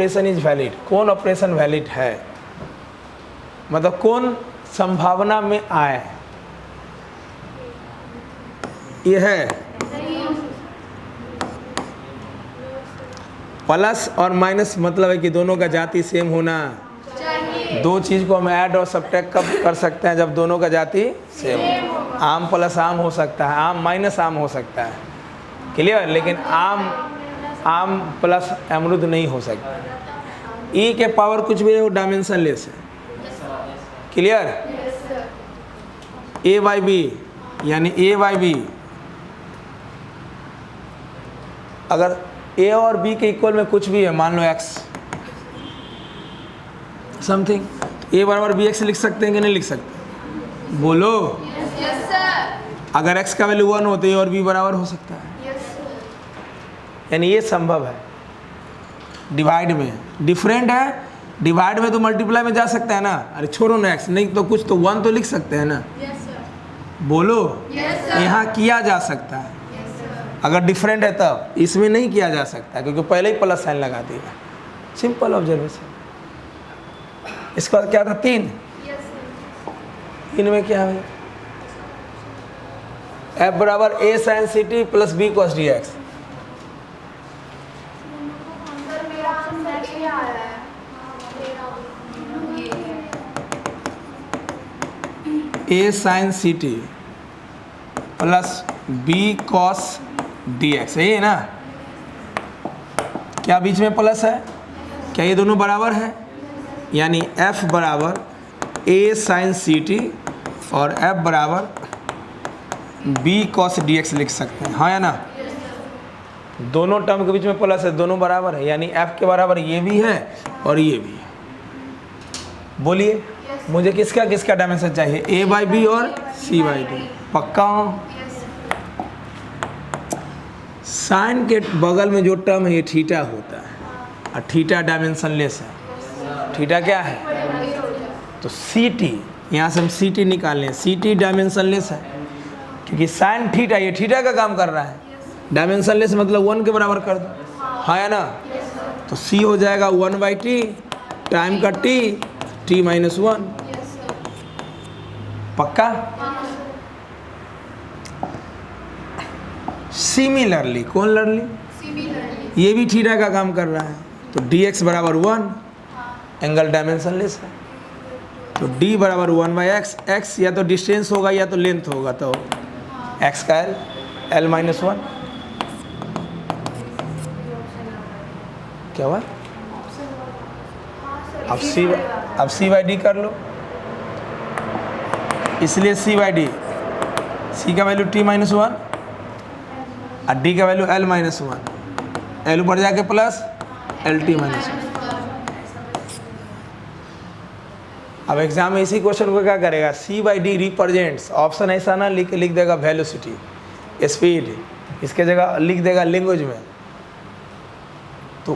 Operation is valid, कौन operation valid है, मतलब कौन संभावना में आए, ये है प्लस और माइनस, मतलब है कि दोनों का जाति सेम होना चाहिए। दो चीज़ को हम ऐड और सब्ट्रैक्ट कब कर सकते हैं, जब दोनों का जाति सेम हो। आम प्लस आम हो सकता है, आम माइनस आम हो सकता है, क्लियर, लेकिन आम प्लस अमरूद नहीं हो सकता। ई के पावर कुछ भी हो डायमेंशन लेस है, क्लियर। ए बाई बी यानी ए बाई बी, अगर ए और बी के इक्वल में कुछ भी है, मान लो एक्स समथिंग, ए बराबर बी एक्स लिख सकते हैं कि नहीं लिख सकते, बोलो। Yes sir. अगर एक्स का वैल्यू 1 हो तो ए और बी बराबर हो सकता है, यस सर। यानी ये संभव है। डिवाइड में डिफरेंट है, डिवाइड में तो मल्टीप्लाई में जा सकता है ना, अरे छोड़ो ना एक्स, नहीं तो कुछ तो 1 तो लिख सकते हैं ना, यस सर। बोलो। Yes sir. यहाँ किया जा सकता है, यस सर। अगर डिफरेंट है तब, इसमें नहीं किया जा सकता क्योंकि पहले ही प्लस साइन लगा दिया। Simple observation. इसके बाद क्या था 3, यस सर। 3 में क्या है, एफ बराबर A sine C T plus B cos D X. Sir मेरा आंसर ये आ रहा है, ये A sine C T plus B cos D X, यही है ना। क्या बीच में प्लस है, क्या ये दोनों बराबर है, यानी f बराबर a साइन सी टी और f बराबर b कॉस डी एक्स लिख सकते हैं, हाँ या ना। दोनों टर्म के बीच में प्लस है, दोनों बराबर है, यानी f के बराबर ये भी है और ये भी है। बोलिए मुझे किसका किसका डायमेंशन चाहिए, a बाई बी और c बाई डी, पक्का हो। साइन के बगल में जो टर्म है ये थीटा होता है और थीटा डायमेंशन लेस है। थीटा क्या है, तो सी टी, यहाँ से हम सी टी निकाल लें, सी टी डायमेंशन लेस है क्योंकि साइन थीटा ये थीटा का काम कर रहा है। डायमेंशन लेस मतलब 1 के बराबर कर दो, हाँ या ना। तो सी हो जाएगा 1 बाई टी, टाइम का टी, टी माइनस 1, पक्का। सिमिलरली, कौन लरली, सिमिलरली, ये भी थीटा का काम कर रहा है, तो डी एक्स बराबर 1, एंगल डायमेंशन लेस है, तो d बराबर 1 बाई एक्स, एक्स या तो डिस्टेंस होगा या तो लेंथ होगा, तो x का l माइनस 1, क्या हुआ, अब c बाई डी कर लो, इसलिए c बाई डी, c का वैल्यू t माइनस 1 और d का वैल्यू l माइनस 1, l ऊपर जाके प्लस एल टी माइनस 1। अब एग्जाम में इसी क्वेश्चन को क्या करेगा, c by D represents, option ऐसा ना लिख देगा वेलोसिटी, स्पीड, इसके जगह लिख देगा लैंग्वेज में। तो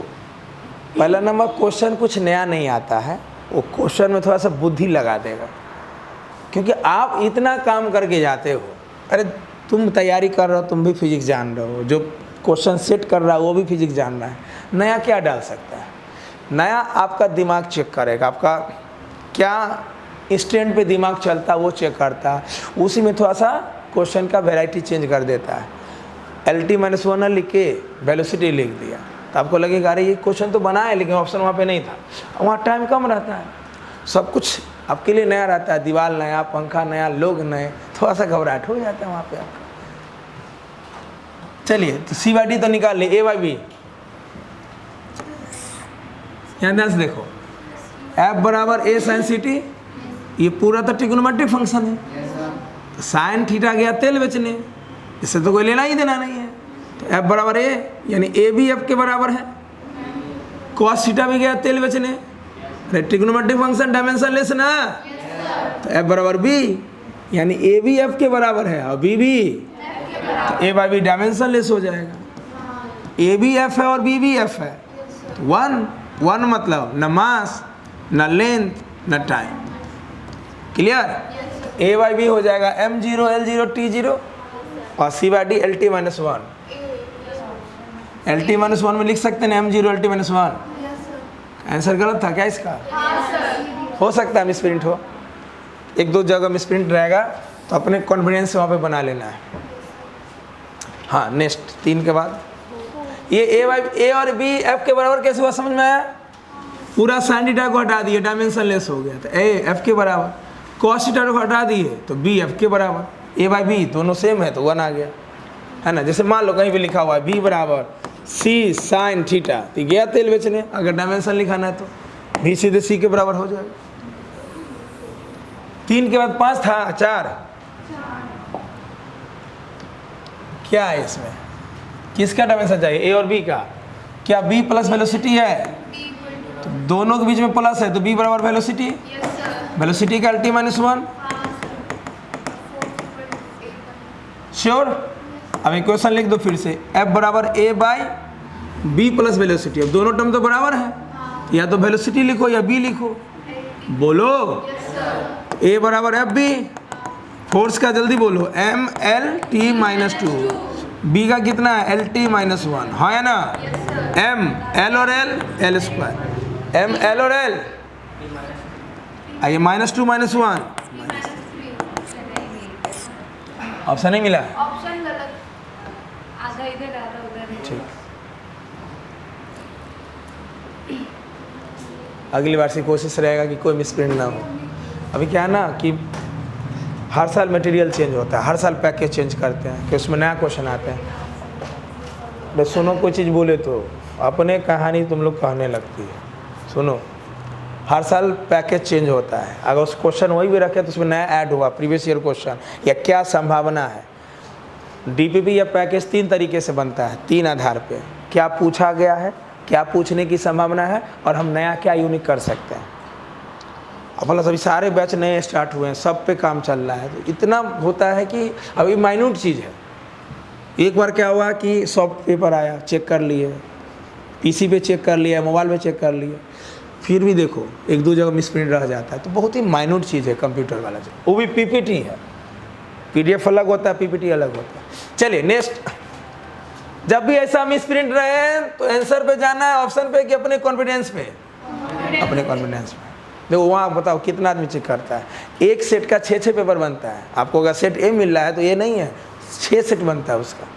पहला नंबर क्वेश्चन कुछ नया नहीं आता है, वो क्वेश्चन में थोड़ा सा बुद्धि लगा देगा, क्योंकि आप इतना काम करके जाते हो। अरे तुम तैयारी कर रहे हो, तुम भी फिजिक्स जान रहे हो, जो क्वेश्चन सेट कर रहा है वो भी फिजिक्स जान रहा है, नया क्या डाल सकता है, नया आपका दिमाग चेक करेगा, आपका क्या इंस्टेंट पे दिमाग चलता है वो चेक करता है, उसी में थोड़ा सा क्वेश्चन का वैरायटी चेंज कर देता है। एल टी माइनस 1 लिख के वेलोसिटी लिख दिया, तो आपको लगेगा अरे ये क्वेश्चन तो बना है लेकिन ऑप्शन वहाँ पे नहीं था, वहाँ टाइम कम रहता है, सब कुछ आपके लिए नया रहता है, दीवार नया, पंखा नया, लोग नए, थोड़ा सा घबराहट हो जाता है वहाँ पे आपका। चलिए तो सी बाई डी तो निकाल ले, ए बाई बी, यहाँ ध्यान से देखो, एफ बराबर ए साइन सी टी, ये पूरा तो ट्रिग्नोमेट्रिक फंक्शन है, तो साइन थीटा गया तेल बेचने, इससे तो कोई लेना ही देना नहीं है, तो एफ बराबर ए, यानी ए भी एफ के बराबर है, कॉस थीटा भी गया तेल बेचने, अरे ट्रिग्नोमेट्रिक फंक्शन डायमेंशन लेस ना, तो एफ बराबर बी, यानी ए भी एफ के बराबर है और बी भी, तो ए बाई बी डायमेंशन लेस हो जाएगा, ए भी एफ है और बी भी एफ है, तो 1 मतलब न मास न लेंथ न time, clear. A by B हो जाएगा m0 l0 t0 और c by D lt minus 1, lt minus 1 में लिख सकते हैं m0 lt माइनस 1, आंसर गलत था क्या इसका? हाँ सर। हो सकता है मिसप्रिंट हो, एक दो जगह मिसप्रिंट रहेगा तो अपने कॉन्फिडेंस से वहाँ पे बना लेना है। हाँ नेक्स्ट 3 के बाद ये ए और बी एफ के बराबर कैसे हुआ समझ में आया? पूरा साइन थीटा को हटा दिए, डायमेंशन लेस हो गया, तो ए एफ के बराबर, कॉस थीटा को हटा दिए तो बी एफ के बराबर, ए बाई बी दोनों सेम है तो 1 आ गया, है ना। जैसे मान लो कहीं भी लिखा हुआ है बी बराबर सी साइन थीटा, तो गया तेल बेचने, अगर डायमेंशन लिखाना है तो बी सीधे सी के बराबर हो जाएगा। 3 के बाद 5 था, 4 क्या है इसमें? किसका डायमेंशन चाहिए? ए और बी का। क्या बी प्लस वेलोसिटी है? तो दोनों के बीच में प्लस है तो बी बराबर वेलोसिटी। वेलोसिटी का LT -1 श्योर। अब इक्वेशन लिख दो फिर से, F बराबर ए बाई बी प्लस वेलोसिटी। अब दोनों टर्म तो बराबर है, या तो वेलोसिटी लिखो या बी लिखो, बोलो। ए बराबर एफ बी, फोर्स का जल्दी बोलो, एम एल टी -2, बी का कितना है? LT -1, हाँ है ना। एम एल और L L square, M L और एल आइए -2 -1 ऑप्शन नहीं मिला, ऑप्शन गलत। आधा इधर आधा उधर। ठीक। अगली बार से कोशिश रहेगा कि कोई मिसप्रिंट ना हो। अभी क्या है ना कि हर साल मटेरियल चेंज होता है, हर साल पैकेज चेंज करते हैं कि उसमें नया क्वेश्चन आते हैं। बस सुनो, कोई चीज़ बोले तो अपने कहानी तुम लोग कहने लगती है। सुनो, हर साल पैकेज चेंज होता है, अगर उस क्वेश्चन वही भी रखे तो उसमें नया ऐड हुआ प्रीवियस ईयर क्वेश्चन, या क्या संभावना है। डीपीपी या पैकेज 3 तरीके से बनता है, 3 आधार पे, क्या पूछा गया है, क्या पूछने की संभावना है, और हम नया क्या यूनिक कर सकते हैं। अब मतलब अभी सारे बैच नए स्टार्ट हुए हैं, सब पे काम चल रहा है, तो इतना होता है कि अभी माइन्यूट चीज़ है। एक बार क्या हुआ कि सॉफ्ट पेपर आया, चेक कर लिए, पीसी पे चेक कर लिया, मोबाइल पे चेक कर लिया, फिर भी देखो 1-2 जगह मिसप्रिंट रह जाता है, तो बहुत ही माइन्यूट चीज़ है कंप्यूटर वाला चीज़, वो भी पीपीटी है। पीडीएफ अलग होता है, पीपीटी अलग होता है। चलिए नेक्स्ट, जब भी ऐसा मिसप्रिंट रहे तो आंसर पे जाना है, ऑप्शन पे कि अपने कॉन्फिडेंस पे? अपने कॉन्फिडेंस पे। देखो वहाँ बताओ कितना आदमी चेक करता है। एक सेट का 6 पेपर बनता है, आपको अगर सेट ए मिल रहा है तो ये नहीं है, 6 सेट बनता है उसका।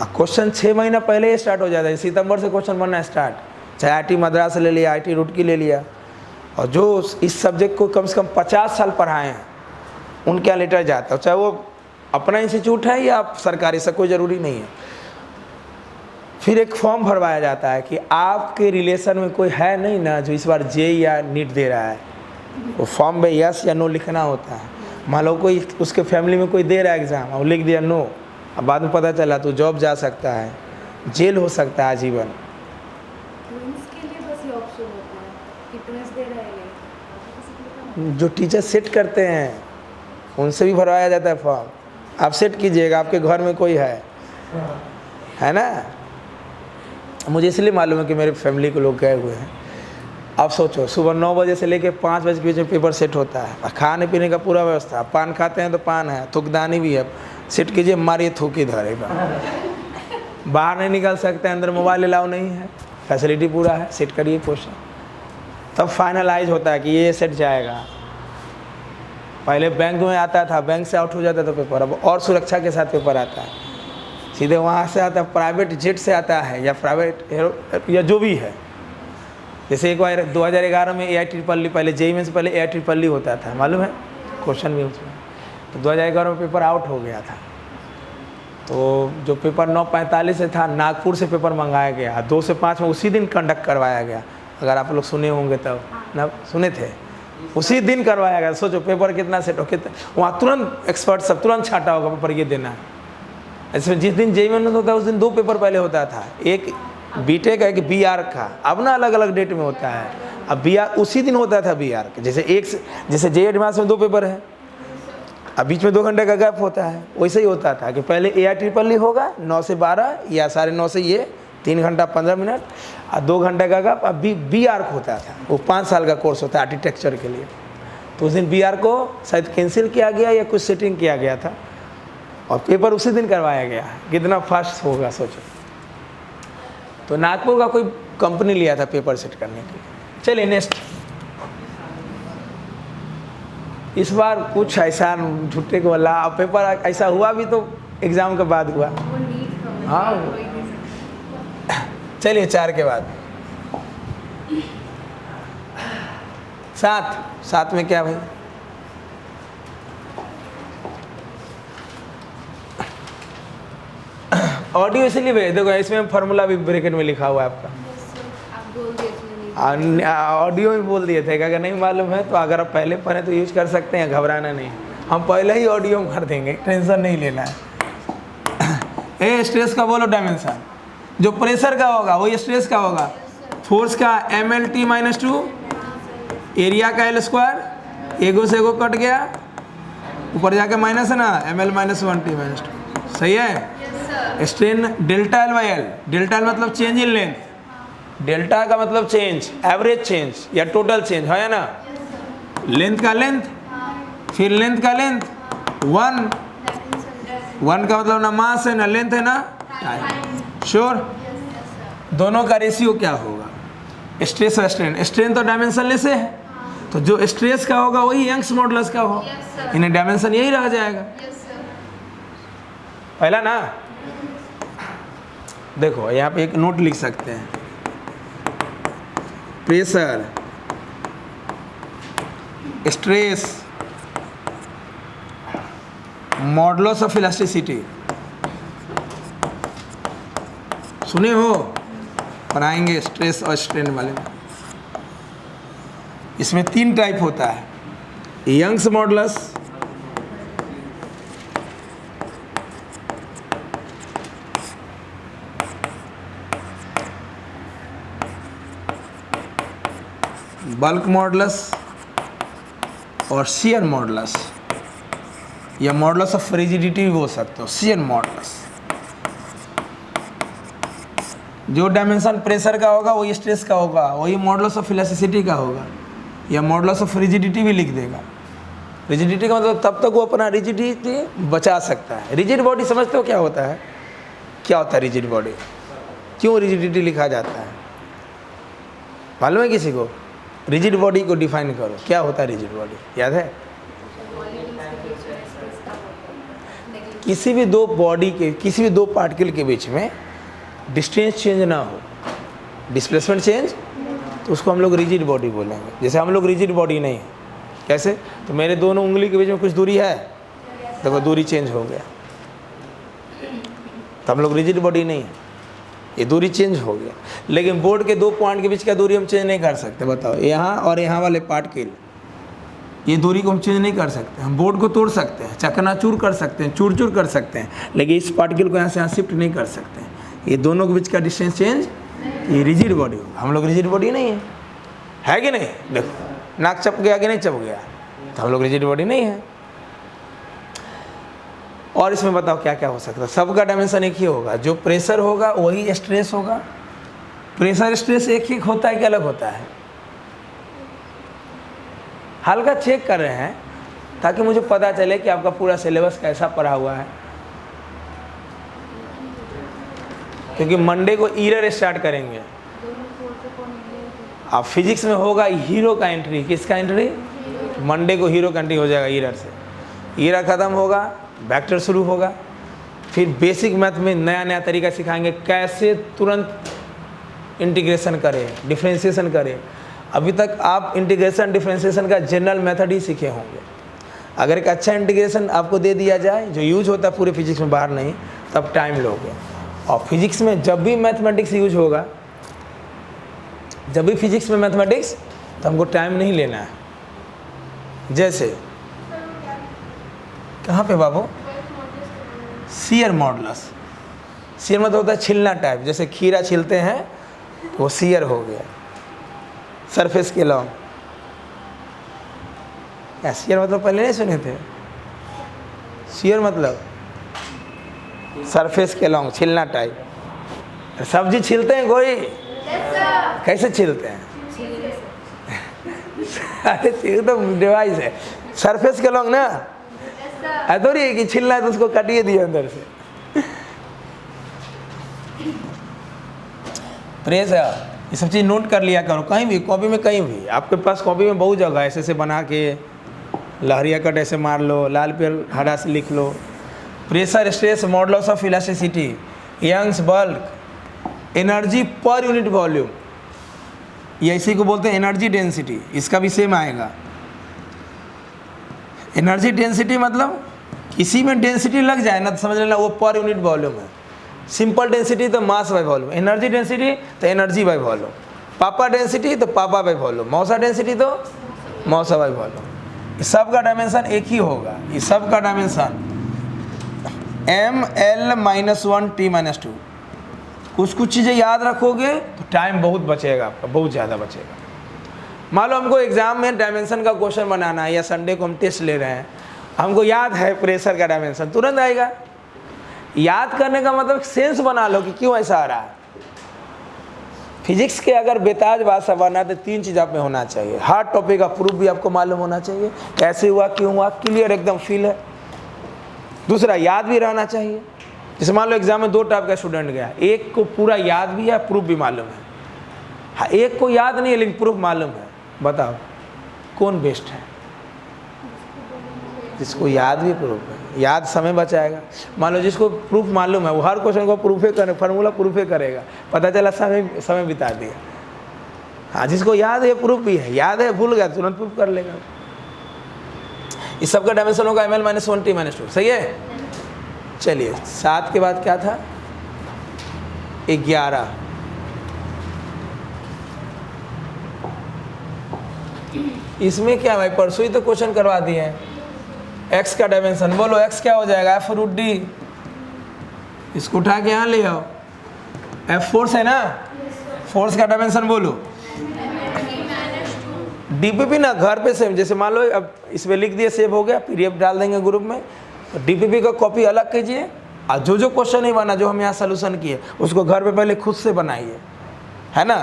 क्वेश्चन 6 महीना पहले ही स्टार्ट हो जाता है, सितंबर से क्वेश्चन बनना स्टार्ट, चाहे आईटी मद्रास ले लिया, आईटी रुड़की ले लिया, और जो इस सब्जेक्ट को कम से कम 50 साल पढ़ाए हैं उनके यहाँ लेटर जाता है, चाहे वो अपना इंस्टीट्यूट है या सरकारी, से कोई ज़रूरी नहीं है। फिर एक फॉर्म भरवाया जाता है कि आपके रिलेशन में कोई है नहीं ना जो इस बार जे या नीट दे रहा है, वो फॉर्म में यस या नो लिखना होता है। मान लो कोई उसके फैमिली में कोई दे रहा है एग्ज़ाम और लिख दिया नो, अब बाद में पता चला तो जॉब जा सकता है, जेल हो सकता है आजीवन। ट्विंस के लिए बस ये ऑप्शन होता है कि ट्विंस दे रहा है ये। जो टीचर सेट करते हैं उनसे भी भरवाया जाता है फॉर्म। आप सेट कीजिएगा, आपके घर में कोई है ना। मुझे इसलिए मालूम है कि मेरे फैमिली के लोग गए हुए हैं। आप सोचो, सुबह 9 बजे से लेकर 5 बजे के बीच में पेपर सेट होता है, और खाने पीने का पूरा व्यवस्था, पान खाते हैं तो पान है, थूकदानी भी है, सेट कीजिए, मारिए थूक इधर एकदम। बाहर नहीं निकल सकते, अंदर मोबाइल अलाउ नहीं है, फैसिलिटी पूरा है, सेट करिए क्वेश्चन, तब फाइनलाइज होता है कि ये सेट जाएगा। पहले बैंक में आता था, बैंक से आउट हो जाता था पेपर, अब और सुरक्षा के साथ पेपर आता है, सीधे वहाँ से आता है, प्राइवेट जेट से आता है या प्राइवेट या जो भी है। जैसे एक बार 2011 में AI-EEE, पहले जेईई में से पहले AI-EEE होता था, मालूम है, क्वेश्चन भी उसमें, तो 2011 में पेपर आउट हो गया था। तो जो पेपर 9:45 से था, नागपुर से पेपर मंगाया गया, 2 से 5 में उसी दिन कंडक्ट करवाया गया। अगर आप लोग सुने होंगे तब ना, सुने थे, उसी दिन करवाया गया। सोचो पेपर कितना सेट हो, कितना वहाँ तुरंत एक्सपर्ट सब तुरंत छाटा होगा पेपर ये देना है। इसमें जिस दिन जेईई मेंस होता है उस दिन 2 पेपर पहले होता था, एक बीटेक का, एक बीआर का, अब ना अलग अलग डेट में होता है। अब बीआर उसी दिन होता था, बीआर का जैसे जेईई एडवांस में 2 पेपर है, अब बीच में 2 घंटे का गैप होता है, वैसे ही होता था कि पहले AI-EEE होगा 9 से 12 या 9:30 से ये 3 घंटा 15 मिनट, और 2 घंटे का गैप। अब बीआर होता था, वो 5 साल का कोर्स होता है आर्किटेक्चर के लिए। तो उस दिन बीआर को शायद कैंसिल किया गया या कुछ सेटिंग किया गया था, और पेपर उसी दिन करवाया गया। कितना फास्ट होगा सोचो। तो नागपुर का कोई कंपनी लिया था पेपर सेट करने के लिए। चलिए नेक्स्ट, इस बार कुछ ऐसा झूठे को बोला, अब पेपर ऐसा हुआ भी तो एग्ज़ाम के बाद हुआ। वो नीट का मैं हाँ। कोई नहीं सकता। चलिए 4 के बाद 7, 7 में क्या भाई? ऑडियो इसलिए भेज देखो, इसमें फार्मूला भी ब्रैकेट में लिखा हुआ है आपका। आप बोल दिए इसमें नहीं। ऑडियो में बोल दिए थे कि अगर नहीं मालूम है तो अगर आप पहले पढ़े तो यूज कर सकते हैं, घबराना नहीं। हम पहले ही ऑडियो में कर देंगे, टेंशन नहीं लेना है। ए स्ट्रेस का बोलो डायमेंशन, जो प्रेशर का होगा वही स्ट्रेस का होगा। फोर्स का mLT-2, एरिया का L², एगो से एगो कट गया, ऊपर जाके माइनस है ना, mL-1T-2, सही है। Strain delta L/L, delta L मतलब चेंज इन लेंथ, डेल्टा का मतलब चेंज, एवरेज चेंज या टोटल चेंज है ना। लेंथ का लेंथ, फिर लेंथ का लेंथ, 1 का मतलब ना मास है ना लेंथ है ना टाइम। श्योर। दोनों का रेशियो क्या होगा? स्ट्रेस और स्ट्रेन, स्ट्रेन तो डायमेंशन लेस है, तो जो स्ट्रेस का होगा वही यंग्स मॉडुलस का होगा, इन्हें डायमेंशन यही रह जाएगा पहला ना। देखो यहाँ पे एक नोट लिख सकते हैं, pressure, stress, modulus of elasticity. सुने हो, बनाएंगे स्ट्रेस और स्ट्रेन वाले में। इसमें 3 टाइप होता है, यंग्स मॉडुलस, बल्क मॉडुलस और शियर मॉडुलस, या मॉडुलस ऑफ रिजिडिटी भी बोल सकते हो, शियर मॉडुलस। जो डायमेंशन प्रेशर का होगा वही स्ट्रेस का होगा, वही मॉडुलस ऑफ इलास्टिसिटी का होगा, या मॉडुलस ऑफ रिजिडिटी भी लिख देगा। रिजिडिटी का मतलब तब तक वो अपना रिजिडिटी बचा सकता है। रिजिड बॉडी समझते हो क्या होता है? क्या होता है रिजिड बॉडी? क्यों रिजिडिटी लिखा जाता है? मालूम है किसी को? रिजिड बॉडी को डिफाइन करो, क्या होता है रिजिड बॉडी, याद है? किसी भी दो बॉडी के, किसी भी दो पार्टिकल के बीच में डिस्टेंस चेंज ना हो, डिस्प्लेसमेंट चेंज, तो उसको हम लोग रिजिड बॉडी बोलेंगे। जैसे हम लोग रिजिड बॉडी नहीं है, कैसे? तो मेरे दोनों उंगली के बीच में कुछ दूरी है, देखो दूरी चेंज हो गया, तो हम लोग रिजिड बॉडी नहीं है, ये दूरी चेंज हो गया। लेकिन बोर्ड के 2 पॉइंट के बीच का दूरी हम चेंज नहीं कर सकते। बताओ, यहाँ और यहाँ वाले पार्टिकल, ये दूरी को हम चेंज नहीं कर सकते। हम बोर्ड को तोड़ सकते हैं, चकनाचूर कर सकते हैं, चूर चूर कर सकते हैं, लेकिन इस पार्टिकल को यहाँ से यहाँ शिफ्ट नहीं कर सकते हैं। ये दोनों के बीच का डिस्टेंस चेंज, ये रिजिड बॉडी होगा। हम लोग रिजिड बॉडी नहीं है कि नहीं? देखो नाक चप गया कि नहीं चप गया, तो हम लोग रिजिड बॉडी नहीं है। और इसमें बताओ क्या क्या हो सकता है? सबका डायमेंशन एक ही होगा, जो प्रेशर होगा वही स्ट्रेस होगा। प्रेशर स्ट्रेस एक ही होता है कि अलग होता है? हल्का चेक कर रहे हैं ताकि मुझे पता चले कि आपका पूरा सिलेबस कैसा पढ़ा हुआ है, क्योंकि मंडे को ईरर स्टार्ट करेंगे। अब फिजिक्स में होगा हीरो का एंट्री, किसका एंट्री? मंडे को हीरो का एंट्री हो जाएगा ईरर से। ईरर ख़त्म होगा, वेक्टर शुरू होगा। फिर बेसिक मैथ में नया नया तरीका सिखाएंगे, कैसे तुरंत इंटीग्रेशन करें, डिफरेंशिएशन करें। अभी तक आप इंटीग्रेशन डिफरेंशिएशन का जनरल मेथड ही सीखे होंगे। अगर एक अच्छा इंटीग्रेशन आपको दे दिया जाए जो यूज होता है पूरे फिजिक्स में, बाहर नहीं, तब टाइम लोगे। और फिजिक्स में जब भी मैथमेटिक्स यूज होगा, जब भी फिजिक्स में मैथमेटिक्स, तो हमको टाइम नहीं लेना है। जैसे कहाँ पे बाबू? Shear modulus. शियर मतलब होता है छिलना टाइप, जैसे खीरा छिलते हैं वो शियर हो गया। सरफेस के लॉन्ग, क्या शियर मतलब पहले नहीं सुने थे? शियर मतलब सरफेस के लॉन्ग, छिलना टाइप। सब्जी छिलते हैं कोई? कैसे छिलते हैं? अरे तो डिवाइस है, सरफेस के लॉन्ग ना, थोड़ी है कि छिलना है तो उसको काटिए दिए अंदर से। प्रेशर ये सब चीज़ नोट कर लिया करो, कहीं भी कॉपी में, कहीं भी आपके पास कॉपी में बहुत जगह ऐसे ऐसे बना के लहरिया कट ऐसे मार लो, लाल पेड़ हरा से लिख लो। Pressure, stress, modulus of elasticity, Young's bulk, energy पर यूनिट वॉल्यूम, ये इसी को बोलते हैं एनर्जी डेंसिटी, इसका भी सेम आएगा। एनर्जी डेंसिटी मतलब किसी में डेंसिटी लग जाए ना तो समझ लेना वो पर यूनिट वॉल्यूम है। सिंपल डेंसिटी तो mass by volume, energy density तो एनर्जी बाय वॉल्यूम, पापा डेंसिटी तो पापा बाय वॉल्यूम, मौसा डेंसिटी तो मौसा बाय वॉल्यूम। इस सब का डायमेंशन एक ही होगा, इस सब का डायमेंशन ml-1 t-2। कुछ कुछ चीज़ें याद रखोगे तो टाइम बहुत बचेगा आपका, बहुत ज़्यादा बचेगा। मान लो हमको एग्जाम में डायमेंशन का क्वेश्चन बनाना है या संडे को हम टेस्ट ले रहे हैं, हमको याद है प्रेशर का डायमेंशन, तुरंत आएगा। याद करने का मतलब सेंस बना लो कि क्यों ऐसा आ रहा है। फिजिक्स के अगर बेताज भाषा बनना तो 3 चीज़ आप में होना चाहिए। हर टॉपिक का प्रूफ भी आपको मालूम होना चाहिए, कैसे हुआ, क्यों हुआ, क्लियर एकदम फील है। दूसरा, याद भी रहना चाहिए। जैसे मान लो एग्जाम में 2 टाइप का स्टूडेंट गया, एक को पूरा याद भी है, प्रूफ भी मालूम है। हाँ, एक को याद नहीं है लेकिन प्रूफ मालूम है। बताओ कौन बेस्ट है? जिसको याद भी प्रूफ है, याद समय बचाएगा। मान लो जिसको प्रूफ मालूम है वो हर क्वेश्चन को प्रूफे करे, फार्मूला प्रूफे करेगा, पता चला समय बिता दिया। हाँ, जिसको याद है प्रूफ भी है, याद है भूल गया तुरंत प्रूफ कर लेगा। इस सब का डायमेंशन होगा ml-1 t-2, सही है। चलिए 7 के बाद क्या था? 11। इसमें क्या भाई, परसों ही तो क्वेश्चन करवा दिए हैं। x का डायमेंशन बोलो, x क्या हो जाएगा? f√d। इसको उठा के यहाँ ले आओ। f फोर्स है ना, फोर्स का डायमेंशन बोलो। डीपीपी ना घर पे सेव, जैसे मान लो अब इसमें लिख दिए, सेव हो गया, पीडीएफ डाल देंगे ग्रुप में। डीपीपी का कॉपी अलग कीजिए और जो क्वेश्चन नहीं बना, जो हम यहाँ सोल्यूशन किए, उसको घर पे पहले खुद से बनाइए, है ना।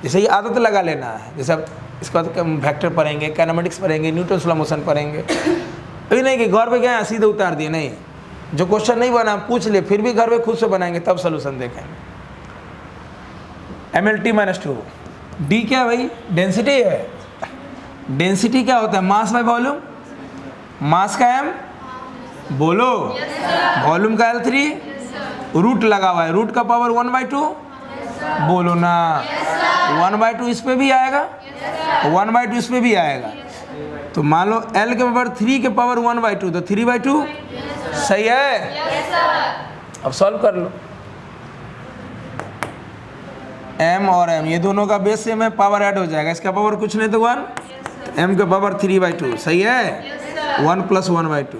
जैसे ये आदत लगा लेना है। जैसे अब इसके बाद वेक्टर पढ़ेंगे, काइनेमेटिक्स पढ़ेंगे, न्यूटन स्लो मोशन पढ़ेंगे। ये नहीं कि घर पे गए सीधे उतार दिए, नहीं। जो क्वेश्चन नहीं बना पूछ लिए, फिर भी घर पे खुद से बनाएंगे, तब सोल्यूशन देखेंगे। ml-2। डी क्या भाई? डेंसिटी है। डेंसिटी क्या होता है? Mass by volume. मास का m बोलो, वॉल्यूम का L3, रूट लगा हुआ है, रूट का पावर 1/2 बोलो ना। 1/2 इस पे भी आएगा, 1/2 इस पे भी आएगा। तो मान लो L के पावर 3 के पावर 1/2 तो 3/2, सही है। अब सॉल्व कर लो। m और m ये दोनों का बेस सेम है, पावर ऐड हो जाएगा। इसका पावर कुछ नहीं तो 1, m के पावर 3/2, सही है। 1 + 1/2,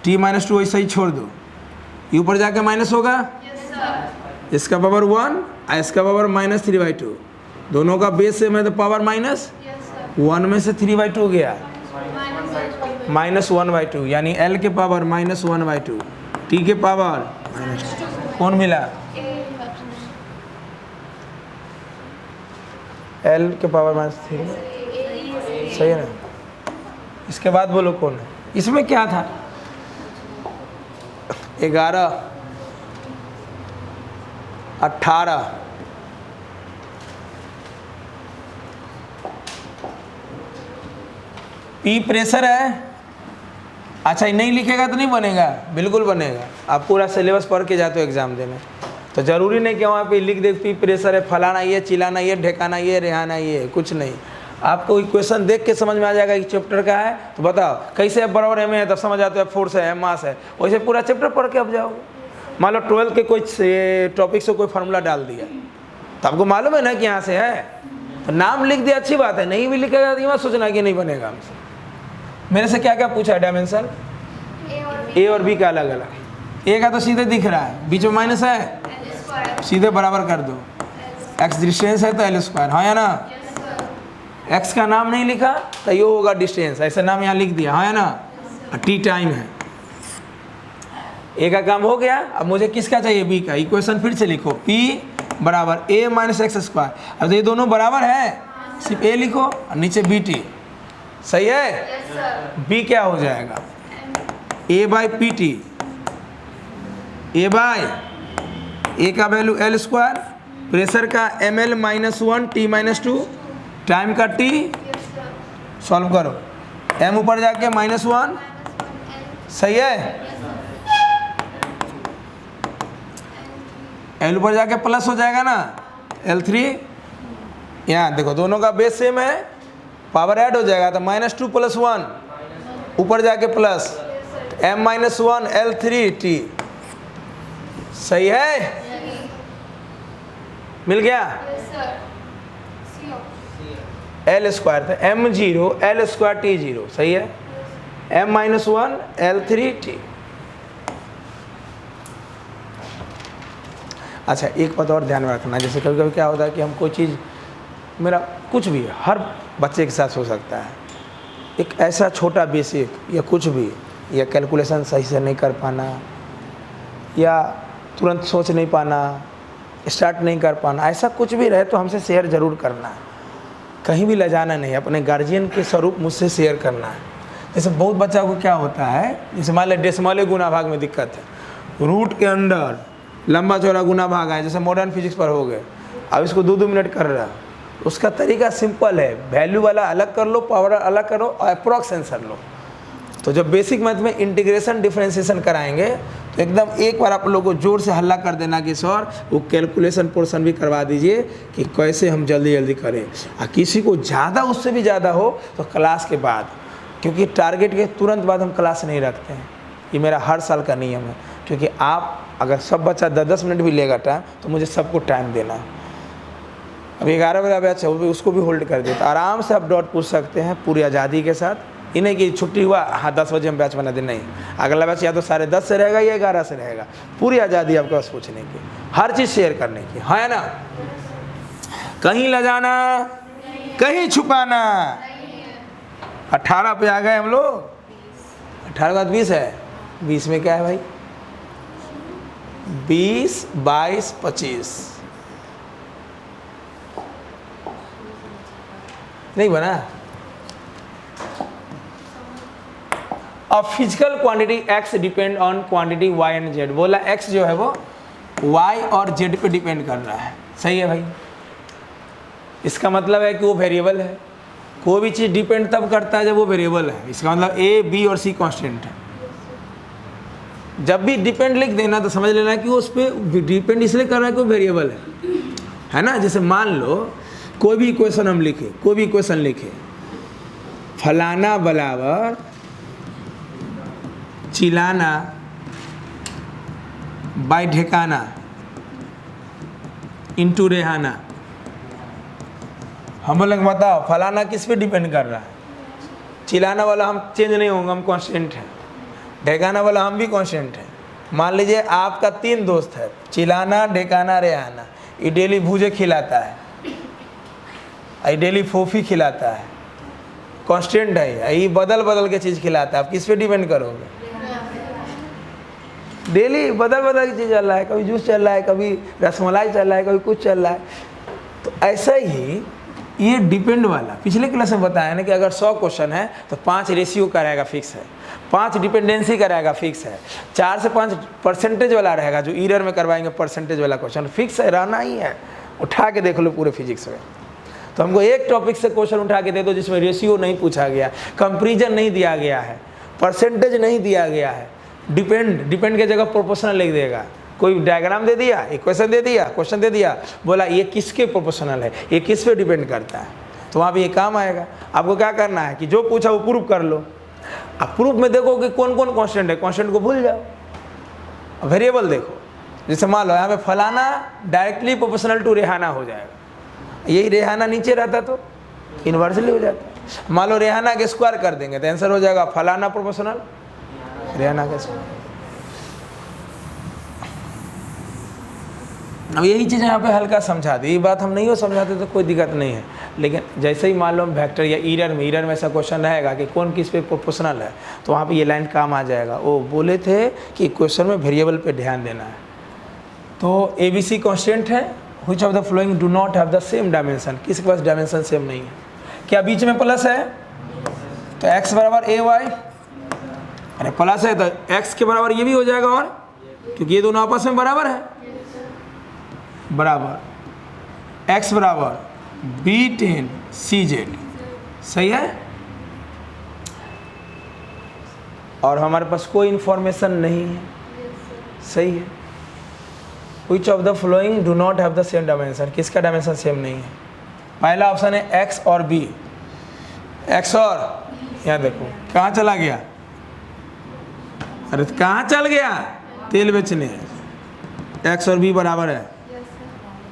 t-2 ऐसा ही छोड़ दो, ये ऊपर जाके माइनस होगा। इसका पावर 1 और इसका पावर -3/2, दोनों का बेस सेम है तो पावर -1 में से 3/2 गया, -1/2, यानी L के पावर -1/2, t के पावर कौन मिला? L के पावर -3, सही है ना। इसके बाद बोलो कौन है? इसमें क्या था? 11, 18, P प्रेशर है। अच्छा, नहीं लिखेगा तो नहीं बनेगा, बिल्कुल बनेगा। आप पूरा सिलेबस पढ़ के जाते हो एग्जाम देने, तो जरूरी नहीं कि वहाँ पे लिख दे P प्रेशर है, फलाना ये, चिलाना ये, ढेकाना ये, रेहाना ये, कुछ नहीं। आपको क्वेश्चन देख के समझ में आ जाएगा कि चैप्टर का है, तो बताओ कैसे अब बराबर एम है, तब समझ आते हो फोर्स है, मास है। वैसे पूरा चैप्टर पढ़ के अब जाओगे। मान लो 12 के कोई टॉपिक से कोई फार्मूला डाल दिया, तो आपको मालूम है ना कि यहाँ से है, तो नाम लिख दिया, अच्छी बात है। नहीं भी लिखेगा तो मत सोचना कि नहीं बनेगा हमसे। मेरे से क्या क्या पूछा है डायमेंशन? ए और बी का अलग अलग। ए का तो सीधे दिख रहा है, बीच में माइनस है, सीधे बराबर कर दो। एक्स डिस्टेंस है तो L², हाँ या ना। एक्स का नाम नहीं लिखा तो ये होगा डिस्टेंस, ऐसा नाम यहाँ लिख दिया, हाँ या ना। टी टाइम है। ए का काम हो गया। अब मुझे किसका चाहिए? बी का। इक्वेशन फिर से लिखो, P बराबर A - x²। अब ये दोनों बराबर है, सिर्फ A लिखो और नीचे BT, सही है। B क्या हो जाएगा? A/PT, A का वैल्यू L², प्रेशर का ml-1 t-2 टाइम का t सॉल्व करो, m ऊपर जाके -1 सही है, L ऊपर जाके प्लस हो जाएगा ना L3, यहाँ देखो दोनों का बेस सेम है, पावर ऐड हो जाएगा तो -2 + 1 ऊपर जाके प्लस m-1 L3t सही है, मिल गया L² था m0 L² t0 सही है, m-1 L3t। अच्छा एक बात और ध्यान में रखना, जैसे कभी कभी क्या होता है कि हम कोई चीज़, मेरा कुछ भी हर बच्चे के साथ हो सकता है, एक ऐसा छोटा बेसिक या कुछ भी, या कैलकुलेशन सही से नहीं कर पाना, या तुरंत सोच नहीं पाना, स्टार्ट नहीं कर पाना, ऐसा कुछ भी रहे तो हमसे शेयर ज़रूर करना है, कहीं भी ले जाना नहीं, अपने गार्जियन के स्वरूप मुझसे शेयर करना है। जैसे बहुत बच्चा को क्या होता है, जैसे मान लें डेसिमल गुना भाग में दिक्कत है, रूट के अंदर लंबा चौड़ा गुना भाग है, जैसे मॉडर्न फिजिक्स पर हो गए, अब इसको 2-2 मिनट कर रहा है, उसका तरीका सिंपल है, वैल्यू वाला अलग कर लो, पावर अलग करो, अप्रॉक्स आंसर लो। तो जब बेसिक मैथ में इंटीग्रेशन डिफरेंशिएशन कराएंगे तो एकदम एक बार आप लोगों को जोर से हल्ला कर देना कि सर वो कैलकुलेशन पोर्शन भी करवा दीजिए कि कैसे हम जल्दी जल्दी करें, और किसी को ज़्यादा उससे भी ज़्यादा हो तो क्लास के बाद, क्योंकि टारगेट के तुरंत बाद हम क्लास नहीं रखते हैं, ये मेरा हर साल का नियम है, क्योंकि आप अगर सब बच्चा 10-10 मिनट भी लेगा टाइम तो मुझे सबको टाइम देना है। अब 11 बजे बैच है उसको भी होल्ड कर देता, आराम से आप डाउट पूछ सकते हैं पूरी आज़ादी के साथ, ये नहीं कि छुट्टी हुआ हाँ 10 बजे हम बैच बना दें, नहीं, अगला बैच या तो 10:30 से रहेगा या 11 से रहेगा, पूरी आज़ादी आपके पास पूछने की, हर चीज़ शेयर करने की, है ना, कहीं ले जाना कहीं छुपाना। 18 पे आ गए हम लोग, 18 के बाद 20 है, 20 में क्या है भाई, 20, 22, 25 नहीं बना। अब physical quantity x depend on quantity y and z, बोला x जो है वो y और z पे डिपेंड कर रहा है, सही है भाई, इसका मतलब है कि वो वेरिएबल है, कोई भी चीज़ डिपेंड तब करता है जब वो वेरिएबल है, इसका मतलब a, b और c कांस्टेंट है। जब भी डिपेंड लिख देना तो समझ लेना कि वो उस पर डिपेंड इसलिए कर रहा है कि वो वेरिएबल है ना। जैसे मान लो कोई भी इक्वेशन हम लिखे, कोई भी इक्वेशन लिखे, फलाना बराबर चिलाना बाय ढेकाना इंटू रेहाना, हम बोलेंगे बताओ फलाना किस पे डिपेंड कर रहा है, चिलाना वाला हम चेंज नहीं होंगे, हम कांस्टेंट हैं, ढेकाना वाला हम भी कांस्टेंट हैं। मान लीजिए आपका 3 दोस्त है, चिलाना ढेकाना रेहाना, ये डेली भूजे खिलाता है, ये डेली फोफी खिलाता है, कांस्टेंट है, ये बदल बदल के चीज़ खिलाता है, आप किस पे डिपेंड करोगे, डेली बदल बदल की चीज़ चल रहा है, कभी जूस चल रहा है, कभी रसमलाई चल रहा है, कभी कुछ चल रहा है। तो ऐसा ही ये डिपेंड वाला पिछले क्लास में बताया ना कि अगर 100 क्वेश्चन है तो 5 रेशियो का रहेगा फिक्स है, 5 डिपेंडेंसी का रहेगा फिक्स है, 4 से 5 परसेंटेज वाला रहेगा, जो ईरर में करवाएंगे परसेंटेज वाला क्वेश्चन फिक्स है, रहना ही है। उठा के देख लो पूरे फिजिक्स में, तो हमको एक टॉपिक से क्वेश्चन उठा के दे दो जिसमें रेशियो नहीं पूछा गया, कंपेरिजन नहीं दिया गया है, परसेंटेज नहीं दिया गया है, डिपेंड की जगह प्रोपोर्शनल लिख देगा, कोई डायग्राम दे दिया, इक्वेशन दे दिया, क्वेश्चन दे दिया, बोला ये किसके प्रोपोर्शनल है, ये किस पे डिपेंड करता है, तो वहाँ भी ये काम आएगा। आपको क्या करना है कि जो पूछा वो प्रूफ कर लो, अब प्रूफ में देखो कि कौन कौन कांस्टेंट है, कांस्टेंट को भूल जाओ, वेरिएबल देखो, जैसे मान लो यहाँ पे फलाना डायरेक्टली प्रोपोर्शनल टू रेहाना हो जाएगा, यही रेहाना नीचे रहता तो इन्वर्सली हो जाता। मान लो रेहाना के स्क्वायर कर देंगे तो आंसर हो जाएगा फलाना प्रोपोर्शनल रेहाना के स्क्वायर। अब यही चीज़ यहाँ पे हल्का समझा दी, ये बात हम नहीं हो समझाते तो कोई दिक्कत नहीं है, लेकिन जैसे ही मान लो हम वेक्टर या ईरर में ऐसा क्वेश्चन रहेगा कि कौन किस पे प्रोपोर्शनल है, तो वहाँ पे ये लाइन काम आ जाएगा। वो बोले थे कि क्वेश्चन में वेरिएबल पे ध्यान देना है। तो ABC कांस्टेंट है, which of the flowing do not have the same dimension, किसके पास डायमेंशन सेम नहीं है, क्या बीच में प्लस है तो x बराबर AY, अरे प्लस है तो x के बराबर ये भी हो जाएगा, और क्योंकि ये दोनों आपस में बराबर है, बराबर x बराबर B10 CZ, सही है। और हमारे पास कोई इंफॉर्मेशन नहीं है, सही है। Which of the flowing do not have the same dimension, किसका डायमेंशन सेम नहीं है। पहला ऑप्शन है x और b, x और यहाँ देखो कहाँ चला गया, अरे कहाँ चल गया, तेल बेचने। x और b बराबर है,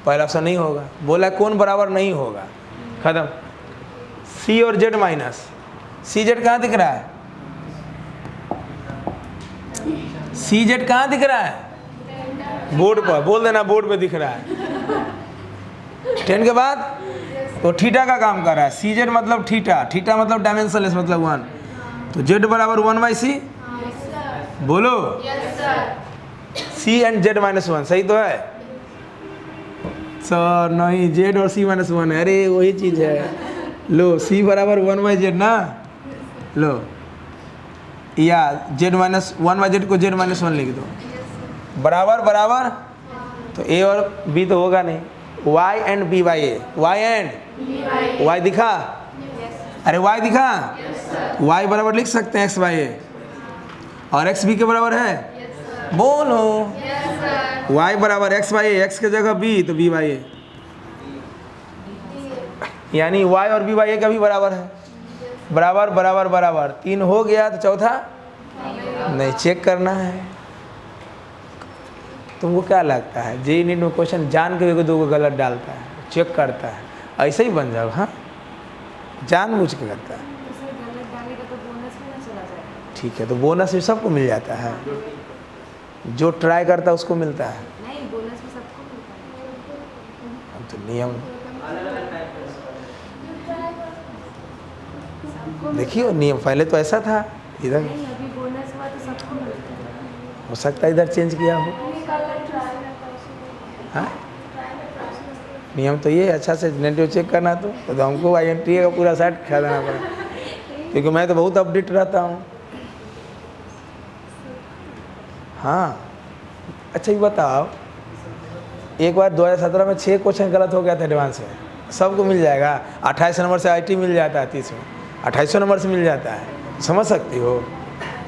पहला ऑप्शन नहीं होगा। बोला कौन बराबर नहीं होगा, खत्म। c और z माइनस, सी जेड कहाँ दिख रहा है, सी जेड कहाँ दिख रहा है, बोर्ड पर, बोल देना बोर्ड पे दिख रहा है। 10 के बाद तो थीटा का काम कर रहा है, सी जेड मतलब थीटा, थीटा मतलब डायमेंशनलेस मतलब 1, तो जेड बराबर 1/c, बोलो सी एंड जेड -1, सही तो है सर। नहीं, जेड और सी -1 है, अरे वही चीज़ है। लो सी बराबर 1/z ना, लो या z-1/z को z-1 लिख दो, बराबर बराबर। तो a और b तो होगा नहीं, y and b by A, y and y दिखा, अरे y दिखा, y बराबर लिख सकते हैं x बाई ए, और x b के बराबर है, बोलो y बराबर x बाई ए, x के जगह b तो b बाई ए, यानी y और b बाई ए का भी बराबर है, बराबर बराबर बराबर। 3 हो गया, तो चौथा नहीं, चेक करना है। तुमको क्या लगता है जेईई नीट में क्वेश्चन जान के भी 2 को गलत डालता है, चेक करता है, ऐसे ही बन जाओ, हाँ जानबूझ के करता है। गलत डालेगा तो बोनस में ना चला जाएगा। ठीक है, तो बोनस भी सबको मिल जाता है, जो ट्राई करता है उसको मिलता है। नहीं, बोनस में सबको मिलता है। अब तो नियम देखियो, नियम पहले तो ऐसा था इधर, नहीं, अभी बोनस हुआ तो सबको मिलता है। हो सकता है इधर चेंज किया हो। हाँ, नियम तो ये अच्छा से नेटिव चेक करना, तो हमको INTA का पूरा सेट खरीदना पड़ा, क्योंकि मैं तो बहुत अपडेट रहता हूँ। हाँ अच्छा, ये बताओ, एक बार 2017 में 6 क्वेश्चन गलत हो गया था एडवांस में, सबको मिल जाएगा। 28 नंबर से IT मिल जाता है, 30 में 2800 नंबर से मिल जाता है, समझ सकती हो।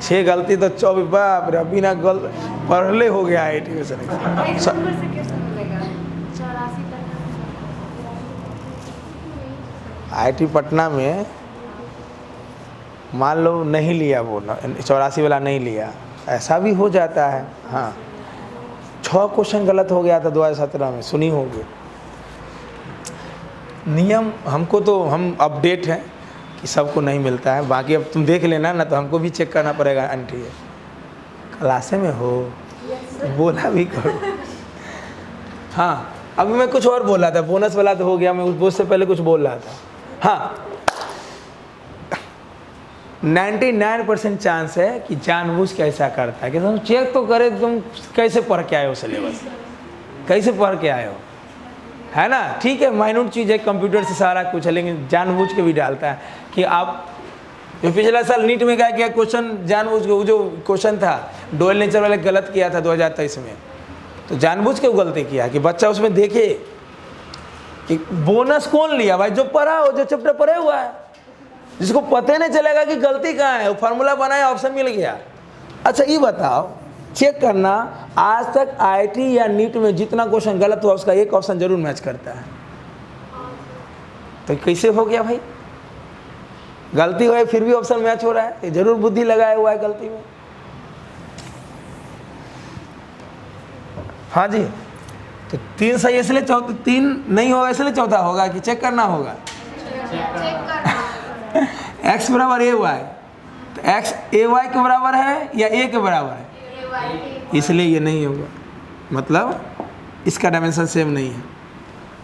6 गलती तो 24, बाप रे, बिना पढ़ले हो गया IT में से। नंबर से कैसे मिलेगा? 84 IT पटना में मान लो नहीं लिया, वो 84 वाला नहीं लिया, ऐसा भी हो जाता है। हाँ, 6 क्वेश्चन गलत हो गया था 2017 में, सुनी होगी। नियम हमको तो हम अपडेट हैं कि सबको नहीं मिलता है, बाकी अब तुम देख लेना ना, तो हमको भी चेक करना पड़ेगा। एंट्री क्लासे में हो, बोला भी करो। हाँ, अभी मैं कुछ और बोल रहा था, बोनस वाला तो हो गया, मैं उससे पहले कुछ बोल रहा था। हाँ, 99% चांस है कि जानबूझ के ऐसा करता है कि तुम चेक तो करे, तुम कैसे पढ़ के आए हो सिलेबस, कैसे पढ़ के आए हो, है ना। ठीक है, माइन्यूट चीज़ है, कंप्यूटर से सारा कुछ है, लेकिन जानबूझ के भी डालता है कि आप जो पिछला साल नीट में क्या क्वेश्चन जानबूझ के, वो जो क्वेश्चन था डोयल नेचर वाले गलत किया था 2023 में, तो जानबूझ के वो गलती किया कि बच्चा उसमें देखे कि बोनस कौन लिया भाई, जो पढ़ा हो, जो चैप्टर पढ़े हुआ है, जिसको पता नहीं चलेगा कि गलती कहाँ है, वो फार्मूला बनाया, ऑप्शन मिल गया। अच्छा ये बताओ, चेक करना, आज तक IT या नीट में जितना क्वेश्चन गलत हुआ उसका एक ऑप्शन जरूर मैच करता है, तो कैसे हो गया भाई, गलती हुई फिर भी ऑप्शन मैच हो रहा है, ये जरूर बुद्धि लगाया हुआ है गलती में। हाँ जी, तो 3 सही इसलिए 3 नहीं होगा, इसलिए चौथा होगा कि चेक करना होगा। x बराबर AY, तो x AY के बराबर है या A के बराबर है, इसलिए ये नहीं होगा, मतलब इसका डायमेंशन सेम नहीं है।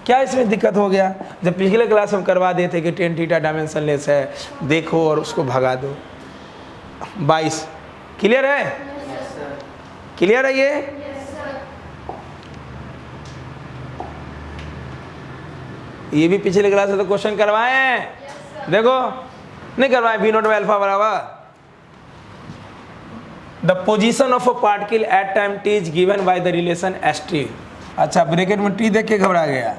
क्या इसमें दिक्कत हो गया, जब पिछले क्लास में करवा देते कि tan थीटा डायमेंशनलेस है, देखो और उसको भगा दो। 22 क्लियर है, क्लियर है ये। ये भी पिछले क्लास में तो क्वेश्चन करवाए हैं, देखो नहीं करवाए। V0 में अल्फा बराबर the position of a particle at time t is given by the relation st। अच्छा, ब्रैकेट में t देख के घबरा गया,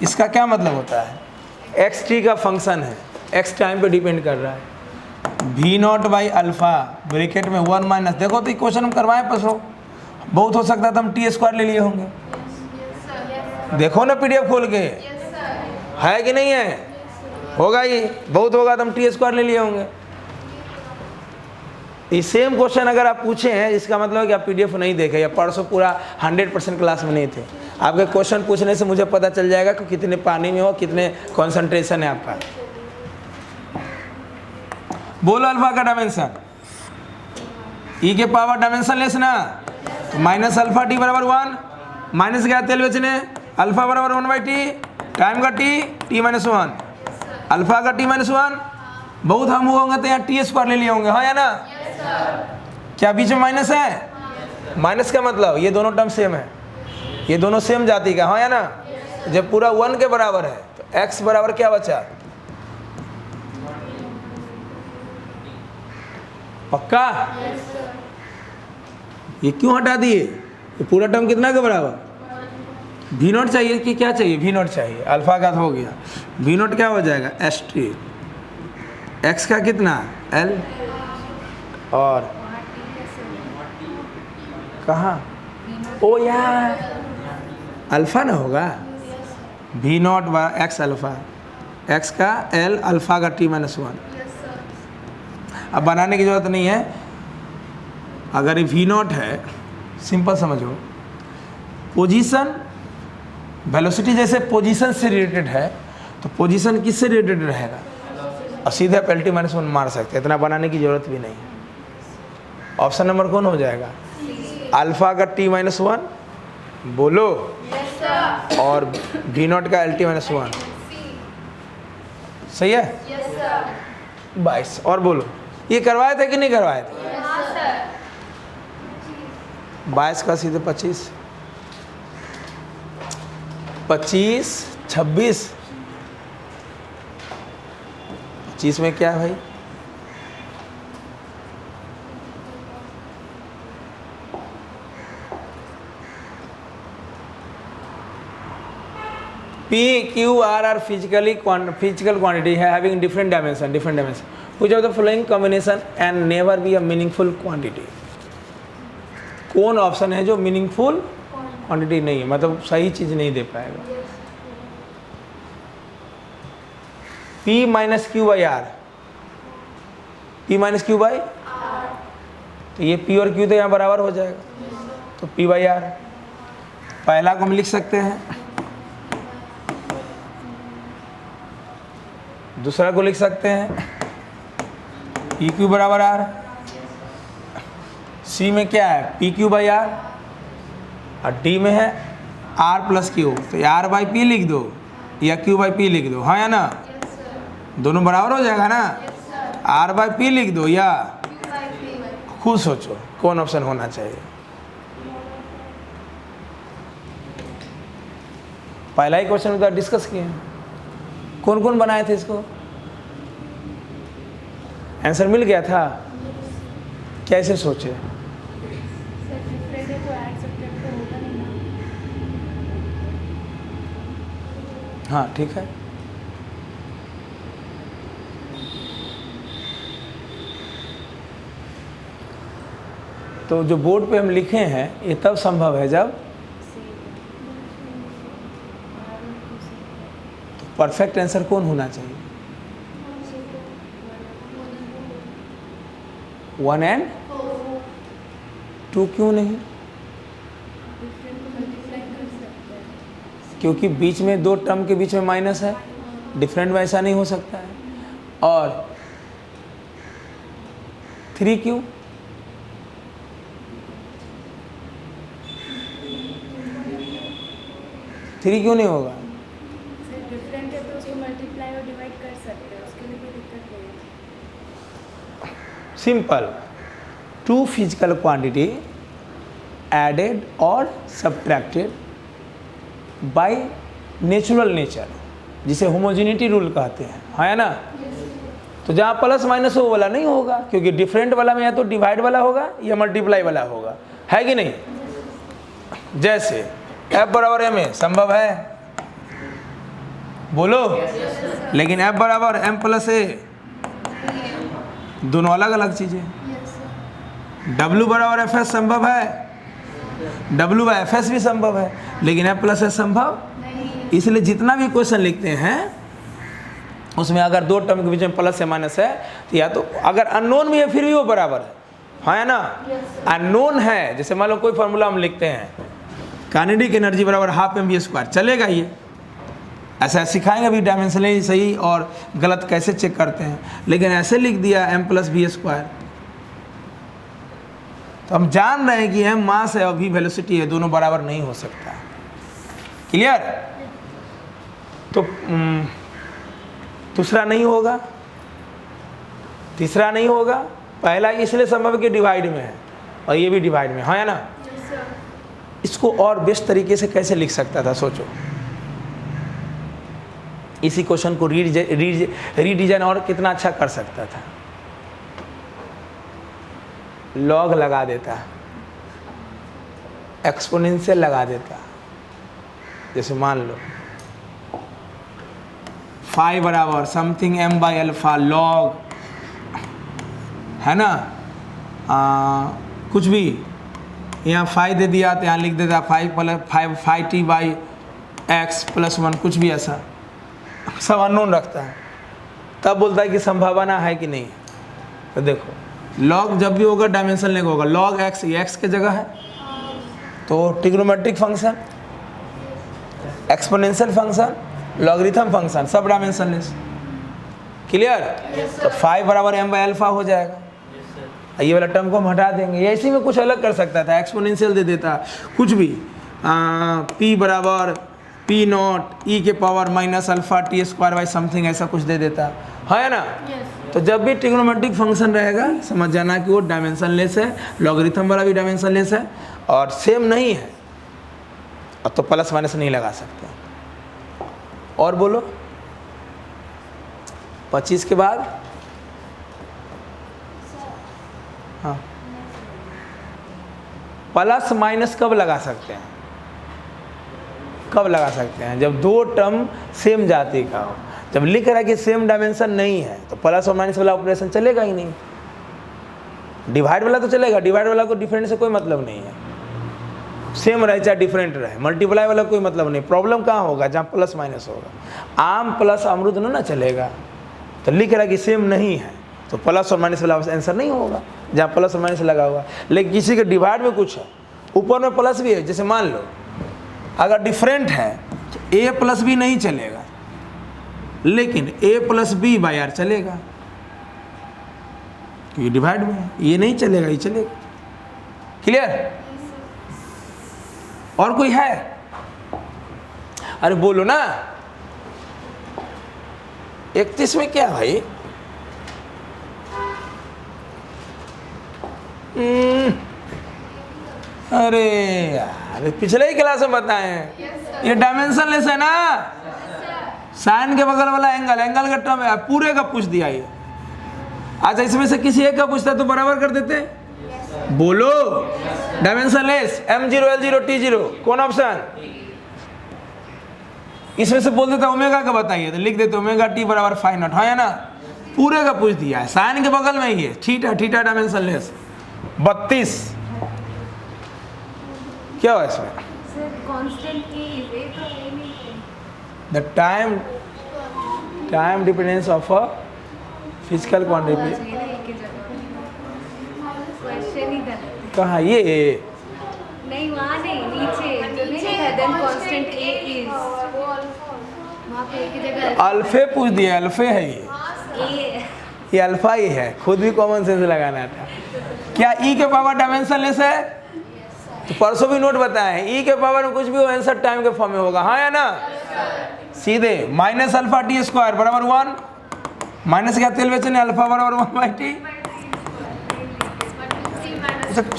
इसका क्या मतलब होता है, एक्स टी का फंक्शन है, एक्स टाइम पे डिपेंड कर रहा है, V naught by alpha bracket में 1 माइनस, देखो तो क्वेश्चन हम करवाएं पसो, बहुत हो सकता था हम टी स्क्वायर ले लिए होंगे, देखो ना पीडीएफ खोल के, है कि नहीं है, होगा ही, बहुत होगा तो हम टी स्क्वायर ले लिए होंगे। ये सेम क्वेश्चन अगर आप पूछे हैं, इसका मतलब है कि आप पीडीएफ नहीं देखे या परसों पूरा 100% क्लास में नहीं थे। आपके क्वेश्चन पूछने से मुझे पता चल जाएगा कि कितने पानी में हो, कितने कंसंट्रेशन है आपका। बोलो अल्फा का डायमेंशन, ई के पावर डायमेंशन लेस ना, तो माइनस अल्फा टी बराबर 1, माइनस गया तेल बेचने, अल्फा बराबर 1/t, टाइम का टी माइनस 1, अल्फा का टी माइनस 1, बहुत हम होंगे तो यहाँ टी स्क्वायर ले लिए होंगे, हाँ या ना। क्या बीच में माइनस है, माइनस का मतलब ये दोनों टर्म सेम है, ये दोनों सेम जाति का, हाँ या ना। जब पूरा 1 के बराबर है तो x बराबर क्या बचा, पक्का। ये क्यों हटा दिए, ये पूरा टर्म कितना के बराबर, वी नॉट चाहिए कि क्या चाहिए, वी नॉट चाहिए, अल्फा का तो हो गया, वी नॉट क्या हो जाएगा एस टी, एक्स का कितना एल, और कहाँ, ओ यार अल्फा ना होगा, V naught by X alpha, X का एल, अल्फा का टी माइनस 1। अब बनाने की जरूरत नहीं है, अगर ये वी नॉट है, सिंपल समझो, पोजीशन वेलोसिटी जैसे पोजीशन से रिलेटेड है, तो पोजीशन किससे रिलेटेड रहेगा, और सीधे आप LT माइनस 1 मार सकते हैं, इतना बनाने की जरूरत भी नहीं है। ऑप्शन नंबर कौन हो जाएगा, अल्फा का टी माइनस 1, बोलो, और वी नॉट का LT माइनस 1, सही है। 22 और बोलो, ये करवाए थे कि नहीं करवाए थे, 22 का सीधे 25, 25, 26, 25 में क्या है भाई, P, Q, R are physical quantity having different dimension. Which of the following combination and never be a meaningful quantity? कौन ऑप्शन है जो मीनिंगफुल क्वांटिटी नहीं है, मतलब सही चीज नहीं दे पाएगा। P minus Q by R, P minus Q by, तो ये P और Q तो यहाँ बराबर हो जाएगा, तो P बाई आर, पहला को हम लिख सकते हैं, दूसरा को लिख सकते हैं पी क्यू बराबर आर, सी में क्या है पी क्यू बाई आर, और डी में है आर प्लस क्यू, तो आर बाई पी लिख दो या क्यू बाई पी लिख दो, हाँ या ना, दोनों बराबर हो जाएगा ना, आर बाई पी लिख दो या खुद सोचो कौन ऑप्शन होना चाहिए। पहला ही क्वेश्चन तो डिस्कस किए हैं, कौन कौन बनाए थे इसको, आंसर मिल गया था, कैसे सोचे, हाँ ठीक है। तो जो बोर्ड पे हम लिखे हैं ये तब संभव है जब परफेक्ट आंसर कौन होना चाहिए, 1 and 2 क्यों नहीं, क्योंकि बीच में दो टर्म के बीच में माइनस है, डिफरेंट में ऐसा नहीं हो सकता है, और 3 क्यों, थ्री क्यों नहीं होगा, डिफरेंट है तो उसको मल्टीप्लाई और डिवाइड कर सकते हैं, उसके लिए कोई दिक्कत नहीं है। सिंपल, 2 फिजिकल क्वांटिटी एडेड और सब्ट्रैक्टेड बाय नेचुरल नेचर, जिसे होमोजेनिटी रूल कहते हैं, है ना। तो जहाँ प्लस माइनस हो वो वाला नहीं होगा, क्योंकि डिफरेंट वाला में या तो डिवाइड वाला होगा या मल्टीप्लाई वाला होगा, है कि नहीं। जैसे F बराबर M है, संभव है, बोलो। लेकिन F बराबर M प्लस A, दोनों अलग अलग चीज़ें। Yes sir. W बराबर एफ एस संभव है, W बाय एफ एस भी संभव है, लेकिन F प्लस एस संभव। नहीं। इसलिए जितना भी क्वेश्चन लिखते हैं उसमें अगर दो टर्म के बीच में प्लस या माइनस है तो या तो अगर अननोन भी है फिर भी वो बराबर है, हाँ है ना। अननोन है, जैसे मान लो कोई फार्मूला हम लिखते हैं काइनेटिक एनर्जी बराबर हाफ एम वी स्क्वायर, चलेगा ये, ऐसा सिखाएंगे भी डायमेंशनली सही और गलत कैसे चेक करते हैं। लेकिन ऐसे लिख दिया m प्लस वी स्क्वायर, तो हम जान रहे हैं कि m मास है और v वेलोसिटी है, दोनों बराबर नहीं हो सकता। क्लियर। तो दूसरा नहीं होगा, तीसरा नहीं होगा, पहला इसलिए संभव है कि डिवाइड में है और ये भी डिवाइड में, हाँ है ना। Yes sir. इसको और बेस्ट तरीके से कैसे लिख सकता था सोचो। इसी क्वेश्चन को रीडिजाइन और कितना अच्छा कर सकता था। लॉग लगा देता, एक्सपोनेंशियल लगा देता, जैसे मान लो फाई बराबर something m by alpha log, है ना, कुछ भी यहाँ फाई दे दिया तो यहाँ लिख देता phi T by X plus 1, कुछ भी ऐसा, सब अननोन रखता है, तब बोलता है कि संभावना है कि नहीं। तो देखो लॉग जब भी होगा डायमेंशन लेगा होगा, लॉग एक्स, ये एक्स के जगह है, तो trigonometric function, exponential function, logarithm function, सब डायमेंशनलेस। क्लियर। तो फाइव बराबर m बाई अल्फा हो जाएगा। ये वाला टर्म को हम हटा देंगे, या इसी में कुछ अलग कर सकता था, एक्सपोनेंशियल दे देता, कुछ भी, p बराबर p नॉट e के power minus alpha T square by something, ऐसा कुछ दे देता, है ना। तो जब भी ट्रिग्नोमेट्रिक फंक्शन रहेगा समझ जाना कि वो डायमेंशनलेस है, लॉगरिथम वाला भी डायमेंशनलेस है और सेम नहीं है, अब तो प्लस माइनस नहीं लगा सकते। और बोलो 25 के बाद, हाँ, प्लस माइनस कब लगा सकते हैं, कब लगा सकते हैं, जब दो टर्म सेम जाति का हो। जब लिख रहा है कि सेम डायमेंशन नहीं है तो प्लस और माइनस वाला ऑपरेशन चलेगा ही नहीं। डिवाइड वाला तो चलेगा, डिवाइड वाला को डिफरेंट से कोई मतलब नहीं है, सेम रहे चाहे डिफरेंट रहे। मल्टीप्लाई वाला कोई मतलब नहीं। प्रॉब्लम कहाँ होगा, जहाँ प्लस माइनस होगा। आम प्लस अमरूद ना चलेगा, तो लिख रहा है कि सेम नहीं है तो प्लस और माइनस वाला आंसर नहीं होगा जहाँ प्लस और माइनस लगा हुआ। लेकिन किसी के डिवाइड में कुछ है, ऊपर में प्लस भी है, जैसे मान लो अगर डिफरेंट है तो a प्लस बी नहीं चलेगा, लेकिन a plus B by R चलेगा, क्योंकि डिवाइड में है। ये नहीं चलेगा, ये चलेगा। क्लियर। और कोई है, अरे बोलो ना। 31 में क्या भाई, अरे यार पिछले ही क्लास में बताए हैं, ये डायमेंशनलेस है ना। साइन के बगल वाला एंगल, एंगल का टर्म है, पूरे का पूछ दिया ये। अच्छा इसमें से किसी एक का पूछता तो बराबर कर देते। बोलो डायमेंशनलेस, m0 l0 t0, कौन ऑप्शन। इसमें से बोल देता ओमेगा का बताइए, तो लिख देते ओमेगा t बराबर फाई नॉट, है ना। पूरे का पूछ दिया है, साइन के बगल में ही है, थीटा, थीटा डायमेंशनलेस। 32 क्या हुआ इसमें, सर कांस्टेंट की the time dependence of a physical quantity. Question ही गलत। कहाँ ये नहीं वहाँ नहीं, नीचे देन कांस्टेंट a इज, वहाँ पे एक जगह अल्फे पूछ दिया, अल्फे है ये, a ये अल्फा ही है, खुद भी कॉमन सेंस लगाना था। क्या e के पावर डायमेंशनलेस है, तो परसों भी नोट बताए हैं, e के पावर में कुछ भी हो आंसर टाइम के फॉर्म में होगा, हाँ या ना। सीधे माइनस अल्फा टी स्क्वायर बराबर 1, माइनस क्या तेल बेचने, अल्फा बराबर 1 बाई टी।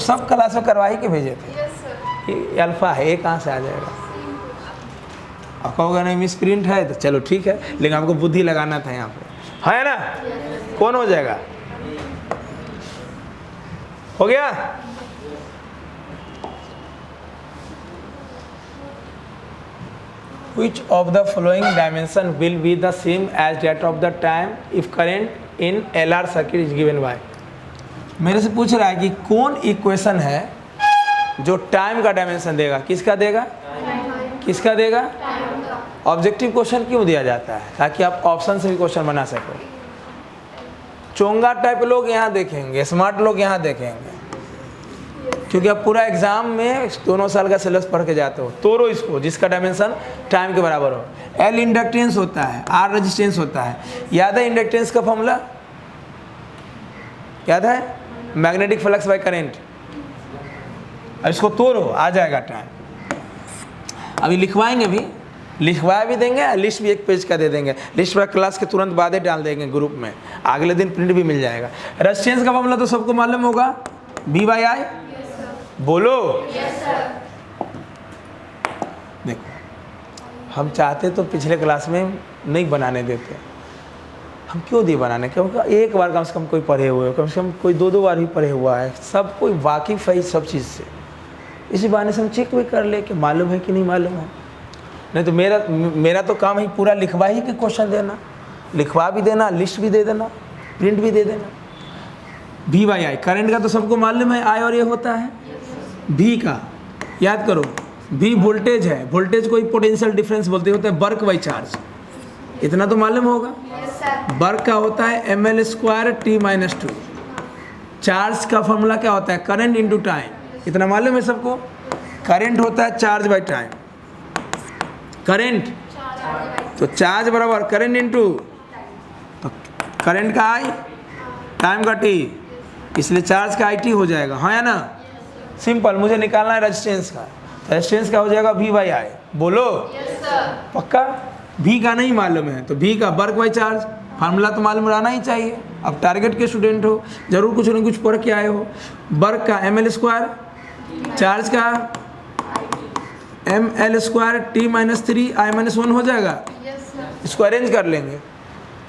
सब क्लास में करवा ही के भेजे थे, ये अल्फा है, ये कहाँ से आ जाएगा। आप कहोगे नहीं मिस प्रिंट है, तो चलो ठीक है, लेकिन आपको बुद्धि लगाना था यहाँ पे, है ना। कौन हो जाएगा, हो गया। which of the following dimension will be the same as that of the time if current in LR circuit is given by। मेरे से पूछ रहा है कि कौन इक्वेशन है जो टाइम का डायमेंशन देगा। किसका देगा? किसका देगा? ऑब्जेक्टिव क्वेश्चन क्यों दिया जाता है? ताकि आप ऑप्शन से भी क्वेश्चन बना सको। चोंगा टाइप लोग यहाँ देखेंगे, स्मार्ट लोग यहाँ देखेंगे, क्योंकि आप पूरा एग्जाम में दोनों साल का सिलेबस पढ़ के जाते हो। तोड़ो इसको जिसका डायमेंशन टाइम के बराबर हो। एल इंडक्टेंस होता है, आर रेजिस्टेंस होता है। याद है इंडक्टेंस का फॉर्मूला? याद है? Magnetic flux by current. अब इसको तोड़ो, आ जाएगा टाइम। अभी लिखवाएंगे भी, लिखवा भी देंगे, लिस्ट भी एक पेज का दे देंगे। लिस्ट पर क्लास के तुरंत बाद ही डाल देंगे ग्रुप में, अगले दिन प्रिंट भी मिल जाएगा। रेजिस्टेंस का फॉर्मूला तो सबको मालूम होगा, बी बाई आई। बोलो। देखो, हम चाहते तो पिछले क्लास में नहीं बनाने देते, हम क्यों दिए बनाने? क्योंकि एक बार कम से कम कोई पढ़े हुए हो, कम से कम कोई दो बार भी पढ़े हुआ है, सब कोई वाकिफ़ है सब चीज़ से। इसी बहाने से हम चेक भी कर ले कि मालूम है कि नहीं मालूम है। नहीं तो मेरा तो काम है पूरा लिखवा ही के क्वेश्चन देना, लिखवा भी देना, लिस्ट भी दे देना, प्रिंट भी दे देना। V बाई आई करंट का तो सबको मालूम है, आई और ये होता है। V का याद करो, V वोल्टेज है, वोल्टेज को पोटेंशियल डिफरेंस बोलते होते हैं, वर्क बाई चार्ज। इतना तो मालूम होगा। वर्क का होता है ml स्क्वायर t-2। चार्ज का फॉर्मूला क्या होता है? Current into time. इतना मालूम है सबको। करंट होता है चार्ज बाई टाइम। करंट तो चार्ज बराबर करंट इंटू तो करंट का आई, टाइम का टी, इसलिए चार्ज का आई टी हो जाएगा। हाँ या ना? सिंपल। मुझे निकालना है रेजिस्टेंस का, रेजिस्टेंस का हो जाएगा V बाई आई। बोलो। पक्का? V का नहीं मालूम है तो V का वर्क बाई चार्ज, फार्मूला तो मालूम रहना ही चाहिए। अब टारगेट के स्टूडेंट हो, जरूर कुछ ना कुछ पढ़ के आए हो। वर्क का ml स्क्वायर, चार्ज का ml स्क्वायर t-3 i-1 हो जाएगा। इसको अरेंज कर लेंगे।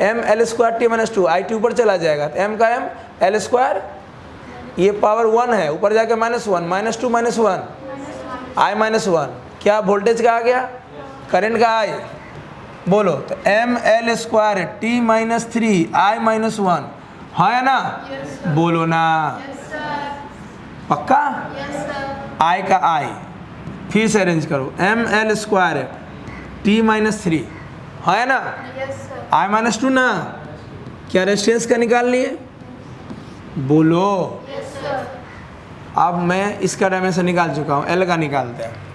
ml square t-2, I T ऊपर चला जाएगा तो m का m, l स्क्वायर ये पावर 1 है, ऊपर जाके -1, -2 -1 i-1। क्या वोल्टेज का आ गया? करंट का आई। बोलो तो ml स्क्वायर t-3 i-1। हाँ या ना? बोलो ना। पक्का? आई का आई फिर से अरेंज करो, ml स्क्वायर t-3। हाँ या ना? i-2 ना। क्या रेजिस्टेंस का निकाल लिए? बोलो। अब मैं इसका डायमेंशन निकाल चुका हूँ, L का निकालते हैं।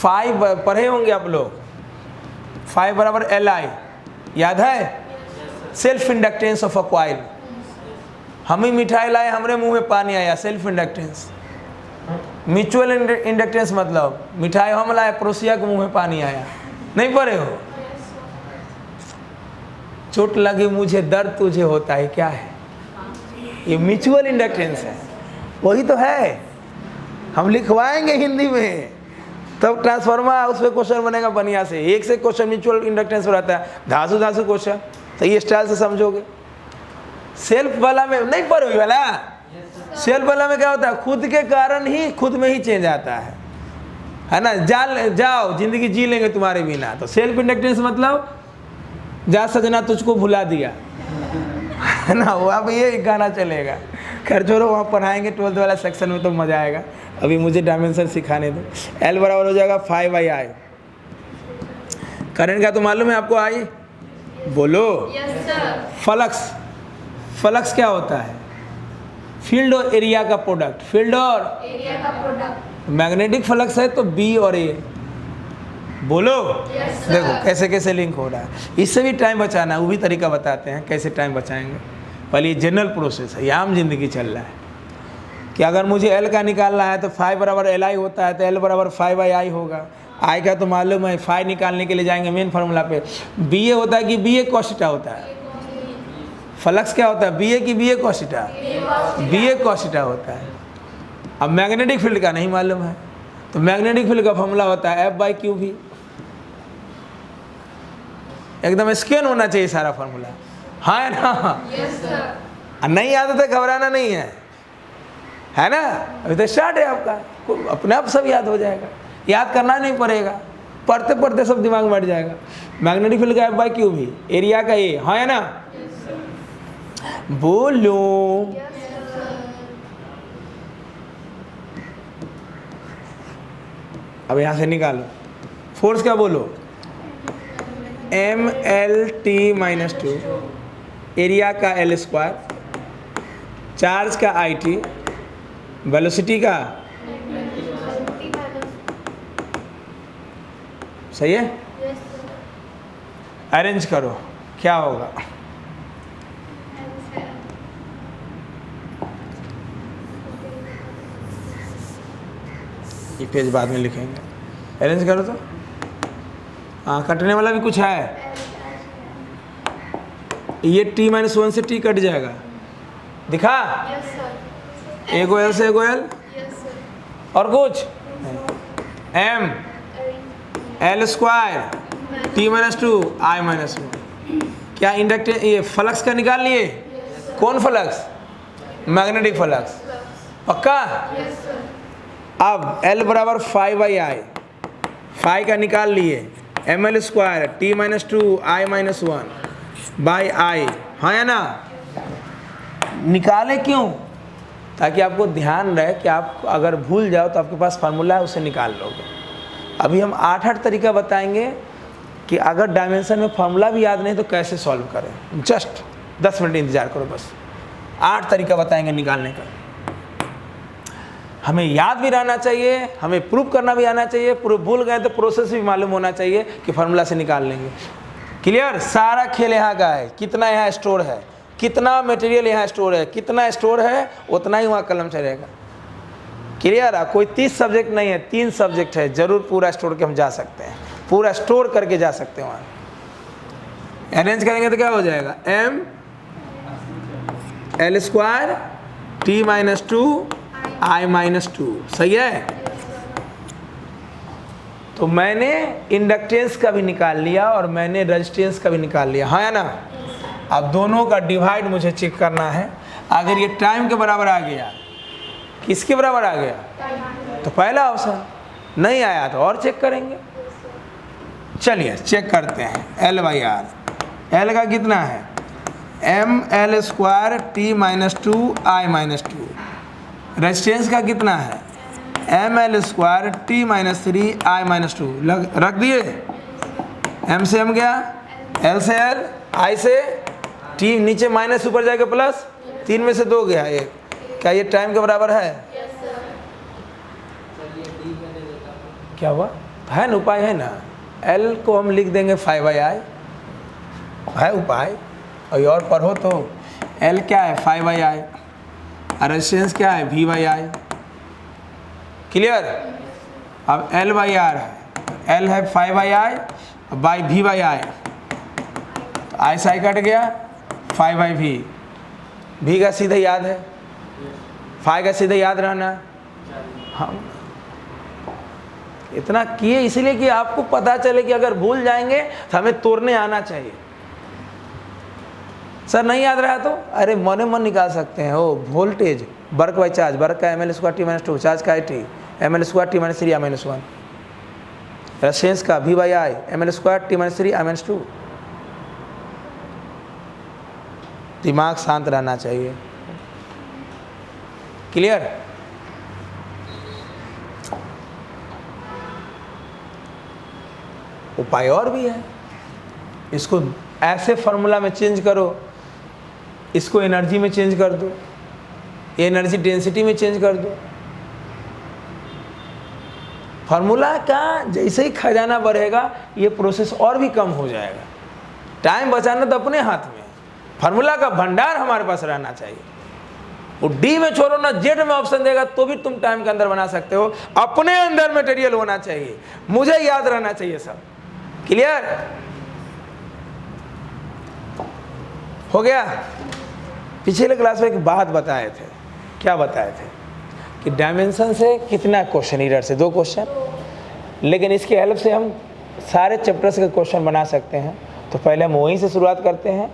5 पढ़े होंगे आप लोग, 5 बराबर Li। याद है? Self inductance of a coil. हम ही मिठाई लाए, हमारे मुंह में पानी आया, सेल्फ इंडक्टेंस। म्यूचुअल इंडक्टेंस मतलब मिठाई हम लाए, पड़ोसिया के मुंह में पानी आया। नहीं पढ़े हो? चोट लगी मुझे दर्द तुझे होता है, क्या है ये? म्यूचुअल इंडक्टेंस है, वही तो है। हम लिखवाएंगे हिंदी में, तब ट्रांसफार्मर उस पर क्वेश्चन बनेगा बढ़िया से। एक से क्वेश्चन म्यूचुअल इंडक्टेंस रहता है, धांसू क्वेश्चन, तो ये स्टाइल से समझोगे। सेल्फ वाला में नहीं पढ़ोगे वाला। सेल्फ वाला में क्या होता है? खुद के कारण ही खुद में ही चेंज आता है ना? जाओ जिंदगी जी लेंगे तुम्हारे बिना। तो सेल्फ इंडक्टेंस मतलब जा सजना तुझको भुला दिया, है ना? वो अब ये गाना चलेगा। खैर छोड़ो, वहाँ पढ़ाएंगे 12th वाला सेक्शन में तो मज़ा आएगा। अभी मुझे डायमेंशन सिखाने दो। L बराबर हो जाएगा 5 बाई आई। करंट का तो मालूम है आपको, आई। बोलो। फ्लक्स, फ्लक्स क्या होता है? फील्ड और एरिया का प्रोडक्ट। फील्ड और एरिया का प्रोडक्ट। मैग्नेटिक फ्लक्स है तो B और A। बोलो। देखो कैसे कैसे लिंक हो रहा है। इससे भी टाइम बचाना है, वो भी तरीका बताते हैं कैसे टाइम बचाएंगे। पहले ये जनरल प्रोसेस है, ये आम जिंदगी चल रहा है कि अगर मुझे L का निकालना है तो 5 बराबर Li होता है, तो L बराबर 5 बाई आई होगा। आई का तो मालूम है, 5 निकालने के लिए जाएंगे मेन फार्मूला पे। BA होता है कि BA cos थीटा होता है। फ्लक्स क्या होता है? BA की BA cos theta, BA cos theta होता है। अब मैग्नेटिक फील्ड का नहीं मालूम है, तो मैग्नेटिक फील्ड का फॉर्मूला होता है F बाई क्यू भी। एकदम स्कैन होना चाहिए सारा फॉर्मूला। हाँ है ना? नहीं आता तो घबराना नहीं है, है ना? अभी तो स्टार्ट है आपका। अपने आप सब याद हो जाएगा, याद करना नहीं पड़ेगा, पढ़ते पढ़ते सब दिमाग में बैठ जाएगा। मैग्नेटिक फील्ड का F क्यू भी एरिया का ए, हाँ है ना? बोलो। अब यहां से निकालो फोर्स क्या बोलो, MLT-2 एरिया का L², चार्ज का IT, वेलोसिटी का, सही है? अरेंज करो क्या होगा। ये पेज बाद में लिखेंगे, अरेंज करो तो। हाँ, कटने वाला भी कुछ है, ये T-1 से T कट जाएगा, दिखा? एगो L से एगो L, और कुछ M L² T-2 I-1। क्या इंडक्टेंस, ये फ्लक्स का निकाल लिए? कौन फ्लक्स? मैग्नेटिक फ्लक्स, पक्का? अब L बराबर 5/I, 5 का निकाल लिए, ML² T-2 I-1 by I, हाँ या ना? निकाले क्यों? ताकि आपको ध्यान रहे कि आप अगर भूल जाओ तो आपके पास फार्मूला है, उसे निकाल लोगे। अभी हम 8 तरीका बताएंगे कि अगर डायमेंशन में फार्मूला भी याद नहीं तो कैसे सॉल्व करें। जस्ट 10 मिनट इंतजार करो, बस 8 तरीका बताएंगे निकालने का। हमें याद भी रहना चाहिए, हमें प्रूफ करना भी आना चाहिए, भूल गए तो प्रोसेस भी मालूम होना चाहिए कि फार्मूला से निकाल लेंगे। क्लियर? सारा खेल यहाँ का है, कितना यहाँ स्टोर है, कितना मटेरियल यहाँ स्टोर है, कितना स्टोर है उतना ही वहाँ कलम चलेगा। क्लियर? कोई 30 सब्जेक्ट नहीं है, 3 सब्जेक्ट है, जरूर पूरा स्टोर के हम जा सकते हैं, पूरा स्टोर करके जा सकते हैं वहाँ। अरेंज करेंगे तो क्या हो जाएगा, ML² T-2 I-2, सही है? तो मैंने इंडक्टेंस का भी निकाल लिया और मैंने रेजिस्टेंस का भी निकाल लिया, हाँ या ना? अब दोनों का डिवाइड मुझे चेक करना है। अगर ये टाइम के बराबर आ गया, किसके बराबर आ गया? तो पहला ऑप्शन, नहीं आया तो और चेक करेंगे। चलिए चेक करते हैं। L/R, L का कितना है? ML² T-2 I-2। रेजिस्टेंस का कितना है? ML² T-3 I-2। रख दिए, M से M गया, L से L, I से T, नीचे माइनस ऊपर जाएगा प्लस, 3 में से 2 गया 1। क्या ये टाइम के बराबर है? क्या हुआ? है ना, उपाय है ना। L को हम लिख देंगे 5/I, है उपाय। और पढ़ो तो L क्या है? 5/I, रेजिस्टेंस क्या है? V/I। क्लियर? अब L/R है, L है 5/I बाई V/I, तो I से I कट गया, 5/V। V का सीधे याद है, 5 का सीधे याद रहना। हम इतना किए इसलिए कि आपको पता चले कि अगर भूल जाएंगे तो हमें तोड़ने आना चाहिए। सर नहीं याद रहा तो अरे मने मन निकाल सकते हैं। ओ voltage, work by charge, work का ML² T-2, चार्ज का IT, ML² T-3 I-1, resistance का V/I, ML² T-3 I-2। दिमाग शांत रहना चाहिए। क्लियर? उपाय और भी है, इसको ऐसे फार्मूला में चेंज करो, इसको एनर्जी में चेंज कर दो, ये एनर्जी डेंसिटी में चेंज कर दो। फार्मूला का जैसे ही खजाना बढ़ेगा ये प्रोसेस और भी कम हो जाएगा। टाइम बचाना तो अपने हाथ में, फार्मूला का भंडार हमारे पास रहना चाहिए। वो डी में छोड़ो ना, जेड में ऑप्शन देगा तो भी तुम टाइम के अंदर बना सकते हो। अपने अंदर मटेरियल होना चाहिए, मुझे याद रहना चाहिए सब। क्लियर हो गया? पिछले क्लास में एक बात बताए थे, क्या बताए थे कि डायमेंशन से कितना क्वेश्चन, इधर से 2 क्वेश्चन, लेकिन इसकी हेल्प से हम सारे चैप्टर्स के क्वेश्चन बना सकते हैं। तो पहले हम वहीं से शुरुआत करते हैं,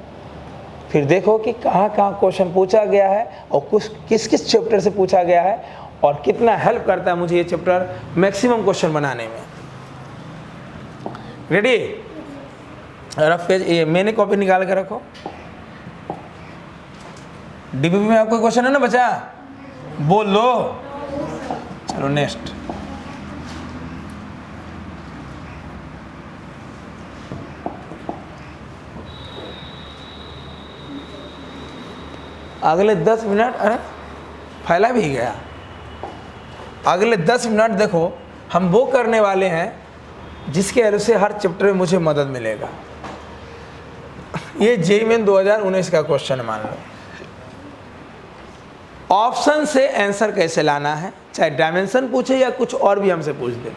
फिर देखो कि कहाँ कहाँ क्वेश्चन पूछा गया है और किस किस चैप्टर से पूछा गया है, और कितना हेल्प करता है मुझे ये चैप्टर मैक्सिमम क्वेश्चन बनाने में। रेडी? रफ पेज, ये मैंने कॉपी निकाल के रखो। डीपीपी में आपको क्वेश्चन है ना बच्चा? बोल लो। चलो नेक्स्ट। अगले 10 मिनट, अरे फैला भी गया। अगले 10 मिनट देखो हम वो करने वाले हैं जिसके वजह से हर चैप्टर में मुझे मदद मिलेगा। ये जेईई मेन 2019 का क्वेश्चन है, मान लो। ऑप्शन से आंसर कैसे लाना है, चाहे डायमेंशन पूछे या कुछ और भी हमसे पूछ दे।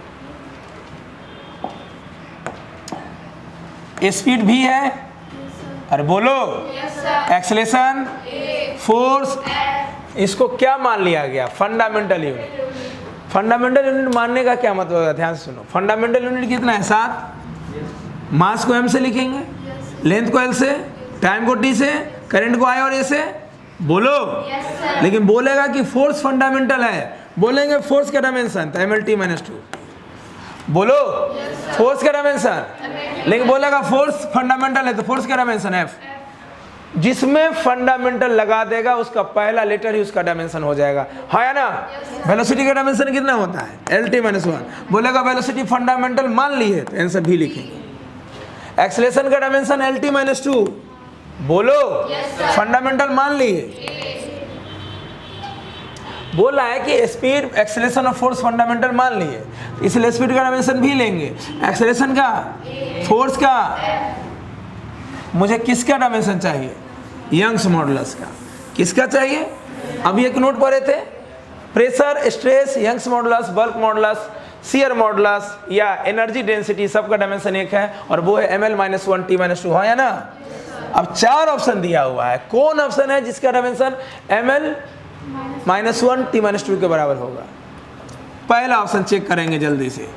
स्पीड भी है, अरे बोलो। एक्सेलेरेशन, फोर्स, इसको क्या मान लिया गया? Fundamental unit. फंडामेंटल यूनिट मानने का क्या मतलब है? ध्यान से सुनो। फंडामेंटल यूनिट कितना है? 7। मास को m से लिखेंगे, लेंथ को l से, टाइम को t से, करंट को i और a से। बोलो। लेकिन बोलेगा कि फोर्स फंडामेंटल है, बोलेंगे फोर्स का डायमेंशन तो mlt-2। बोलो। फोर्स का डायमेंशन, लेकिन बोलेगा फोर्स फंडामेंटल है तो फोर्स का डायमेंशन f। जिसमें फंडामेंटल लगा देगा उसका पहला लेटर ही उसका डायमेंशन हो जाएगा, है ना? वेलोसिटी का डायमेंशन कितना होता है? lt-1। बोलेगा वेलोसिटी फंडामेंटल मान ली है तो आंसर भी लिखेंगे। एक्सेलरेशन का डायमेंशन lt-2। बोलो। फंडामेंटल मान लिए। बोला है कि स्पीड, एक्सेलरेशन और फोर्स फंडामेंटल मान लिए, इसलिए स्पीड का डायमेंशन भी लेंगे, एक्सेलरेशन का, फोर्स का। मुझे किसका डायमेंशन चाहिए? यंग्स मॉडुलस का। किसका चाहिए? अभी एक नोट पढ़े थे, pressure, stress, Young's modulus, bulk modulus, shear modulus या एनर्जी डेंसिटी, सबका डायमेंशन एक है और वो है ml-1 t-2, है ना? अब 4 ऑप्शन दिया हुआ है, कौन ऑप्शन है जिसका डायमेंशन ml-1 t-2 के बराबर होगा? पहला ऑप्शन चेक करेंगे जल्दी से।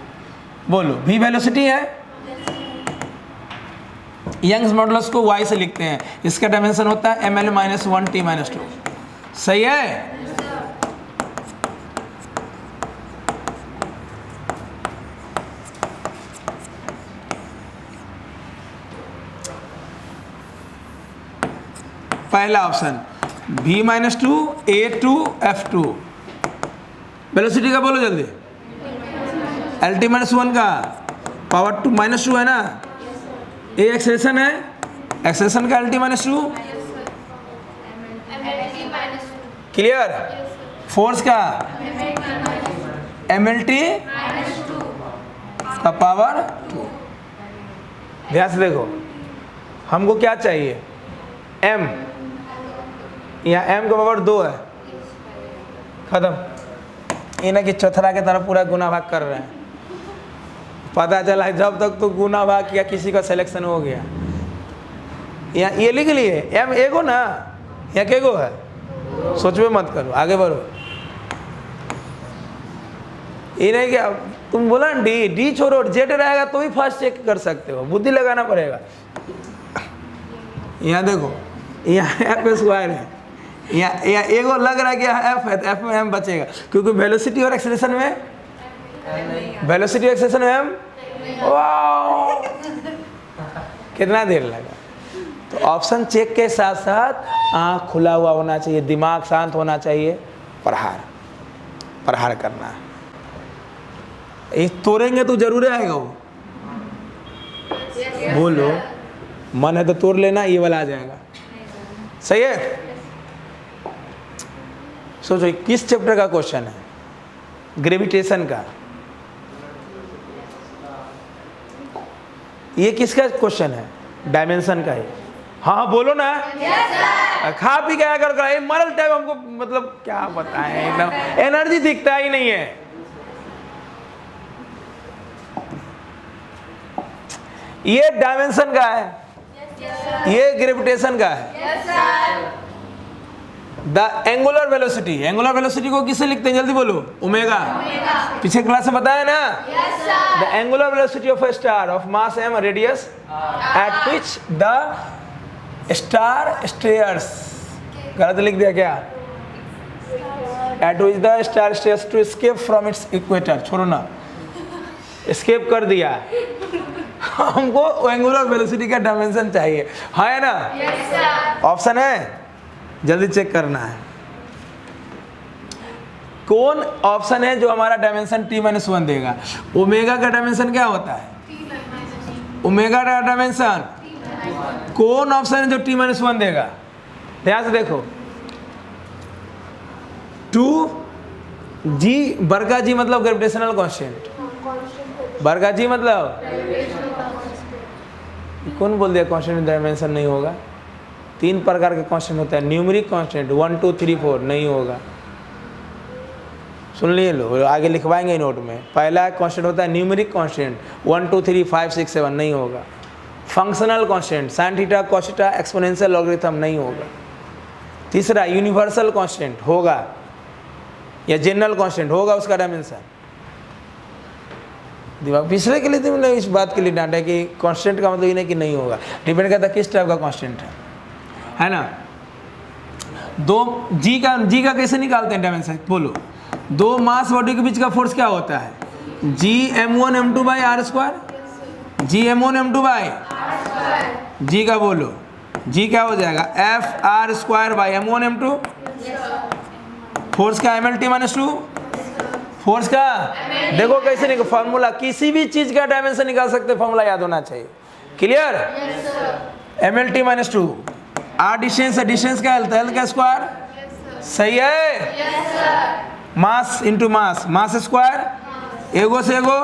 बोलो। v वेलोसिटी है, यंग्स मॉडुलस को y से लिखते हैं, इसका डायमेंशन होता है ml-1 t-2। सही है? पहला option v-2 a2 f2। Velocity का बोलो जल्दी। lt-1 का पावर 2 है ना? ए एक्सेलरेशन है, एक्सेलरेशन का lt-2। क्लियर? फोर्स का mlt का पावर 2। ध्यान से देखो, हमको क्या चाहिए? m, यहाँ m का पावर 2 है, खत्म। इन्हें कि चौथरा के तरफ पूरा गुना भाग कर रहे हैं। पता चला जब तक तो गुना भाग किया किसी का सिलेक्शन हो गया। यहाँ ये लिख लिए m एगो ना, यहाँ के गो है? सोच में मत करो, आगे बढ़ो। ये नहीं कि तुम बोला डी छोड़ो, जेड रहेगा तो भी फास्ट चेक कर सकते हो, बुद्धि लगाना पड़ेगा। यहाँ देखो, यहाँ एफ स्क्वायर है, यहाँ एगो लग रहा है कि यहाँ एफ है तो एफ में एम बचेगा, क्योंकि वेलोसिटी और एक्सेलरेशन में, वेलोसिटी एक्सेलरेशन में एम। वाओ, कितना देर लगा? तो ऑप्शन चेक के साथ साथ आँख खुला हुआ होना चाहिए, दिमाग शांत होना चाहिए, प्रहार करना है। ये तोड़ेंगे तो जरूर आएगा वो। बोलो, मन है तो तोड़ लेना, ये वाला आ जाएगा। सही है? सोचो किस चैप्टर का क्वेश्चन है? ग्रेविटेशन का। ये किसका क्वेश्चन है? डायमेंशन का है। हाँ बोलो ना। खा पी क्या कर मरल टाइम, हमको मतलब क्या बताएं, एकदम एनर्जी दिखता ही नहीं है। ये डायमेंशन का है, ये ग्रेविटेशन का है। The angular velocity, angular velocity को किससे लिखते हैं? जल्दी बोलो। ओमेगा। पीछे क्लास में बताया ना? The angular velocity of a star of mass m radius at which the star stares. गलत लिख दिया क्या? At which the star stage to escape from its equator, छोड़ो ना, एस्केप कर दिया। हमको एंगुलर वेलोसिटी का डायमेंशन चाहिए, है ना? ऑप्शन है, जल्दी चेक करना है। कौन ऑप्शन है जो हमारा डायमेंशन t-1 देगा? ओमेगा का डायमेंशन क्या होता है? ओमेगा का डायमेंशन कौन ऑप्शन है जो t-1 देगा? ध्यान से देखो, 2g, वर्गा जी मतलब ग्रेविटेशनल कांस्टेंट, वर्गा जी मतलब कौन बोल दिया कांस्टेंट डायमेंशन नहीं होगा? 3 प्रकार के कांस्टेंट होता है, न्यूमेरिक कांस्टेंट 1 2 3 4 नहीं होगा। सुन लिए लो, आगे लिखवाएंगे नोट में। पहला कांस्टेंट होता है न्यूमेरिक कांस्टेंट 1 2 3 5 6 7 नहीं होगा। Functional constant sine theta cos theta exponential logarithm नहीं होगा। तीसरा यूनिवर्सल कांस्टेंट होगा या जनरल कांस्टेंट होगा, उसका डायमेंशन। दिमाग पिछले के लिए तो मैंने इस बात के लिए डांटा कि कांस्टेंट का मतलब ये नहीं कि नहीं होगा, डिपेंड करता है किस टाइप का कांस्टेंट है ना? दो जी का कैसे निकालते हैं डायमेंशन? बोलो, दो मास बॉडी के बीच का फोर्स क्या होता है? Gm1m2 by R square. Gm1m2 by G का बोलो, जी क्या हो जाएगा? Fr² by m1m2। फोर्स का mlt-2, फोर्स का देखो कैसे निकल फॉर्मूला, किसी भी चीज का डायमेंशन निकाल सकते, फॉर्मूला याद होना चाहिए। क्लियर? mlt-2, आर डिस्टेंस है, डिस्टेंस का एल का स्क्वायर, सही है? मास इंटू मास, मास स्क्वायर, एगो से एगो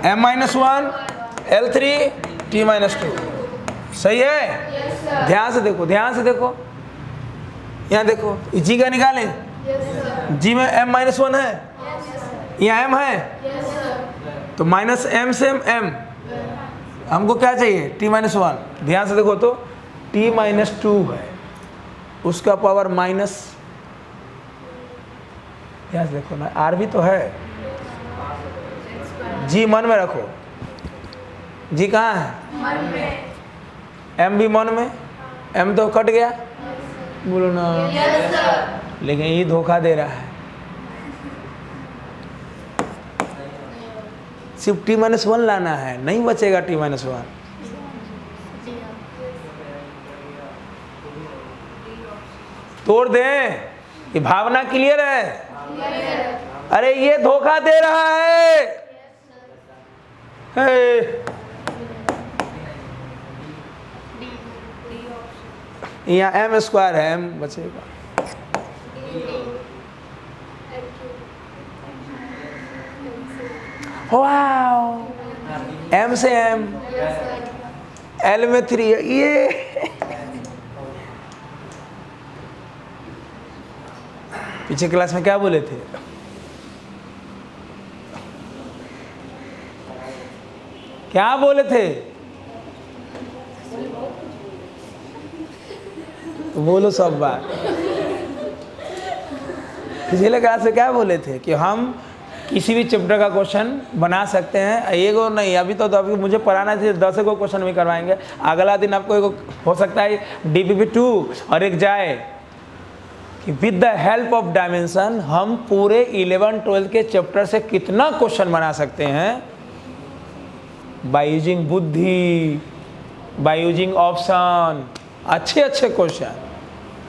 m-1 L3 t-2, सही है? ध्यान से देखो, ध्यान से देखो, यहाँ देखो, जी का निकालें, जी में m-1 है, यहाँ m है, तो माइनस m से m, हमको क्या चाहिए? t-1। ध्यान से देखो तो t-2 है, उसका पावर माइनस, ध्यान से देखो ना, r भी तो है, जी मन में रखो, जी कहाँ है? m भी मन में, m तो कट गया, बोलो ना। लेकिन ये धोखा दे रहा है, सिर्फ t-1 लाना है, नहीं बचेगा t-1। तोड़ दें, ये भावना क्लियर है? अरे ये धोखा दे रहा है, यहाँ m² है, m बचेगा। वाओ, m से m, l में 3 है, ये पीछे क्लास में क्या बोले थे? क्या बोले थे? तो बोलो सब बात। पिछले क्लास में क्या बोले थे कि हम किसी भी चैप्टर का क्वेश्चन बना सकते हैं, एगो नहीं, अभी तो अभी मुझे पढ़ाना चाहिए, 10 को क्वेश्चन भी करवाएंगे। अगला दिन आपको एगो हो सकता है DPP2 और एक जाए कि with the help of dimension हम पूरे 11-12 के चैप्टर से कितना क्वेश्चन बना सकते हैं, बाय यूजिंग बुद्धि, बाय यूजिंग ऑप्शन, अच्छे अच्छे क्वेश्चन,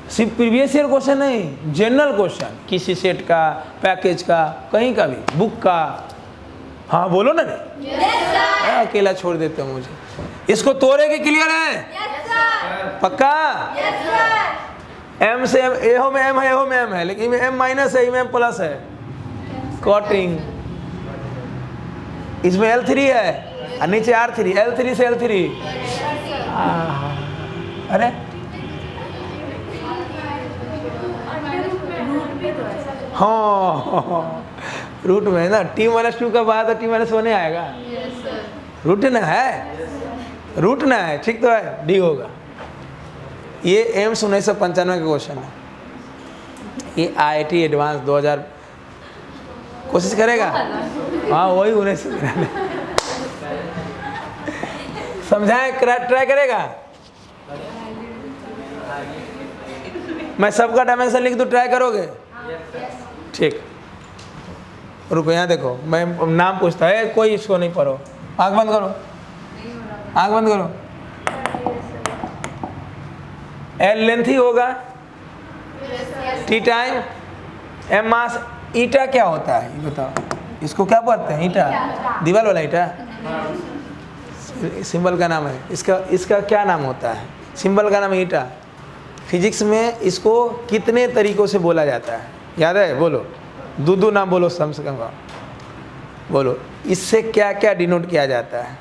सिर्फ प्रीवियस ईयर क्वेश्चन नहीं, जनरल क्वेश्चन, किसी सेट का, पैकेज का, कहीं का भी, बुक का। हाँ बोलो ना, नहीं अकेला छोड़ देते हो मुझे। इसको तोड़े के क्लियर है? पक्का? m से m, एहो में m है, एहो में m है, लेकिन m माइनस है, इसमें m प्लस है, कॉटिंग। इसमें L3 है और नीचे R3, L3 से L3। अरे हाँ, रूट में है ना, t-2 का बाद t-1 आएगा, रूट ना है, रूट ना है, ठीक तो है, डी होगा। ये एम्स 1995 का क्वेश्चन है, ये IIT एडवांस 2000 कोशिश करेगा। हाँ वही 1993 समझाए, ट्राई करेगा। मैं सबका डायमेंशन लिख दूँ, ट्राई करोगे? ठीक, रुको यहाँ देखो, मैं नाम पूछता है, कोई इसको नहीं पढ़ो, आँख बंद करो, आँख बंद करो। एल लेंथी होगा, टी टाइम, एम मास। ईटा क्या होता है ये बताओ, इसको क्या बोलते हैं? ईटा, दीवार वाला ईटा, सिंबल का नाम है इसका। इसका क्या नाम होता है? सिंबल का नाम है ईटा। फिजिक्स में इसको कितने तरीकों से बोला जाता है, याद है? बोलो, दो नाम बोलो, कम से कम बोलो। इससे क्या क्या डिनोट किया जाता है?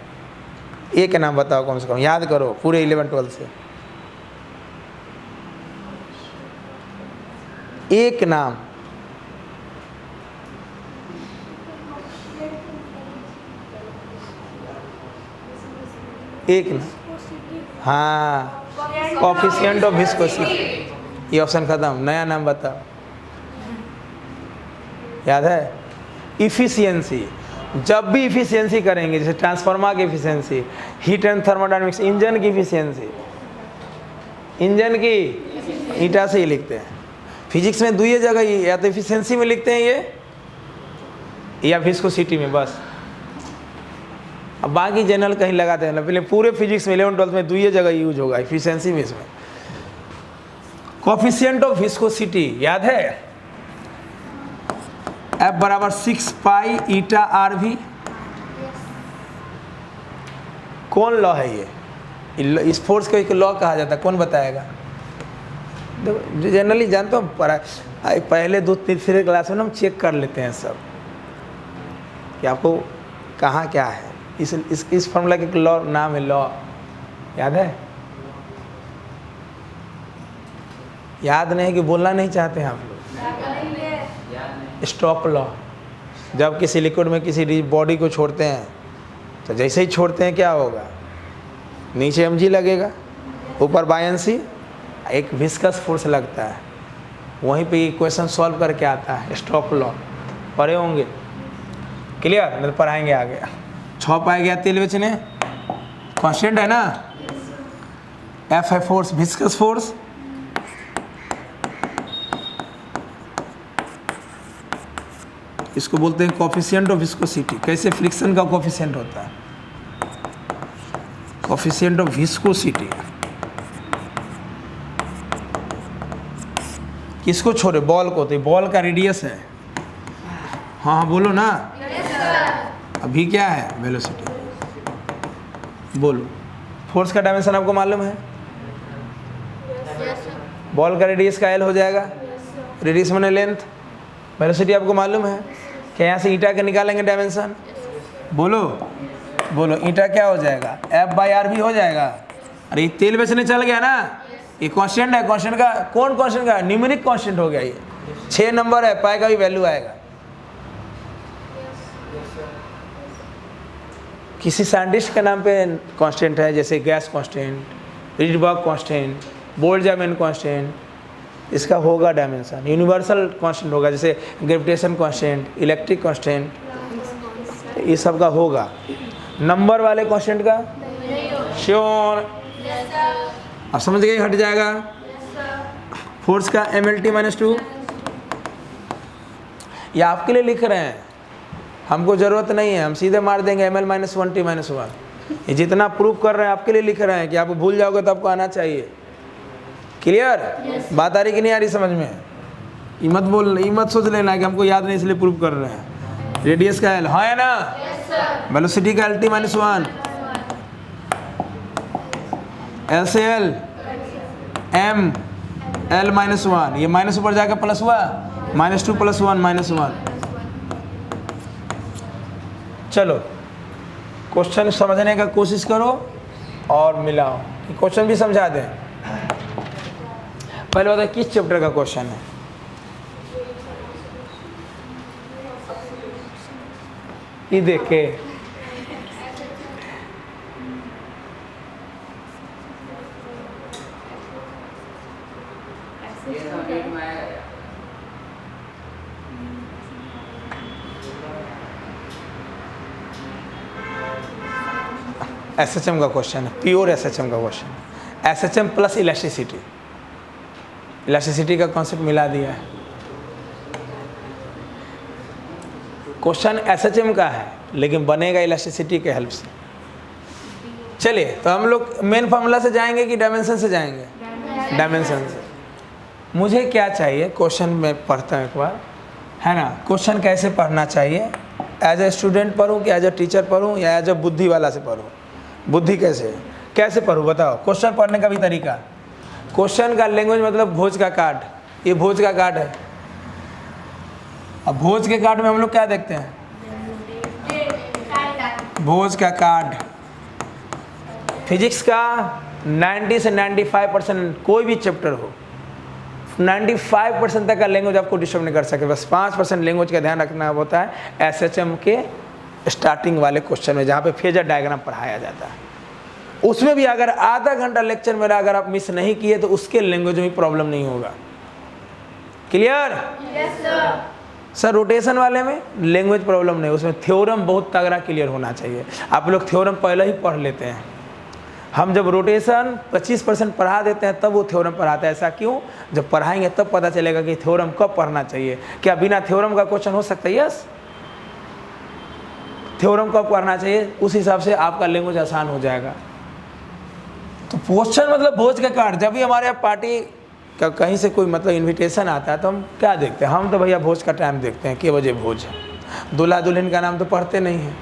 एक नाम बताओ, कम से कम याद करो पूरे 11-12 से। एक नाम, एक नाम। हाँ, कोफिशिएंट ऑफ विस्कोसिटी। ये ऑप्शन खत्म, नया नाम बताओ। याद है? इफिशियंसी। जब भी इफिशियंसी करेंगे, जैसे ट्रांसफार्मर की efficiency, heat and thermodynamics, engine की इफिशियंसी, इंजन की ईटा से ही लिखते हैं। फिजिक्स में दुई जगह ही, या तो इफिशियंसी में लिखते हैं ये, या विस्कोसिटी में, बस। अब बाकी जनरल कहीं लगाते हैं, पहले पूरे फिजिक्स में 11-12 में दुई जगह यूज होगा, इफिशियंसी में, इसमें। कोफिशिएंट ऑफ विस्कोसिटी याद है? F बराबर 6 पाई ईटा आर भी। कौन लॉ है ये? इस फोर्स को एक लॉ कहा जाता है, कौन बताएगा? देखो, जनरली जानते हो, पहले 2-3 क्लास में हम चेक कर लेते हैं सब कि आपको कहाँ क्या है। इस फॉर्मूला के लॉ नाम है, लॉ याद है? याद नहीं कि बोलना नहीं चाहते हैं आप लोग? Stock law. जब किसी लिक्विड में किसी बॉडी को छोड़ते हैं, तो जैसे ही छोड़ते हैं क्या होगा? नीचे mg लगेगा, ऊपर बायंसी, एक विस्कस फोर्स लगता है। वहीं पे इक्वेशन सॉल्व करके आता है, स्टॉक लॉ। पढ़े होंगे, क्लियर? नहीं तो पढ़ाएंगे आगे। 6 पाया गया तेल बेचने, कांस्टेंट है ना? F है फोर्स, विस्कस फोर्स। इसको बोलते हैं कोफिशिएंट ऑफ विस्कोसिटी। कैसे? फ्रिक्शन का कोफिशिएंट होता है, कोफिशिएंट ऑफ विस्कोसिटी। किसको छोड़े? बॉल को। तो बॉल का रेडियस है। हाँ बोलो ना। अभी क्या है? वेलोसिटी। बोलो, फोर्स का डायमेंशन आपको मालूम है? बॉल का रेडियस का एल हो जाएगा, रेडियस माने लेंथ। वेलोसिटी आपको मालूम है कि यहाँ से ईटा के निकालेंगे डायमेंशन। बोलो बोलो, ईटा क्या हो जाएगा? F/r भी हो जाएगा। अरे तेल बेचने चल गया ना, ये कांस्टेंट है। कांस्टेंट का कौन कांस्टेंट का? न्यूमेरिक कांस्टेंट हो गया ये। 6 नंबर है, पाई का भी वैल्यू आएगा। किसी साइंटिस्ट के नाम पे कांस्टेंट है, जैसे gas constant, Rydberg constant, Boltzmann constant, इसका होगा डायमेंशन। यूनिवर्सल कांस्टेंट होगा, जैसे ग्रेविटेशन कांस्टेंट, इलेक्ट्रिक कांस्टेंट, ये सब का होगा। नंबर वाले कांस्टेंट का श्योर? अब समझ गए? हट जाएगा। फोर्स का mLT-2, ये आपके लिए लिख रहे हैं, हमको ज़रूरत नहीं है, हम सीधे मार देंगे mL-1T-1। ये जितना प्रूव कर रहे हैं आपके लिए लिख रहे हैं कि आप भूल जाओगे तो आपको आना चाहिए। क्लियर? बात आ रही कि नहीं आ रही समझ में? ये मत सोच लेना कि हमको याद नहीं इसलिए प्रूव कर रहे हैं। रेडियस का एल, हाँ है ना? वेलोसिटी का LT-1, एल से एल, एम L-1, ये माइनस ऊपर जाकर प्लस हुआ, -2 + 1 -1। चलो क्वेश्चन समझने का कोशिश करो और मिलाओ। क्वेश्चन भी समझा दें। पहले बताओ किस चैप्टर का क्वेश्चन है? ये देखे, SHM का क्वेश्चन है, प्योर SHM का क्वेश्चन है। SHM प्लस इलास्टिसिटी, इलास्टिसिटी का कॉन्सेप्ट मिला दिया है। क्वेश्चन एसएचएम का है लेकिन बनेगा इलास्टिसिटी के हेल्प से। चलिए तो हम लोग मेन फार्मूला से जाएंगे कि डायमेंशन से जाएंगे? डायमेंशन से। मुझे क्या चाहिए, क्वेश्चन में पढ़ता हूँ एक बार, है ना। क्वेश्चन कैसे पढ़ना चाहिए, एज ए स्टूडेंट पढ़ूँ कि एज ए टीचर पढ़ूँ या एज ए बुद्धि वाला से पढ़ूँ? बुद्धि कैसे पढ़ूँ बताओ? क्वेश्चन पढ़ने का भी तरीका, क्वेश्चन का लैंग्वेज मतलब भोज का कार्ड, ये भोज का कार्ड है। अब भोज के कार्ड में हम लोग क्या देखते हैं? भोज का कार्ड। फिजिक्स का 90 से 95% कोई भी चैप्टर हो, 95% तक का लैंग्वेज आपको डिस्टर्ब नहीं कर सके। बस 5% लैंग्वेज का ध्यान रखना होता है एसएचएम के स्टार्टिंग वाले क्वेश्चन में, जहाँ पे फेजर डायग्राम पढ़ाया जाता है। उसमें भी अगर आधा घंटा लेक्चर मेरा अगर आप मिस नहीं किए तो उसके लैंग्वेज में प्रॉब्लम नहीं होगा। क्लियर? सर रोटेशन वाले में लैंग्वेज प्रॉब्लम नहीं, उसमें थ्योरम बहुत तगड़ा क्लियर होना चाहिए। आप लोग थ्योरम पहले ही पढ़ लेते हैं। हम जब रोटेशन 25% पढ़ा देते हैं तब वो थ्योरम पढ़ाते हैं। ऐसा क्यों? जब पढ़ाएंगे तब पता चलेगा कि थ्योरम कब पढ़ना चाहिए। क्या बिना थ्योरम का क्वेश्चन हो सकता है? यस। थ्योरम कब पढ़ना चाहिए, उस हिसाब से आपका लैंग्वेज आसान हो जाएगा। तो क्वेश्चन मतलब भोज का कार्ड। जब भी हमारे यहाँ पार्टी का कहीं से कोई मतलब इन्विटेशन आता है तो हम क्या देखते हैं? हम तो भैया भोज का टाइम देखते हैं, कितने बजे भोज है। दूल्हा दुल्हन का नाम तो पढ़ते नहीं हैं,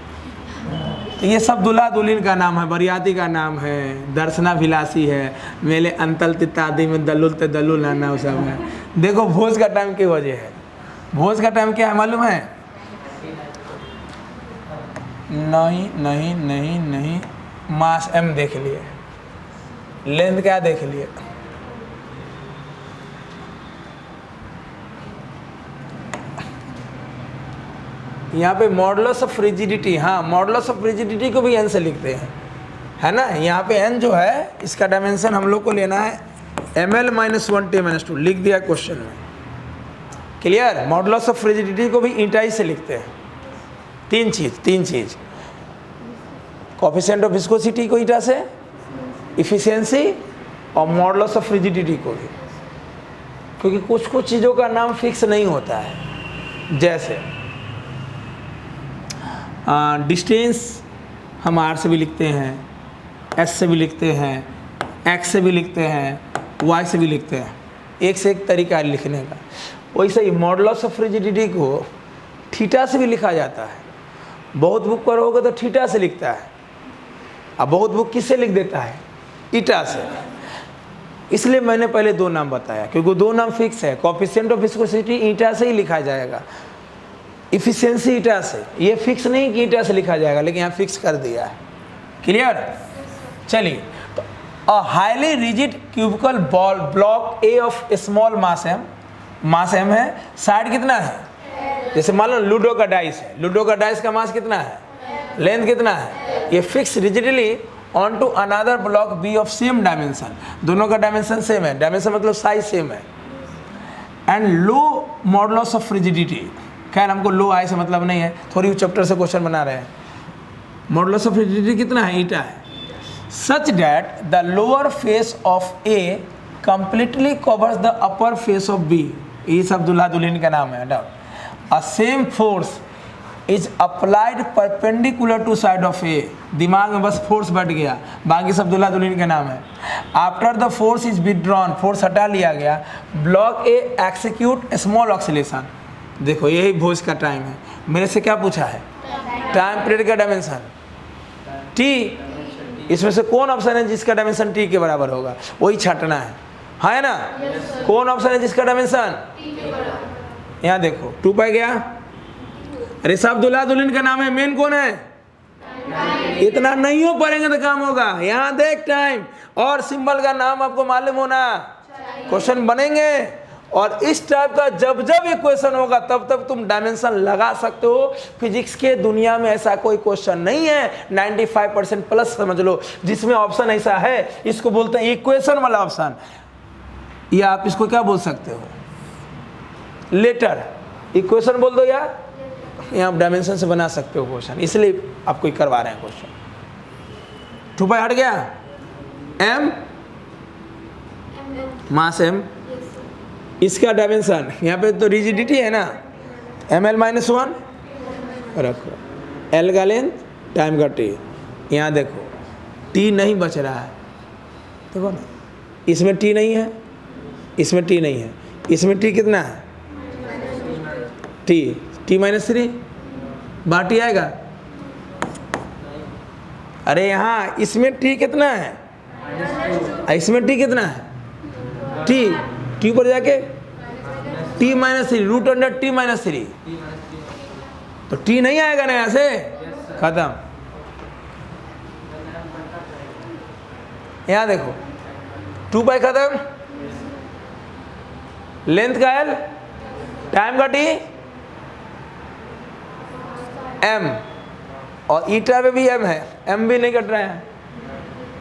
तो ये सब दूल्हा दुल्हन का नाम है, बरियाती का नाम है, दर्शना विलासी है, मेले अंतल तितादी में दलुल ते दलुल आना वो सब है। देखो भोज का टाइम की वजह है। भोज का टाइम क्या है मालूम है? नहीं नहीं नहीं नहीं, मास एम देख लिए, लेंथ क्या देख लिए? यहाँ पे मॉडुलस ऑफ रिजिडिटी, हाँ मॉडुलस ऑफ रिजिडिटी को भी एन से लिखते हैं, है ना। यहाँ पे एन जो है इसका डायमेंशन हम लोग को लेना है ml - 1 t - 2, लिख दिया क्वेश्चन में। क्लियर? मॉडुलस ऑफ रिजिडिटी को भी ईटाई से लिखते हैं। तीन चीज़, कोफिशिएंट ऑफ विस्कोसिटी को ईटा से, इफिशियंसी और मॉडुलस ऑफ रिजिडिटी को भी, क्योंकि कुछ चीज़ों का नाम फिक्स नहीं होता है। जैसे डिस्टेंस हम आर से भी लिखते हैं, एस से भी लिखते हैं, एक्स से भी लिखते हैं, वाई से भी लिखते हैं, एक से एक तरीका है लिखने का। वैसे ही मॉडुलस ऑफ रिजिडिटी को थीटा से भी लिखा जाता है। बहुत बुक पर होगा तो थीटा से लिखता है, अब बहुत बुक किससे लिख देता है? ईटा से। इसलिए मैंने पहले दो नाम बताया, क्योंकि दो नाम फिक्स है। कोफिशिएंट ऑफ विस्कोसिटी ईटा से ही लिखा जाएगा, इफिशियंसी ईटा से। ये फिक्स नहीं कि ईटा से लिखा जाएगा, लेकिन यहाँ फिक्स कर दिया है। क्लियर? चलिए, तो a highly rigid cubical ball block A of small mass M है, साइड कितना है? जैसे मान लो लूडो का डाइस है, लूडो का डाइस का मास कितना है, लेंथ कितना है? ये fix rigidly on to another block B of same dimension. दोनों का डायमेंशन सेम है, डायमेंशन मतलब साइज सेम है। एंड लो मॉडुलस ऑफ रिजिडिटी, खैर हमको लो आई से मतलब नहीं है, थोड़ी चैप्टर से क्वेश्चन बना रहे हैं। मॉडुलस ऑफ रिजिडिटी कितना है? ईटा है। Such that the lower face of A completely covers the upper face of B. ये सब दूल्हा दुल्हन का नाम है। A same force is applied perpendicular to side of A. दिमाग में बस फोर्स बैठ गया, बाकी सब दूल्हा दुल्हन का नाम है। After the force is withdrawn, force हटा लिया गया, ब्लॉक ए एक्सिक्यूट स्मॉल ऑक्सीलेशन। देखो यही भोज का टाइम है। मेरे से क्या पूछा है? टाइम पीरियड का डायमेंशन टी। इसमें से कौन ऑप्शन है जिसका डायमेंशन टी के बराबर होगा? वही छाटना है ना? कौन ऑप्शन है जिसका डायमेंशन? यहाँ देखो 2 पाई गया। अरे सब दूल्हा दुल्हन का नाम है, मेन कौन है? इतना नहीं हो पढ़ेंगे तो काम होगा। यहाँ देख टाइम और सिंबल का नाम आपको मालूम होना, क्वेश्चन बनेंगे। और इस टाइप का जब जब ये क्वेश्चन होगा तब तब तुम डायमेंशन लगा सकते हो। फिजिक्स के दुनिया में ऐसा कोई क्वेश्चन नहीं है 95% प्लस समझ लो जिसमें ऑप्शन ऐसा है, इसको बोलते हैं इक्वेशन वाला ऑप्शन, या आप इसको क्या बोल सकते हो? लेटर इक्वेशन बोल दो यार, यहाँ आप डायमेंशन से बना सकते हो क्वेश्चन, इसलिए आपको करवा रहे हैं क्वेश्चन। 2 पाई हट गया, एम मास एम, इसका डायमेंशन यहाँ पे तो रिजिडिटी है ना, ml - 1, रखो, एल का लेंथ टाइम का टी। यहाँ देखो टी नहीं बच रहा है, देखो ना, इसमें टी नहीं है, इसमें टी नहीं है, इसमें टी कितना है, टी -3 बाटी आएगा। अरे यहाँ इसमें टी कितना है, इसमें टी कितना है, टी पर जाके टी -3 √T-3, तो टी नहीं आएगा ना यहाँ से, खत्म। यहाँ देखो 2 पाई खत्म, लेंथ का एल, टाइम का टी, एम, और ईटा में भी एम है, एम भी नहीं कट रहा है,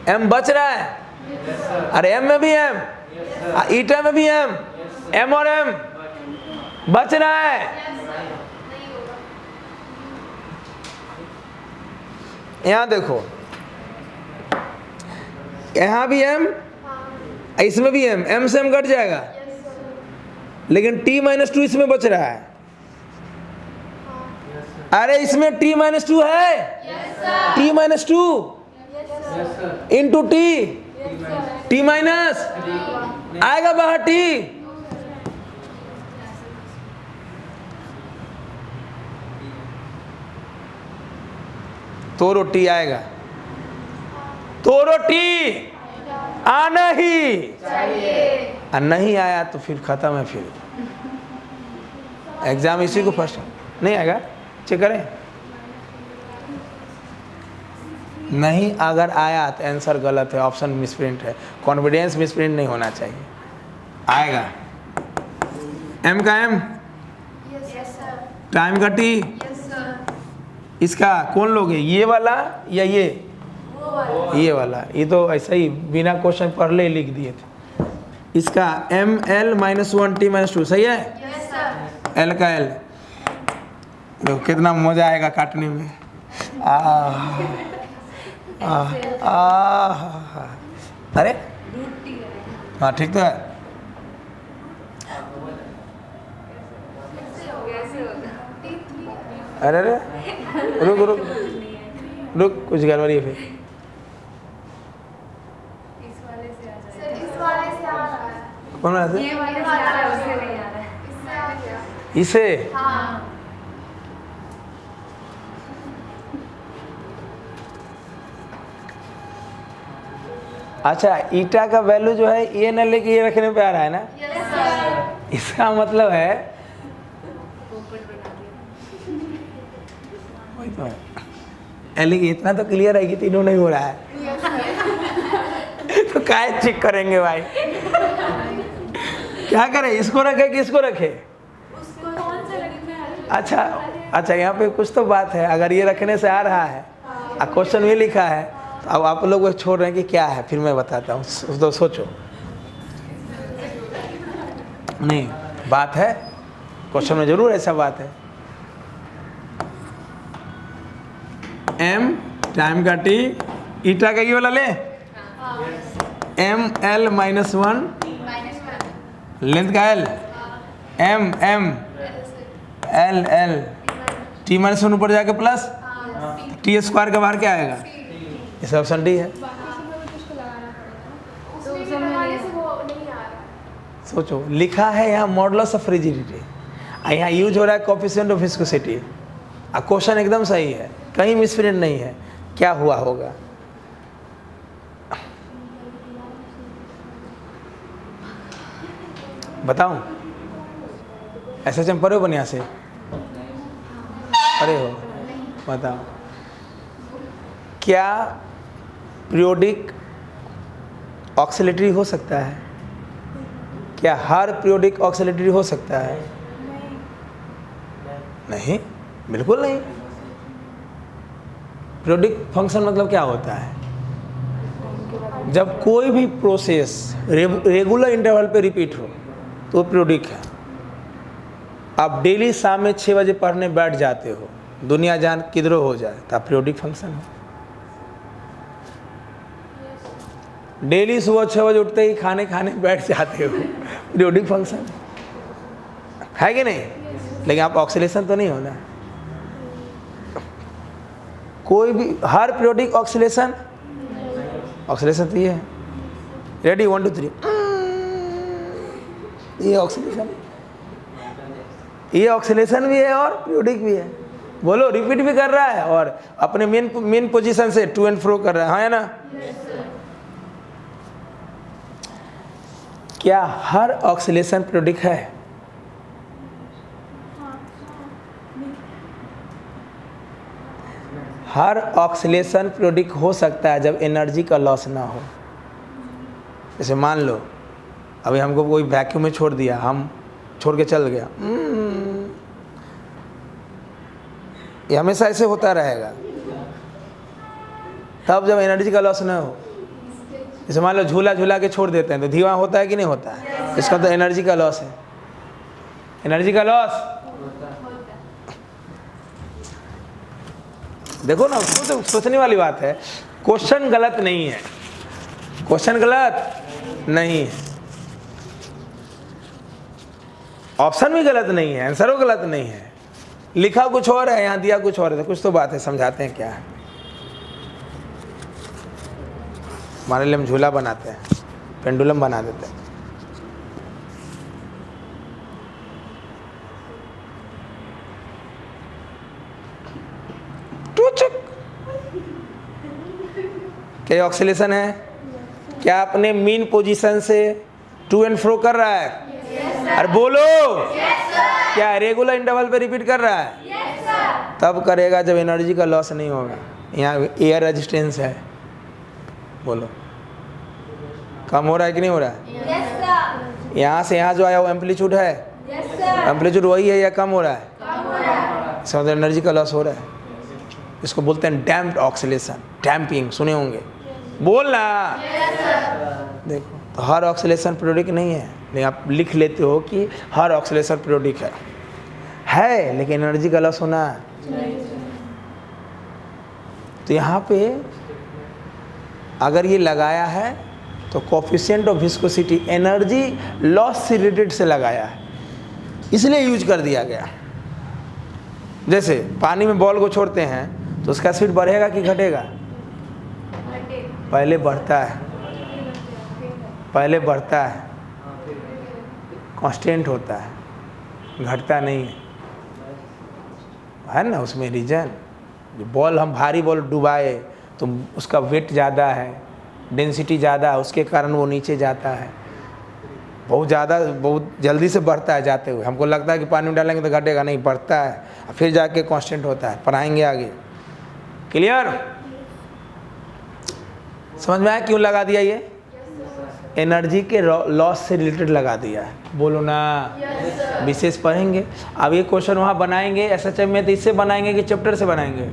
एम बच रहा है। अरे एम में भी एम, ईटा में भी एम और एम बच रहा है। यहां देखो, यहां भी एम, इसमें भी एम से एम कट जाएगा, लेकिन T-2 इसमें बच रहा है। अरे इसमें T-2 है, T-2 इंटू T माइनस आएगा बाहर T। तो रोटी आएगा, तो रोटी आना ही चाहिए, और नहीं आया तो फिर खत्म है, फिर एग्जाम इसी को फर्स्ट नहीं आएगा, चेक करें। नहीं अगर आया तो आंसर गलत है, ऑप्शन मिसप्रिंट है, कॉन्फिडेंस मिसप्रिंट नहीं होना चाहिए। आएगा एम का एम, टाइम का टी, इसका कौन लोगे, ये वाला या ये वाला, ये तो ऐसा ही बिना क्वेश्चन पढ़ ले लिख दिए थे। इसका ML -1 T-2 सही है, एल का एल, देखो कितना मजा आएगा काटने में। अरे हाँ ठीक तो है। अरे रुक रुक रुक, कुछ गड़बड़ी है फिर। कौन वाला से? इसे अच्छा, ईटा का वैल्यू जो है ये न लेके ये रखने पे आ रहा है ना, इसका मतलब है वही तो है। लेकिन इतना तो क्लियर है कि तीनों नहीं हो रहा है तो क्या चेक करेंगे भाई, क्या करें, इसको रखे कि इसको रखे? अच्छा यहाँ पे कुछ तो बात है, अगर ये रखने से आ रहा है और क्वेश्चन में लिखा है तो अब आप लोग छोड़ रहे हैं कि क्या है, फिर मैं बताता हूँ, तो सोचो। नहीं बात है, क्वेश्चन में जरूर ऐसा बात है। एम टाइम का टी, ईटा का ये वाला ले, ML -1 लेंथ का एल, M L T-1 ऊपर जाके प्लस T² का बाहर क्या आएगा, इस ऑप्शन डी है। सोचो लिखा है यहाँ मॉडुलस ऑफ रिजिडिटी, यहाँ यूज हो रहा है कोएफिशिएंट ऑफ विस्कोसिटी, और क्वेश्चन एकदम सही है, कहीं मिसप्रिंट नहीं है। क्या हुआ होगा, बताऊं? SHM पढ़े हो बढ़िया से, पढ़े हो, बताओ क्या पीरियोडिक ऑक्सीलेटरी हो सकता है? क्या हर पीरियोडिक ऑक्सीलेटरी हो सकता है? नहीं, बिल्कुल नहीं। पीरियोडिक फंक्शन मतलब क्या होता है? जब कोई भी प्रोसेस रेगुलर इंटरवल पे रिपीट हो तो पीरियोडिक है। आप डेली शाम में 6 बजे पढ़ने बैठ जाते हो, दुनिया जान किधरों हो जाए, तो आप पीरियोडिक फंक्शन है। डेली सुबह 6 बजे उठते ही खाने बैठ जाते हो, पीरियोडिक फंक्शन है कि नहीं? लेकिन आप ऑक्सीलेशन तो नहीं होना, कोई भी हर पीरियोडिक ऑक्सीलेशन, ऑक्सीलेशन तो ये है। रेडी 1 2 3, ये ऑक्सीलेशन, ये ऑक्सीलेशन भी है और पीरियोडिक भी है। बोलो, रिपीट भी कर रहा है और अपने मेन पोजीशन से टू एंड फ्रो कर रहा है, हाँ या ना? क्या हर ऑक्सीलेशन पीरियोडिक है? हर ऑक्सीलेशन पीरियोडिक हो सकता है जब एनर्जी का लॉस ना हो। जैसे मान लो अभी हमको कोई वैक्यूम में छोड़ दिया, हम छोड़ के चल गया, ये हमेशा ऐसे होता रहेगा तब जब एनर्जी का लॉस ना हो। जैसे मान लो झूला झूला के छोड़ देते हैं तो धीमा होता है कि नहीं होता है? इसका तो एनर्जी का लॉस है। एनर्जी का लॉस देखो ना, उसको तो सोचने वाली बात है। क्वेश्चन गलत नहीं है, क्वेश्चन गलत नहीं है, ऑप्शन भी गलत नहीं है, आंसर भी गलत नहीं है, लिखा कुछ और है, यहाँ दिया कुछ और है। तो कुछ तो बात है, समझाते हैं क्या है। हमारे लिए हम झूला बनाते हैं, पेंडुलम बना देते हैं। क्या ऑक्सीलेशन है? क्या अपने मीन पोजीशन से टू एंड फ्रो कर रहा है? अरे बोलो, क्या रेगुलर इंटरवल पे रिपीट कर रहा है? तब करेगा जब एनर्जी का लॉस नहीं होगा। यहाँ एयर रेजिस्टेंस है, बोलो कम हो रहा है कि नहीं हो रहा है? यहाँ से यहाँ जो आया वो एम्पलीट्यूड है, एम्पलीट्यूड वही है या कम हो रहा है? इसका मतलब एनर्जी का लॉस हो रहा है। इसको बोलते हैं डैम्प्ड ऑक्सीलेशन, डैम्पिंग, सुने होंगे, बोलना। देखो, तो हर ऑक्सीलेशन पीरियोडिक नहीं है, लेकिन आप लिख लेते हो कि हर ऑक्सीलेशन पीरियोडिक है, लेकिन एनर्जी का लॉस होना है। तो यहाँ पे अगर ये लगाया है तो coefficient of viscosity energy loss से रिलेटेड से लगाया है, इसलिए यूज कर दिया गया। जैसे पानी में बॉल को छोड़ते हैं तो उसका स्पीड बढ़ेगा कि घटेगा? पहले बढ़ता है, पहले बढ़ता है, कांस्टेंट होता है, घटता नहीं है ना। उसमें रीजन, जो बॉल हम भारी बॉल डुबाए तो उसका वेट ज़्यादा है, डेंसिटी ज़्यादा है, उसके कारण वो नीचे जाता है, बहुत ज़्यादा, बहुत जल्दी से बढ़ता है जाते हुए। हमको लगता है कि पानी में डालेंगे तो घटेगा, नहीं, बढ़ता है, फिर जाके कांस्टेंट होता है। पढ़ाएंगे आगे, क्लियर? समझ में आया क्यों लगा दिया? ये एनर्जी के लॉस से रिलेटेड लगा दिया है, बोलो ना। विशेष पढ़ेंगे। अब ये क्वेश्चन वहाँ बनाएंगे एसएचएम में, तो इससे बनाएंगे कि चैप्टर से बनाएंगे?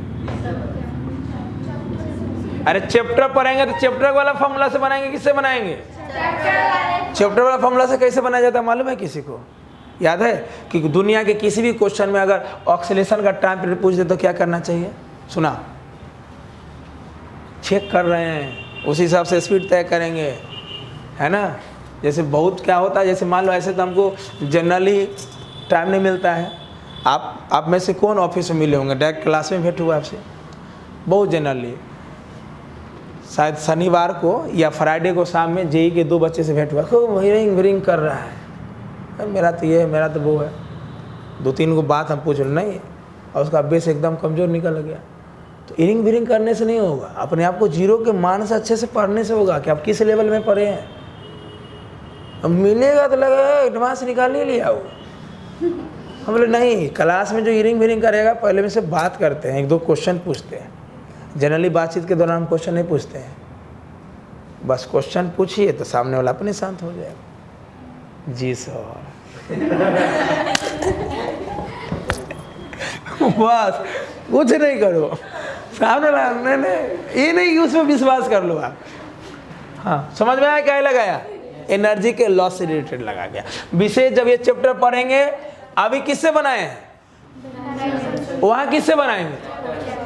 अरे चैप्टर पढ़ेंगे तो चैप्टर वाला फॉर्मूला से बनाएंगे, किससे बनाएंगे? चैप्टर वाला फॉर्मूला से कैसे बनाया जाता है मालूम है किसी को? याद है कि दुनिया के किसी भी क्वेश्चन में अगर ऑक्सीलेशन का टाइम पीरियड पूछ दे तो क्या करना चाहिए? सुना, चेक कर रहे हैं, उस हिसाब से स्पीड तय करेंगे, है ना। जैसे बहुत क्या होता है, जैसे मान लो ऐसे तो हमको जनरली टाइम नहीं मिलता है। आप में से कौन ऑफिस में मिले होंगे? डायरेक्ट क्लास में भेंट हुआ आपसे? बहुत जनरली, शायद शनिवार को या फ्राइडे को शाम में जेई के 2 बच्चे से भेंट हुआ, खूब हिरिंग कर रहा है, मेरा तो ये है, मेरा तो वो है। 2-3 को बात हम पूछ रहे नहीं, और उसका बेस एकदम कमज़ोर निकल गया। तो इरिंग करने से नहीं होगा, अपने आप को जीरो के मान से अच्छे से पढ़ने से होगा कि आप किस लेवल में पढ़े हैं। अब मिलेगा तो लगेगा एडवांस निकाल ही लिया वो। हम बोले नहीं, क्लास में जो इरिंग करेगा पहले में से बात करते हैं, 1-2 क्वेश्चन पूछते हैं। जनरली बातचीत के दौरान हम क्वेश्चन नहीं पूछते हैं, बस क्वेश्चन पूछिए तो सामने वाला अपने शांत हो जाएगा। जी सर बस कुछ नहीं करो, सामने वाला नहीं, ये नहीं, उसमें विश्वास कर लो आप। हाँ, समझ में आया क्या लगाया? एनर्जी के लॉस से रिलेटेड लगा गया। विशेष जब ये चैप्टर पढ़ेंगे, अभी किससे बनाए हैं, वहाँ किससे बनाएंगे?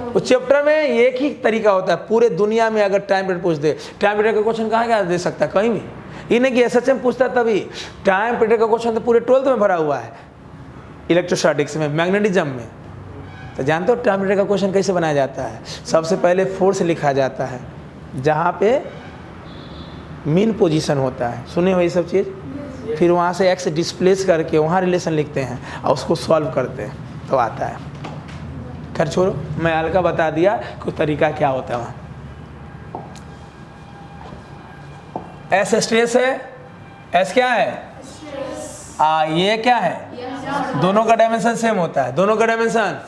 उस चैप्टर में एक ही तरीका होता है पूरे दुनिया में। अगर टाइम पीरियड पूछ दे, टाइम पीरियड का क्वेश्चन कहाँ क्या दे सकता है? कहीं भी। ये नहीं कि एसएचएम पूछता तभी। टाइम पीरियड का क्वेश्चन तो पूरे 12th में भरा हुआ है, इलेक्ट्रोस्टैटिक्स में, मैग्नेटिज्म में। तो जानते हो टर्मिनेटर का क्वेश्चन कैसे बनाया जाता है? सबसे पहले फोर्स लिखा जाता है जहाँ पे मीन पोजीशन होता है, सुने हो ये सब चीज़। फिर वहाँ से एक्स डिस्प्लेस करके वहाँ रिलेशन लिखते हैं और उसको सॉल्व करते हैं तो आता है। खैर छोड़ो, मैं हल्का बता दिया कुछ तरीका क्या होता है वहाँ। एस स्ट्रेस है, एस क्या है? ये क्या है? दोनों का डायमेंशन सेम होता है, दोनों का डायमेंशन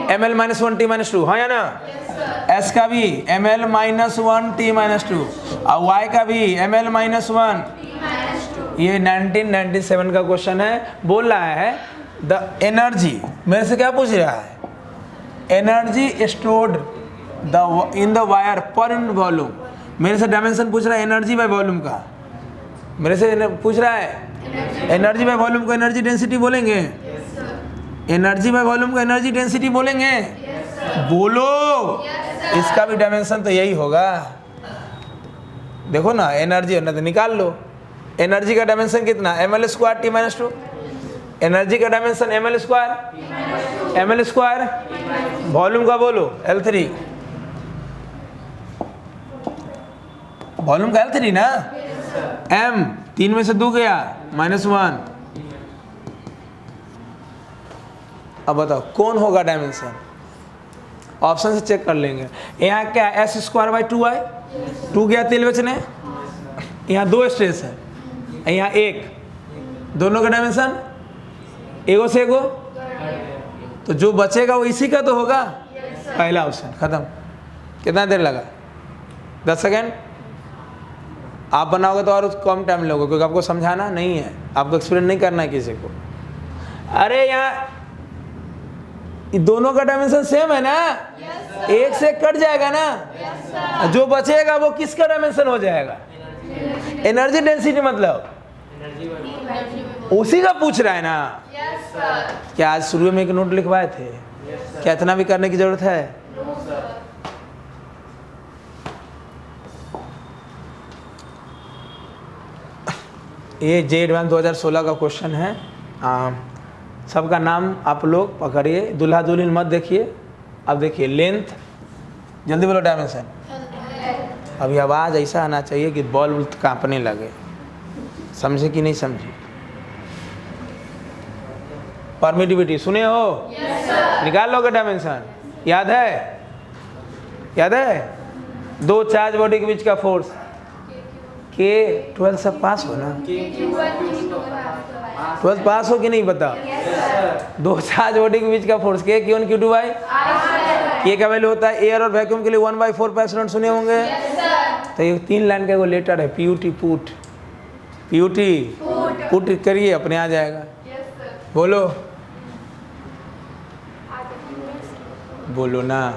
ml-1t-2, हाँ या ना? एस का भी ml-1t-2 और y का भी ml-1। ये 1997 का क्वेश्चन है। बोल रहा है द एनर्जी, मेरे से क्या पूछ रहा है? Energy stored in the wire पर यूनिट वॉल्यूम। मेरे से डायमेंशन पूछ रहा है एनर्जी बाय वॉल्यूम का। मेरे से पूछ रहा है एनर्जी बाय वॉल्यूम को एनर्जी डेंसिटी बोलेंगे? एनर्जी बाय वॉल्यूम को एनर्जी डेंसिटी बोलेंगे? बोलो। इसका भी डायमेंशन तो यही होगा। देखो ना, एनर्जी होना तो निकाल लो। एनर्जी का डायमेंशन कितना? ml²t-2। एनर्जी का डायमेंशन ml²। वॉल्यूम का बोलो L3। वॉल्यूम का L3 ना? m 3 में से 2 गया -1। अब बताओ कौन होगा डायमेंशन? ऑप्शन से चेक कर लेंगे। यहाँ क्या है? s²/2y, 2 गया तेल बेचने। यहाँ 2 स्ट्रेस है, यहाँ 1, दोनों का डायमेंशन एगो से एगो, तो जो बचेगा वो इसी का तो होगा। पहला ऑप्शन खत्म। कितना देर लगा? 10 सेकेंड। आप बनाओगे तो और कम टाइम लोगे, क्योंकि आपको समझाना नहीं है, आपको एक्सप्लेन नहीं करना है किसी को। अरे यहाँ दोनों का डायमेंशन सेम है ना? एक से कट जाएगा ना, जो बचेगा वो किसका डायमेंशन हो जाएगा? एनर्जी डेंसिटी, मतलब उसी का पूछ रहा है ना। क्या आज शुरू में एक नोट लिखवाए थे? क्या इतना भी करने की जरूरत है? ये जे एडवांस 2016 का क्वेश्चन है। सबका नाम आप लोग पकड़िए, दूल्हा दुल्हन मत देखिए। अब देखिए लेंथ, जल्दी बोलो डायमेंशन। अभी आवाज़ ऐसा आना चाहिए कि बॉल कांपने लगे। समझे कि नहीं समझे? परमिटिविटी सुने हो? निकाल लोगे डायमेंशन? याद है? 2 चार्ज बॉडी के बीच का फोर्स के 12 सब पास हो ना? 12 पास हो कि नहीं बताओ? 2 चार्ज बॉडी के बीच का फोर्स के Q1 Q2 के का वैल्यू होता है एयर और वैक्यूम के लिए 1/4 सुने होंगे। तो ये 3 लाइन का वो लेटर है PUT, पुट करिए, अपने आ जाएगा। बोलो ना।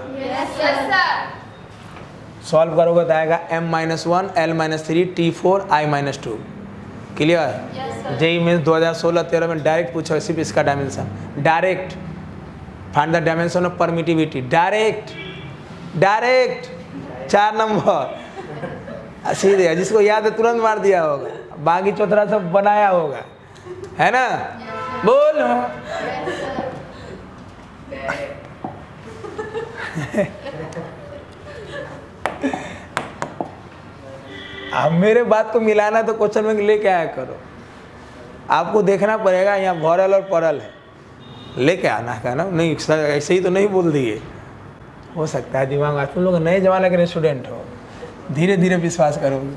सॉल्व करोगे तो आएगा m-1 L-3 T4 I-2। Clear? JEE means 2016-13 में डायरेक्ट पूछा है सिर्फ इसका dimension. Direct find the dimension of permittivity. Direct 4 number सीधे, जिसको याद है तुरंत मार दिया होगा, बाकी चौथरा सब बनाया होगा, है ना? बोल। अब मेरे बात को मिलाना तो क्वेश्चन में लेके आया करो। आपको देखना पड़ेगा यहाँ भरल और परल है, लेके आना है ना। नहीं ऐसे ही तो नहीं बोल दिए। हो सकता है दिमाग, आज तुम लोग नए जमाने के स्टूडेंट हो, धीरे धीरे विश्वास करोगे।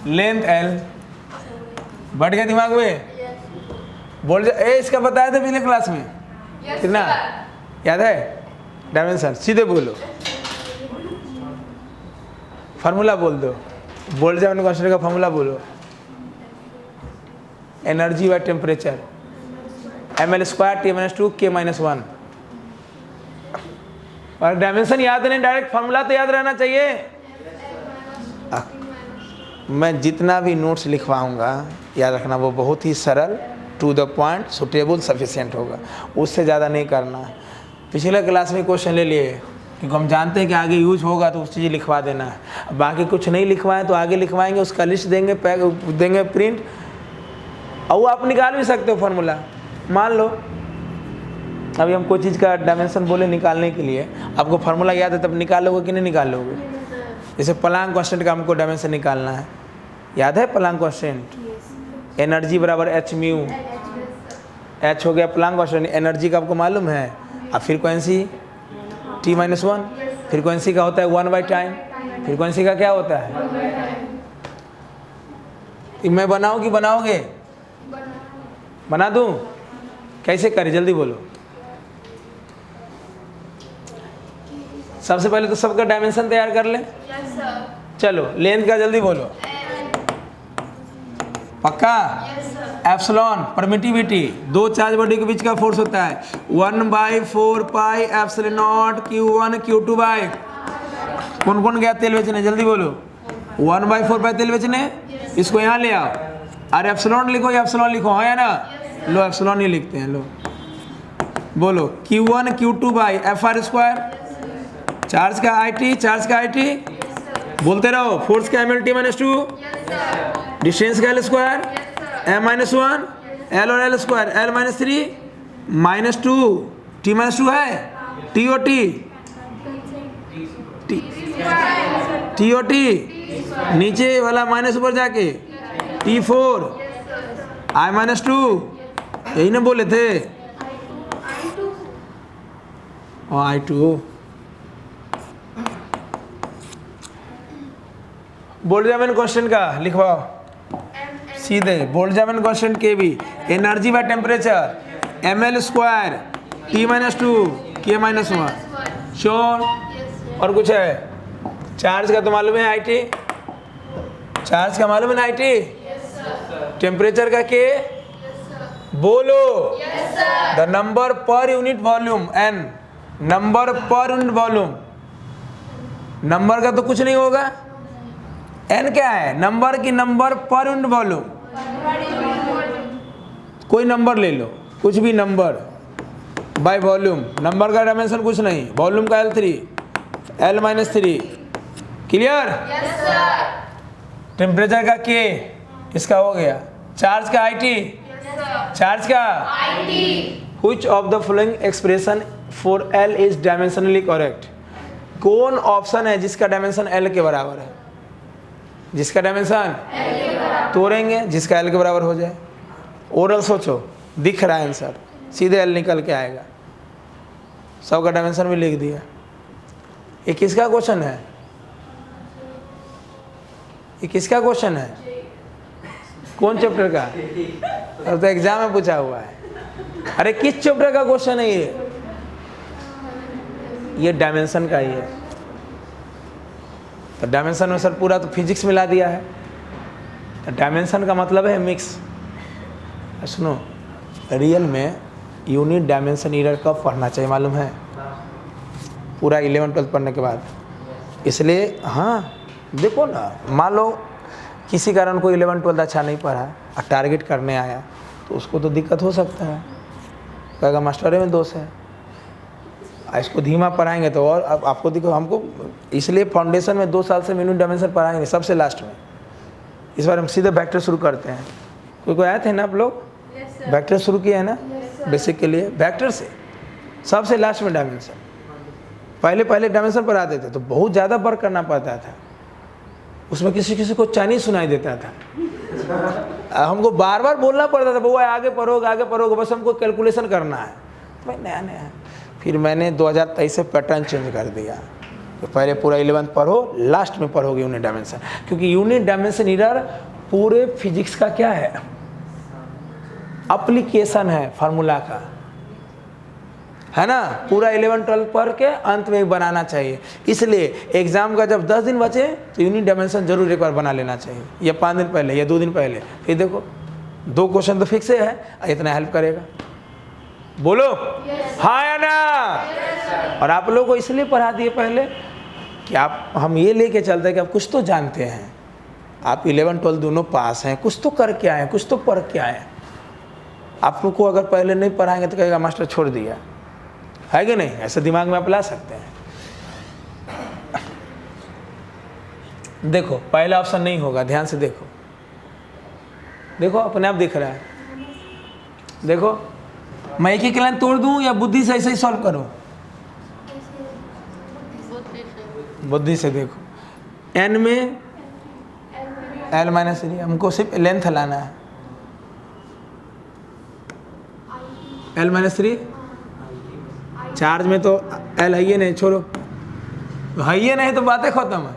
लेंथ L बढ़ गया दिमाग में? बोल जा। इसका बताया था पिछले क्लास में, कितना याद है? डायमेंशन सीधे बोलो, फार्मूला बोल दो। बोल जाओ कॉन्स्टेंट का फार्मूला बोलो। Energy by temperature ml²t-2 K-1। और डायमेंशन याद नहीं, डायरेक्ट फार्मूला तो याद रहना चाहिए। मैं जितना भी नोट्स लिखवाऊंगा याद रखना, वो बहुत ही सरल, to the point, suitable, sufficient होगा। उससे ज़्यादा नहीं करना। पिछले क्लास में क्वेश्चन ले लिए, क्योंकि हम जानते हैं कि आगे यूज होगा तो उस चीज़ लिखवा देना है। बाकी कुछ नहीं लिखवाएं तो आगे लिखवाएंगे, उसका लिस्ट देंगे, देंगे प्रिंट, और वो आप निकाल भी सकते हो फार्मूला। मान लो अभी हम कोई चीज़ का डायमेंशन बोले निकालने के लिए, आपको फार्मूला याद है तब निकालोगे कि नहीं निकालोगे? जैसे प्लांक कांस्टेंट का हमको डायमेंशन निकालना है, याद है प्लांक कांस्टेंट? एनर्जी बराबर एच म्यू, एच हो गया प्लांक कांस्टेंट, एनर्जी का आपको मालूम है। अब फ्रीक्वेंसी T-1, फ्रीक्वेंसी का होता है 1/टाइम, फ्रीक्वेंसी का क्या होता है? मैं बनाऊँ कि बनाओगे? बना दूँ? कैसे करें जल्दी बोलो। सबसे पहले तो सबका डायमेंशन तैयार कर ले। चलो लेंथ का जल्दी बोलो। पक्का? एप्सिलॉन परमिटिविटी, दो चार्ज बॉडी के बीच का फोर्स होता है 1/4 pi epsilon not Q1 Q2 bye, कौन कौन गया तेल बेचने जल्दी बोलो? 1/4 पाई तेल बेचने, इसको यहाँ ले आओ। अरे एप्सिलॉन लिखो या एप्सिलॉन लिखो, हाँ या ना? लो एप्सिलॉन ही लिखते हैं, लो बोलो Q1 Q2 by FR², charge का IT, चार्ज का IT बोलते रहो, फोर्स का MLT-2, डिस्टेंस का L², M-1, L और L², L-3 -2, T-2 है, TOT, TOT नीचे वाला माइनस ऊपर जाके T4, I-2, यही ना बोले थे? और I2 बोल्ट्जमैन कांस्टेंट का लिखवाओ सीधे, बोल्ट्जमैन कांस्टेंट के भी energy by temperature mL² T-2 K-1 sure? और कुछ है? चार्ज का तो मालूम है IT, चार्ज का मालूम है ना IT, टेम्परेचर का K बोलो, द नंबर पर यूनिट वॉल्यूम N, नंबर पर यूनिट वॉल्यूम, नंबर का तो कुछ नहीं होगा, N क्या है? नंबर की नंबर पर यूनिट वॉल्यूम, कोई नंबर ले लो, कुछ भी नंबर बाय वॉल्यूम, नंबर का डायमेंशन कुछ नहीं, वॉल्यूम का L3, L-3, क्लियर? टेम्परेचर का K, इसका हो गया, चार्ज का IT, चार्ज का Which of the following expression for L is dimensionally correct? कौन ऑप्शन है जिसका डायमेंशन L के बराबर है? जिसका डायमेंशन तोड़ेंगे जिसका L के बराबर हो जाए। ओरल सोचो, दिख रहा है आंसर, सीधे L निकल के आएगा। सब का डायमेंशन भी लिख दिया। ये किसका क्वेश्चन है? ये किसका क्वेश्चन है? कौन चैप्टर का? अब तो एग्जाम में पूछा हुआ है। अरे किस चैप्टर का क्वेश्चन है ये डायमेंशन का ही है। तो डायमेंशन में सर पूरा तो फिजिक्स मिला दिया है। तो डायमेंशन का मतलब है मिक्स। सुनो, रियल में यूनिट डायमेंशन ईरर कब पढ़ना चाहिए मालूम है? पूरा 11-12 पढ़ने के बाद। इसलिए हाँ देखो ना, मान लो किसी कारण कोई 11-12 अच्छा नहीं पढ़ा और टारगेट करने आया तो उसको तो दिक्कत हो सकता है, कहेगा मास्टरे में दोष है। इसको धीमा पढ़ाएंगे तो और आपको दिक्कत। हमको इसलिए फाउंडेशन में 2 साल से यूनिट डायमेंशन पढ़ाएंगे सबसे लास्ट में। इस बार हम सीधे वेक्टर शुरू करते हैं। कोई आए थे ना आप लोग? वेक्टर शुरू किया है ना बेसिक के लिए, वेक्टर से सबसे लास्ट में डायमेंशन। पहले डायमेंशन पढ़ाते थे तो बहुत ज़्यादा वर्क करना पड़ता था, उसमें किसी को चाइनीज सुनाई देता था। हमको बार बार बोलना पड़ता था, वो आगे पढ़ोगे, बस हमको कैलकुलेशन करना है। तो भाई नया फिर मैंने 2023 से पैटर्न चेंज कर दिया। तो पहले पूरा 11th पढ़ो, लास्ट में पढ़ोगे यूनिट डायमेंशन, क्योंकि यूनिट डायमेंशन ईरर पूरे फिजिक्स का क्या है? एप्लीकेशन है फार्मूला का, है ना। पूरा 11-12 पढ़ के अंत में बनाना चाहिए। इसलिए एग्जाम का जब 10 दिन बचे तो यूनिट डायमेंशन जरूर एक बार बना लेना चाहिए, या 5 दिन पहले या 2 दिन पहले। फिर देखो 2 क्वेश्चन तो फिक्स है, इतना हेल्प करेगा। बोलो हाँ या ना? और आप लोगों को इसलिए पढ़ा दिए पहले कि आप हम ये लेके चलते हैं कि आप कुछ तो जानते हैं, आप 11-12 दोनों पास हैं, कुछ तो करके आए, कुछ तो पढ़ के आए। आप लोग को अगर पहले नहीं पढ़ाएंगे तो कहेगा मास्टर छोड़ दिया, है कि नहीं? ऐसे दिमाग में आप ला सकते हैं। देखो पहला ऑप्शन नहीं होगा, ध्यान से देखो, देखो अपने आप दिख रहा है। देखो मैं एक एक लाइन तोड़ दूं या बुद्धि से ऐसे ही सॉल्व करूं? बुद्धि से देखो। n में l माइनस 3, हमको सिर्फ लेंथ लाना है। l माइनस 3 चार्ज में तो l है ही नहीं, छोड़ो, है ही नहीं तो बातें खत्म है।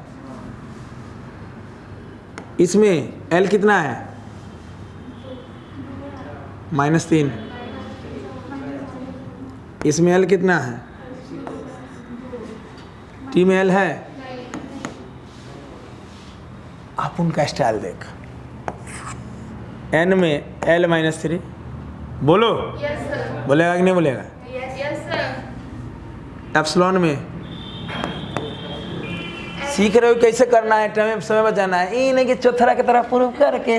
इसमें l कितना है? -3। इसमें l कितना है? टी में l है। आप उनका स्टाइल देख। n में l माइनस 3, बोलो बोलेगा कि नहीं बोलेगा? एप्सिलॉन में सीख रहे हो कैसे करना है, टाइम समय बचाना है। ये नहीं कि चौथरा की तरह प्रूफ करके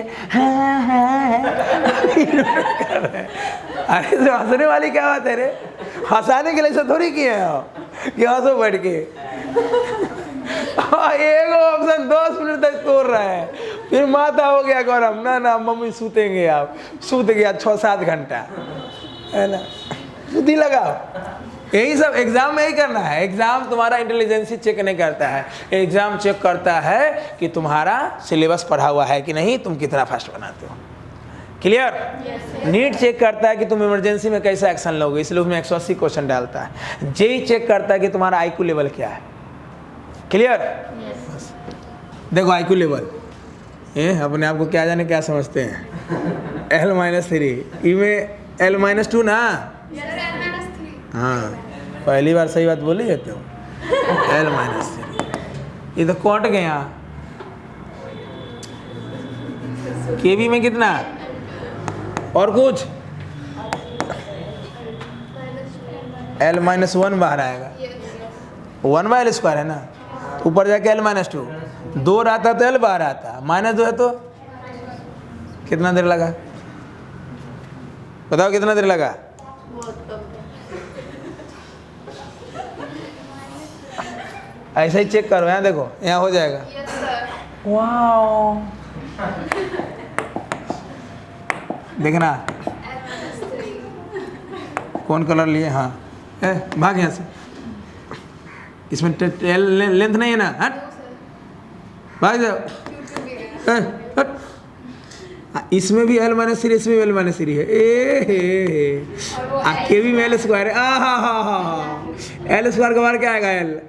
अरे तो हंसने वाली क्या बात है रे? हंसाने के लिए से थोड़ी किए हो कि हंसो बैठ के। एक ऑप्शन 10 मिनट तक तोड़ रहा है, फिर माता हो गया गौरव, ना ना मम्मी सूतेंगे, आप सूत गया 6-7 घंटा, है ना? बुद्धि लगाओ। यही सब एग्जाम में ही करना है। एग्जाम तुम्हारा इंटेलिजेंसी चेक नहीं करता है, एग्जाम चेक करता है कि तुम्हारा सिलेबस पढ़ा हुआ है कि नहीं, तुम कितना फास्ट बनाते हो। क्लियर? नीट चेक करता है कि तुम इमरजेंसी में कैसा एक्शन लोगे, इसलिए उसमें 180 क्वेश्चन डालता है। जेई चेक करता है कि तुम्हारा आईक्यू लेवल क्या है। क्लियर? देखो आईक्यू लेवल, अपने आप को क्या जाने क्या समझते हैं। l-3 इनमें l-2 ना? हाँ, पहली बार सही बात बोली है तो l-3 ये तो कट गया। केबी में कितना और कुछ? l-1 बाहर आएगा, 1/l² है ना, ऊपर जाके l-2, 2 रहता तो l बाहर आता, -2 है तो कितना देर लगा बताओ, कितना देर लगा? ऐसा ही चेक करो, यहाँ देखो, यहाँ हो जाएगा। वाओ, देखना कौन कलर लिए। हाँ, भाग यहाँ से, इसमें लेंथ नहीं है ना, हट भाग जाओ। हट। इसमें भी l-3, इसमें भी l-3 है। के भी में l² है। l² के बाहर क्या आएगा? l।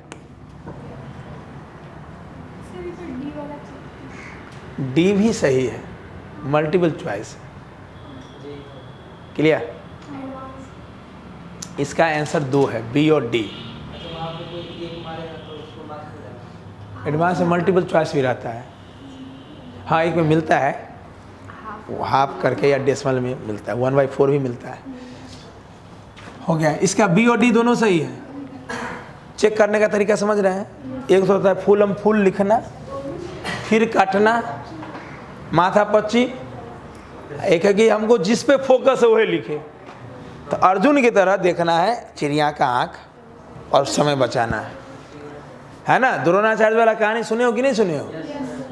डी भी सही है, मल्टीपल चॉइस। क्लियर? इसका आंसर 2 है, बी और डी। एडवांस में मल्टीपल चॉइस भी रहता है। हाँ, एक में मिलता है हाफ करके या डेसिमल में मिलता है, 1/4 भी मिलता है। हो गया, इसका बी और डी दोनों सही है। चेक करने का तरीका समझ रहे हैं? एक तो होता है फुल लिखना, फिर काटना, माथा पच्ची। एक है कि हमको जिस पे फोकस है वही लिखे। तो अर्जुन की तरह देखना है चिड़िया का आँख और समय बचाना है ना? द्रोणाचार्य वाला कहानी सुने हो कि नहीं सुने हो?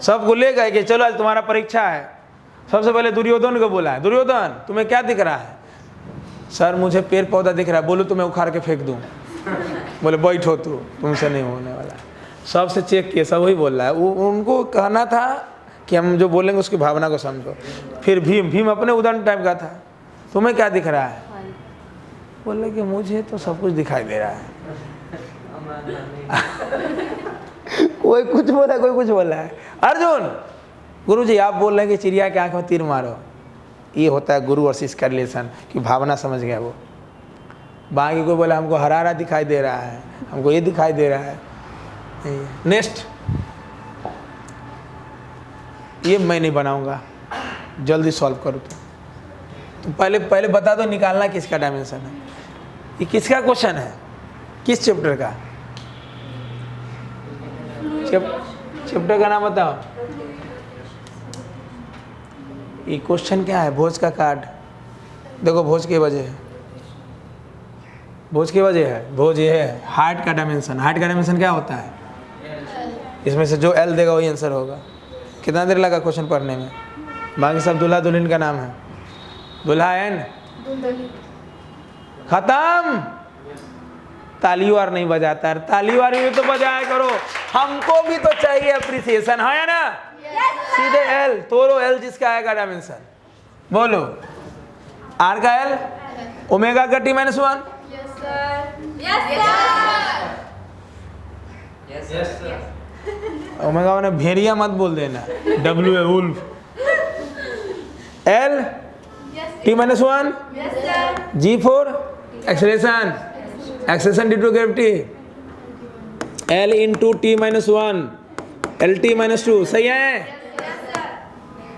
सबको ले गए कि चलो आज तुम्हारा परीक्षा है। सबसे पहले दुर्योधन को बोला है, दुर्योधन तुम्हें क्या दिख रहा है? सर मुझे पेड़ पौधा दिख रहा है। बोलो तो मैं उखाड़ के फेंक दूँ। बोले बैठो, तुमसे नहीं होने वाला। सबसे चेक किए, सब वही बोल रहा है। उनको कहना था कि हम जो बोलेंगे उसकी भावना को समझो। फिर भीम अपने उदाहरण टाइप का था। तुम्हें क्या दिख रहा है? बोले कि मुझे तो सब कुछ दिखाई दे रहा है। कोई कुछ बोला, कोई कुछ बोला है। अर्जुन, गुरुजी आप बोल रहे हैं कि चिड़िया के आंख में तीर मारो। ये होता है गुरु और शिष्य का रिलेशन, कि भावना समझ गया वो। बाकी कोई बोला हमको हरारा दिखाई दे रहा है, हमको ये दिखाई दे रहा है। नेक्स्ट, ये मैं नहीं बनाऊंगा, जल्दी सॉल्व करो। तो पहले बता दो निकालना किसका डायमेंशन है। ये किसका क्वेश्चन है? किस चैप्टर का? चैप्टर का नाम बताओ। ये क्वेश्चन क्या है? भोज का कार्ड। देखो भोज की वजह है, भोज की वजह है। भोज ये है हार्ट का डायमेंशन। हार्ट का डायमेंशन क्या होता है? इसमें से जो एल देगा वही आंसर होगा। कितना देर लगा क्वेश्चन पढ़ने में? बाकी सब दूल्हा दुल्हन का नाम है। दूल्हा एंड खत्म। ताली वार नहीं बजाता है, ताली वार भी तो बजाया करो, हमको भी तो चाहिए अप्रिसिएशन, है ना। सीधे एल तोड़ो, एल जिसका आएगा डायमेंशन बोलो। आर का एल, ओमेगा का टी माइनस वन, ओमेगा मैंने भेड़िया मत बोल देना, W a wolf. L T minus one, G for acceleration, acceleration due to gravity, L into T minus one, L T minus two, सही है।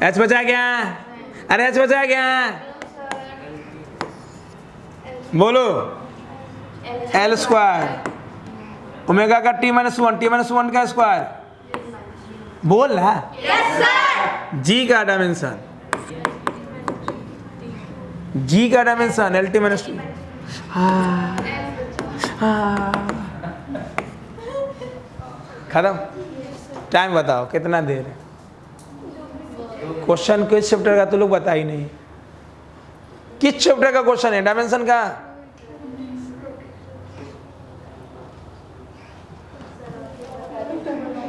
एच बचा क्या, अरे एच बचा क्या, बोलो। एल स्क्वायर ओमेगा का टी माइनस वन का स्क्वायर, बोल ना। जी का डायमेंशन, जी का dimension L T minus to. खत्म। टाइम बताओ कितना देर है। क्वेश्चन किस चैप्टर का तो लोग बता ही नहीं, किस चैप्टर का क्वेश्चन है डायमेंशन का।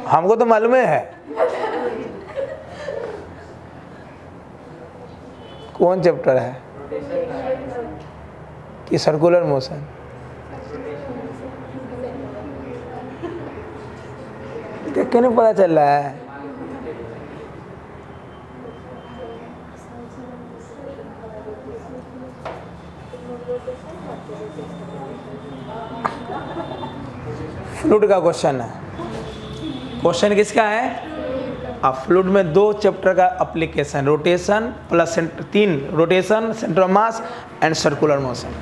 हमको तो मालूम है कौन चैप्टर है कि सर्कुलर मोशन। क्यों नहीं पता चल रहा है। फ्लूइड का क्वेश्चन है। क्वेश्चन किसका है। अब फ्लूइड में दो चैप्टर का एप्लीकेशन, रोटेशन प्लस तीन, rotation, centre of mass and circular motion.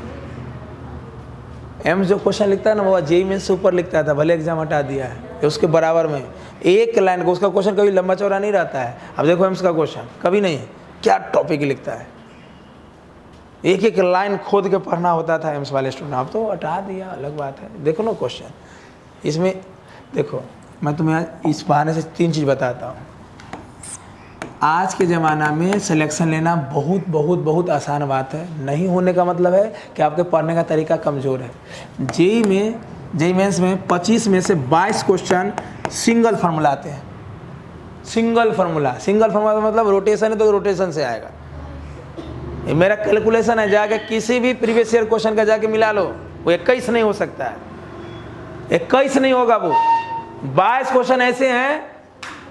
M जो क्वेश्चन लिखता है ना वो जेई में से ऊपर लिखता था, भले एग्जाम हटा दिया है, उसके बराबर में एक लाइन को, उसका क्वेश्चन कभी लंबा चौड़ा नहीं रहता है। अब देखो एम्स का क्वेश्चन कभी नहीं, क्या टॉपिक लिखता है, एक एक लाइन खोद के पढ़ना होता था एम्स वाले स्टूडेंट। अब तो हटा दिया, अलग बात है। देखो ना क्वेश्चन इसमें, देखो मैं तुम्हें आज इस बहाने से तीन चीज़ बताता हूँ। आज के ज़माना में सिलेक्शन लेना बहुत बहुत बहुत आसान बात है। नहीं होने का मतलब है कि आपके पढ़ने का तरीका कमज़ोर है। जेई मेंस में 25 में से 22 क्वेश्चन सिंगल फार्मूला आते हैं। सिंगल फार्मूला का मतलब रोटेशन है तो रोटेशन से आएगा। ये मेरा कैलकुलेशन है, जाके किसी भी प्रीवियस ईयर क्वेश्चन का जाके मिला लो, वो 21 नहीं हो सकता है, 21 नहीं होगा वो। 22 क्वेश्चन ऐसे हैं,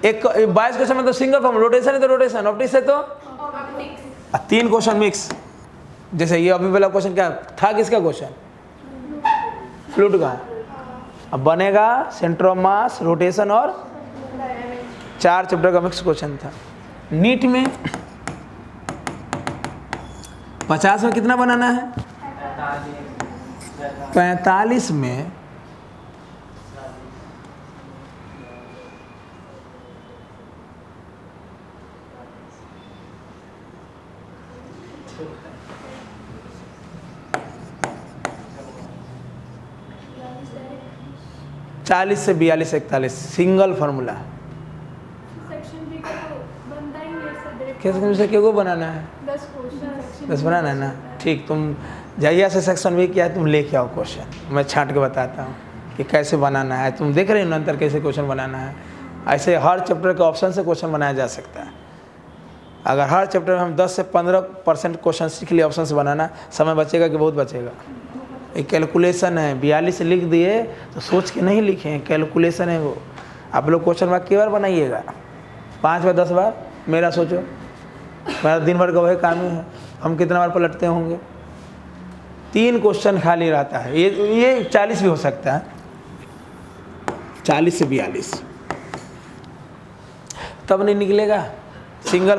22 क्वेश्चन में तो सिंगल फॉर्म, रोटेशन है तो रोटेशन, ऑप्टिक्स है तो ऑप्टिक्स, 3 क्वेश्चन मिक्स। जैसे ये अभी वाला क्वेश्चन क्या था, किसका क्वेश्चन, फ्लूइड का। अब बनेगा सेंटर ऑफ मास, रोटेशन और 4 चैप्टर का मिक्स क्वेश्चन था। नीट में 50 में कितना बनाना है, 45 में 40 से 42 41 सिंगल फार्मूला। सेक्शन बी का तो बनता ही नहीं ऐसा डायरेक्ट। कैसे क्यों बनाना है, 10 क्वेश्चन 10 बनाना है ना। ठीक, तुम जाइए से सेक्शन में क्या है, तुम लेके आओ क्वेश्चन, मैं छांट के बताता हूँ कि कैसे बनाना है। तुम देख रहे हो अंतर कैसे क्वेश्चन बनाना है। ऐसे हर चैप्टर के ऑप्शन से क्वेश्चन बनाया जा सकता है। अगर हर चैप्टर में हम 10 से 15% क्वेश्चन सीख लिए ऑप्शन से बनाना, समय बचेगा कि बहुत बचेगा। एक कैलकुलेशन है, 42 लिख दिए तो सोच के नहीं लिखे, कैलकुलेशन है वो। आप लोग क्वेश्चन मार्क कई बार बनाइएगा, 5 बार 10 बार। मेरा सोचो, मेरा दिन भर का वही काम ही है, हम कितना बार पलटते होंगे। 3 क्वेश्चन खाली रहता है, ये 40 भी हो सकता है, 40 से 42 तब नहीं निकलेगा। सिंगल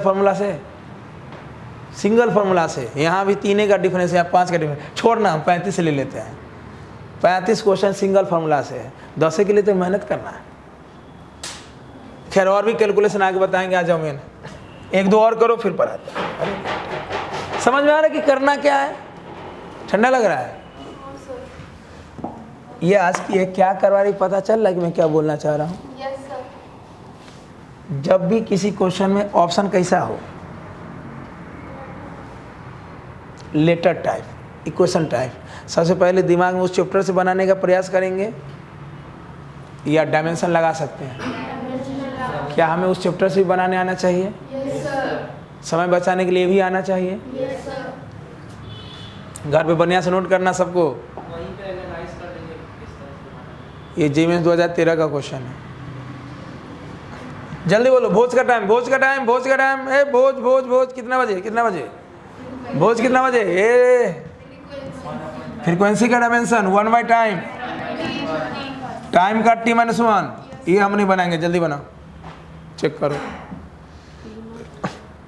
फार्मूला से यहाँ भी 3 का डिफरेंस है या 5 का डिफरेंस, छोड़ना हम 35 से ले लेते हैं। 35 क्वेश्चन सिंगल फार्मूला से है, 10 के लिए तो मेहनत करना है। खैर और भी कैलकुलेशन आगे बताएंगे, आ जाओ मेन 1-2 और करो फिर पढ़ाते हैं। समझ में आ रहा है कि करना क्या है, ठंडा लग रहा है। ये आज की है क्या करवा रही, पता चल रहा है कि मैं क्या बोलना चाह रहा हूँ। Yes sir. जब भी किसी क्वेश्चन में ऑप्शन कैसा हो, लेटर टाइप, इक्वेशन टाइप। सबसे पहले दिमाग में उस चैप्टर से बनाने का प्रयास करेंगे या डायमेंशन लगा सकते हैं? क्या हमें उस चैप्टर से भी बनाने आना चाहिए? समय बचाने के लिए भी आना चाहिए। घर पे बढ़िया से नोट करना सबको। ये जीमेंस 2013 का क्वेश्चन है। जल्दी बोलो, भोज का टाइम, भोज का टाइम, भोज का टाइम। ए भोज भोज भोज कितना बजे, कितना बजे भोज, कितना बजे? ए फ्रीक्वेंसी का डायमेंशन 1 बाई टाइम, टाइम का t-1। ये हम नहीं बनाएंगे, जल्दी बनाओ, चेक करो।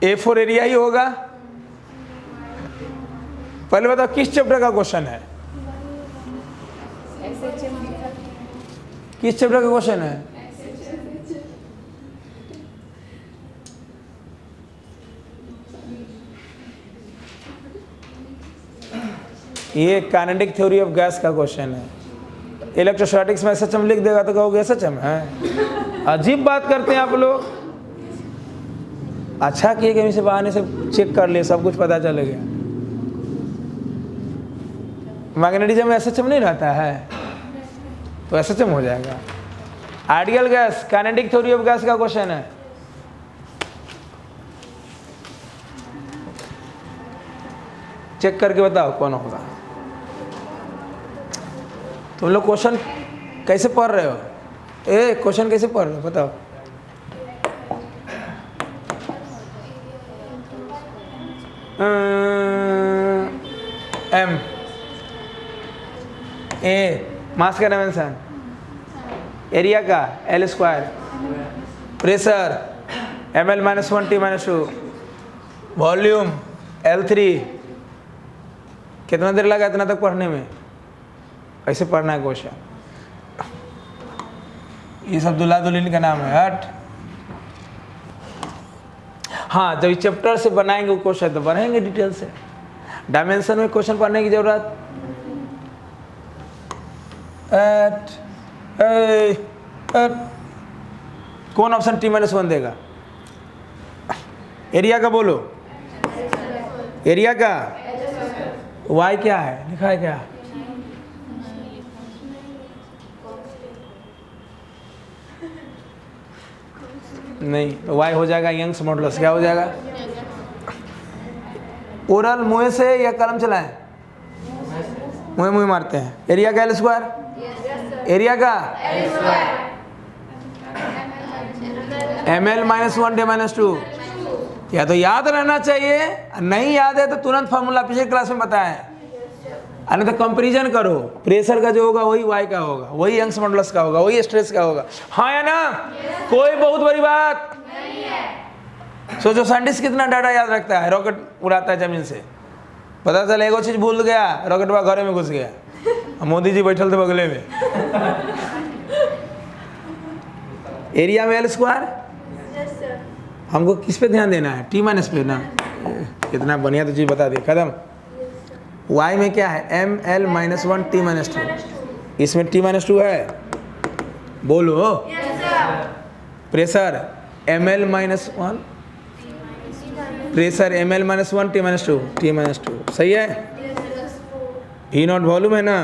A4 एरिया ही होगा। पहले बताओ किस चैप्टर का क्वेश्चन है? किस चैप्टर का क्वेश्चन है? ये काइनेटिक थ्योरी ऑफ गैस का क्वेश्चन है। इलेक्ट्रोस्टैटिक्स में SHM लिख देगा तो कहोगे SHM है। अजीब बात करते हैं आप लोग। अच्छा किए कहीं से बहाने से चेक कर लिए, सब कुछ पता चल गया। मैग्नेटिज्म में SHM नहीं रहता है तो SHM हो जाएगा। Ideal gas, kinetic theory of gas का क्वेश्चन है। चेक करके बताओ कौन होगा। तुम लोग क्वेश्चन कैसे पढ़ रहे हो? क्वेश्चन कैसे पढ़ रहे हो बताओ। M A मास का डायमेंशन, एरिया का L², pressure ml-1 T-2, volume L3। कितना देर लगा इतना तक पढ़ने में? ऐसे पढ़ना है क्वेश्चन। ये सब दुल्हा दुल्हन का नाम है, हट। हाँ, जब इस चैप्टर से बनाएंगे वो क्वेश्चन तो बढ़ेंगे डिटेल से। डायमेंशन में क्वेश्चन पढ़ने की जरूरत कौन ऑप्शन t-1 देगा? एरिया का बोलो, एरिया का y क्या है, लिखा है क्या? नहीं, तो y हो जाएगा यंग्स मॉडुलस। क्या हो जाएगा? ओरल मुंह से या कलम चलाएं? मुंह मुंह मारते हैं। एरिया का L², एरिया का ml-1 T-2। या तो याद रहना चाहिए, नहीं याद है तो तुरंत फॉर्मूला पिछले क्लास में बताएं, अरे तो कंपैरिजन करो। प्रेशर का जो होगा वही y का होगा, वही यंग्स मॉडुलस का होगा, वही स्ट्रेस का होगा। हाँ या ना? कोई बहुत बड़ी बात नहीं है। सोचो साइंटिस्ट कितना डाटा याद रखता है, रॉकेट उड़ाता है जमीन से, पता चला एगो चीज भूल गया, रॉकेट बा घरे में घुस गया, मोदी जी बैठल थे बगले में। एरिया में L²। हमको किस पे ध्यान देना है? T- पे ना। कितना बढ़िया तो चीज बता दी, खत्म। y में क्या है? ml-1 T-2। इसमें T-2 है, बोलो। Pressure ml-1, pressure ml-1 T-2, सही है। E0 वॉल्यूम है ना,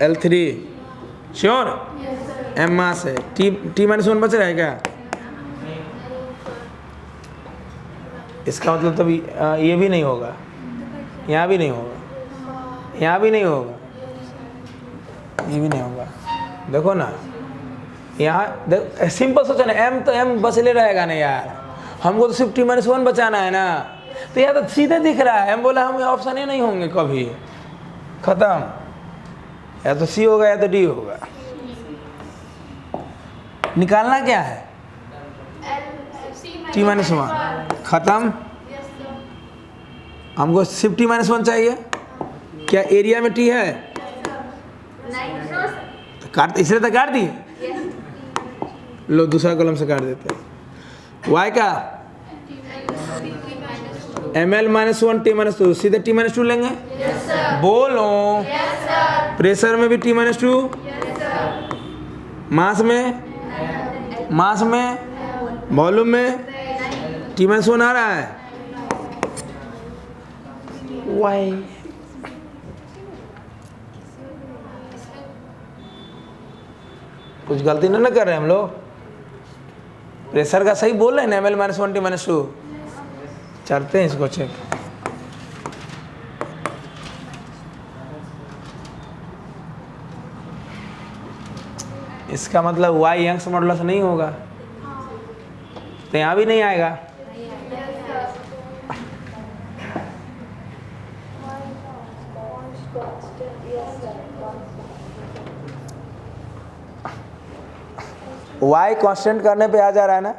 L3 श्योर। m मास है, T-1 बच रहा है क्या? इसका मतलब तभी ये भी नहीं होगा, यहाँ भी नहीं होगा, यहाँ भी नहीं होगा, ये भी नहीं होगा। देखो ना, यहाँ सिंपल सोचो ना, m तो m बस ले रहेगा ना यार, हमको तो सिर्फ T-1 बचाना है ना। तो यहाँ तो सीधे दिख रहा है, हम बोला हम ऑप्शन ही नहीं होंगे कभी, खत्म। या तो C होगा या तो D होगा। निकालना क्या है? T-1 खत्म। हमको सिर्फ T-1 चाहिए। क्या एरिया में T है? तो काट, इसलिए तो काट दिए। लो दूसरा कॉलम से काट देते हैं। y का ml-1 T-2, सीधे T-2 लेंगे। बोलो। प्रेशर में भी T-2, मास में, वॉल्यूम में T-1 आ रहा है। y कुछ गलती ना कर रहे हैं हम लोग। प्रेशर का सही बोल रहे हैं, ml -1 T -2। चलते हैं इसको चेक। इसका मतलब y यंग्स मॉडुलस नहीं होगा, तो यहाँ भी नहीं आएगा। y कांस्टेंट करने पे आ जा रहा है ना।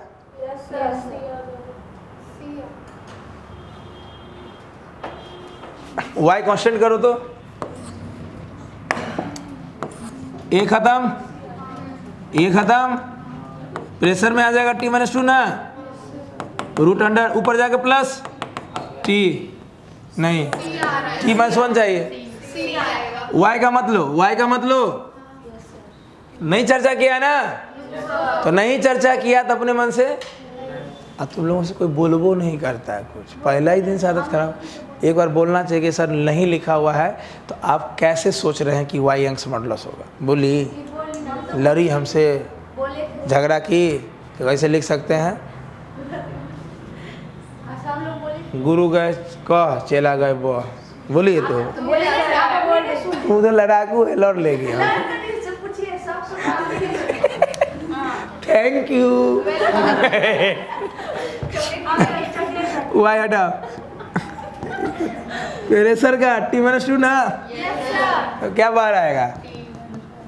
y कांस्टेंट करो तो ए खत्म, ए खत्म, प्रेशर में आ जाएगा T -2 ना, रूट अंडर ऊपर जाके प्लस T नहीं, T -1 चाहिए। y का मतलब, y का मतलब नहीं चर्चा किया ना, तो नहीं चर्चा किया तो अपने मन से। अब तुम लोगों से कोई बोलबो नहीं करता है कुछ, पहला ही दिन से आदत खराब। एक बार बोलना चाहिए कि सर नहीं लिखा हुआ है, तो आप कैसे सोच रहे हैं कि y यंग्स मॉडुलस होगा। बोली, लड़ी हमसे, झगड़ा की, तो कैसे लिख सकते हैं। गुरु गए कह, चला गए वो, बोलिए तो उधर लड़ाकू है, लड़ ले गया। Thank you. वाई हटा, प्रेशर का T -2 ना, तो क्या बाहर आएगा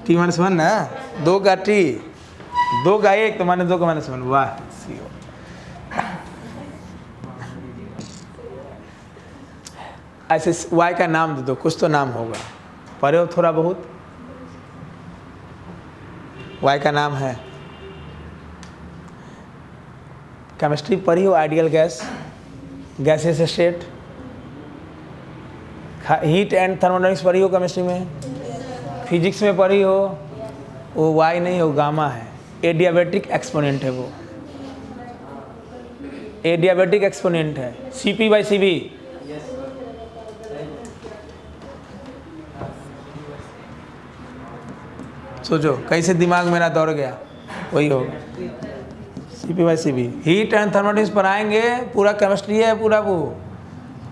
T -1 ना, 2 का T, 2 का 1 तो माने 2 का -1। वाह, ऐसे y का नाम दे दो, कुछ तो नाम होगा, पढ़े हो थोड़ा बहुत। y का नाम है, केमिस्ट्री पढ़ी हो, ideal gas, gases state, heat and thermodynamics पढ़ी हो केमिस्ट्री में, फिजिक्स में पढ़ी हो। वो y नहीं हो, गामा है, एडियाबेटिक एक्सपोनेंट है वो, एडियाबेटिक एक्सपोनेंट है, CP/CV। सोचो कैसे दिमाग मेरा दौड़ गया, वही होगा CP/CV। हीट एंड थर्मोडायनेमिक्स पर आएंगे, पूरा केमिस्ट्री है, पूरा वो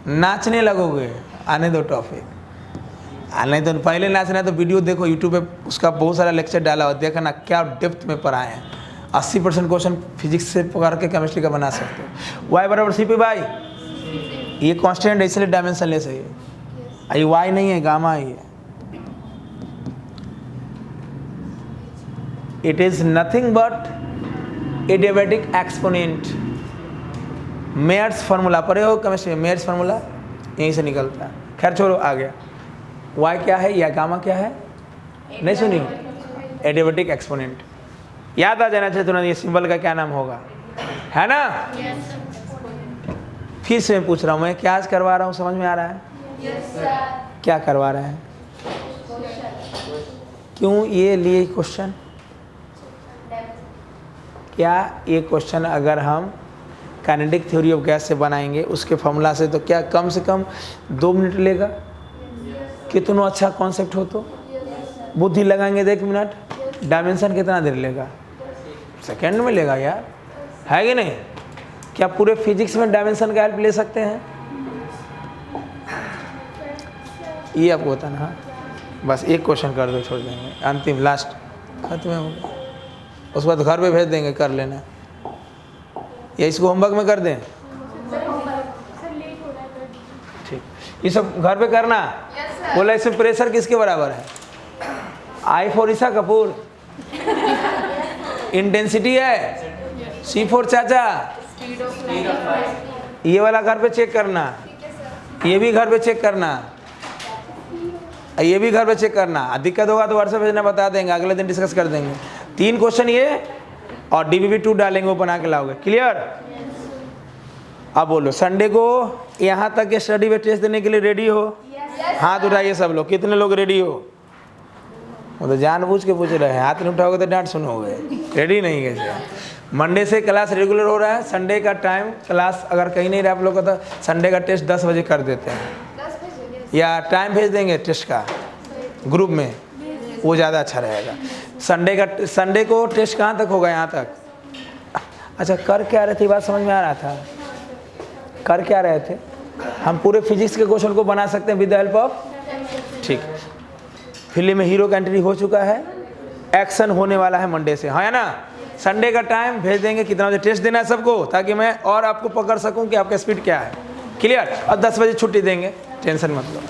नाचने लगोगे। आने दो टॉपिक, आने तो पहले नाचना है तो वीडियो देखो यूट्यूब पे, उसका बहुत सारा लेक्चर डाला हुआ, देखना क्या डेप्थ में पढ़ाए हैं। 80% क्वेश्चन फिजिक्स से पकड़ के केमिस्ट्री का बना सकते हो। y बराबर CP/, ये कांस्टेंट है इसलिए डायमेंशन लेस है ये y नहीं है, गामा ही है। It is nothing but adiabatic exponent. Mayer's formula पढ़े हो केमिस्ट्री में, मेयर्स फार्मूला यहीं से निकलता है। खैर छोड़ो, आ गया। y क्या है या गामा क्या है, नहीं सुनी हो, एडियाबेटिक एक्सपोनेंट। याद आ जाना चाहिए तुरंत ये सिंबल का क्या नाम होगा, है ना। फिर से मैं पूछ रहा हूँ, मैं क्या आज करवा रहा हूँ, समझ में आ रहा है? क्या करवा रहे हैं, क्यों ये लिए क्वेश्चन? क्या ये क्वेश्चन अगर हम काइनेटिक थ्योरी ऑफ गैस से बनाएंगे उसके फॉर्मूला से, तो क्या कम से कम 2 मिनट लेगा? कितना अच्छा कॉन्सेप्ट हो तो बुद्धि लगाएंगे तो 1 मिनट, डायमेंशन कितना देर लेगा? सेकेंड में लेगा यार, है कि नहीं? क्या पूरे फिजिक्स में डायमेंशन का हेल्प ले सकते हैं? ये आपको बताना। हाँ बस एक क्वेश्चन कर दो, छोड़ देंगे, अंतिम लास्ट खत्म हो गया। उसके बाद घर पे भेज देंगे, कर लेना, या इसको होमवर्क में कर दें? ठीक, ये सब घर पे करना। बोला इसमें प्रेशर किसके बराबर है? I for Isha Kapoor, intensity है C फॉर चाचा। ये वाला घर पे चेक करना, ये भी घर पे चेक करना, ये भी घर पे चेक करना। दिक्कत होगा तो व्हाट्सएप भेजना, बता देंगे, अगले दिन डिस्कस कर देंगे। 3 क्वेश्चन ये और DBB2 डालेंगे, वो बना के लाओगे। क्लियर? अब बोलो, संडे को यहाँ तक के स्टडी में टेस्ट देने के लिए रेडी हो? हाथ उठाइए सब लोग, कितने लोग रेडी हो? वो तो जानबूझ के पूछ रहे हैं, हाथ नहीं उठाओगे तो डांट सुनोगे। रेडी नहीं कैसे? मंडे से क्लास रेगुलर हो रहा है। संडे का टाइम क्लास अगर कहीं नहीं रहा आप लोग का, तो संडे का टेस्ट 10 बजे कर देते हैं, या टाइम भेज देंगे टेस्ट का ग्रुप में, वो ज़्यादा अच्छा रहेगा। संडे को टेस्ट कहाँ तक होगा, यहाँ तक। अच्छा कर क्या रहे थे, बात समझ में आ रहा था, कर क्या रहे थे। हम पूरे फिजिक्स के क्वेश्चन को बना सकते हैं विद द हेल्प ऑफ, ठीक। फिल्म में हीरो का एंट्री हो चुका है, एक्शन होने वाला है मंडे से, हाँ है ना। संडे का टाइम भेज देंगे कितना बजे टेस्ट देना है सबको, ताकि मैं और आपको पकड़ सकूं कि आपका स्पीड क्या है। क्लियर। और 10 बजे छुट्टी देंगे, टेंशन मत लो।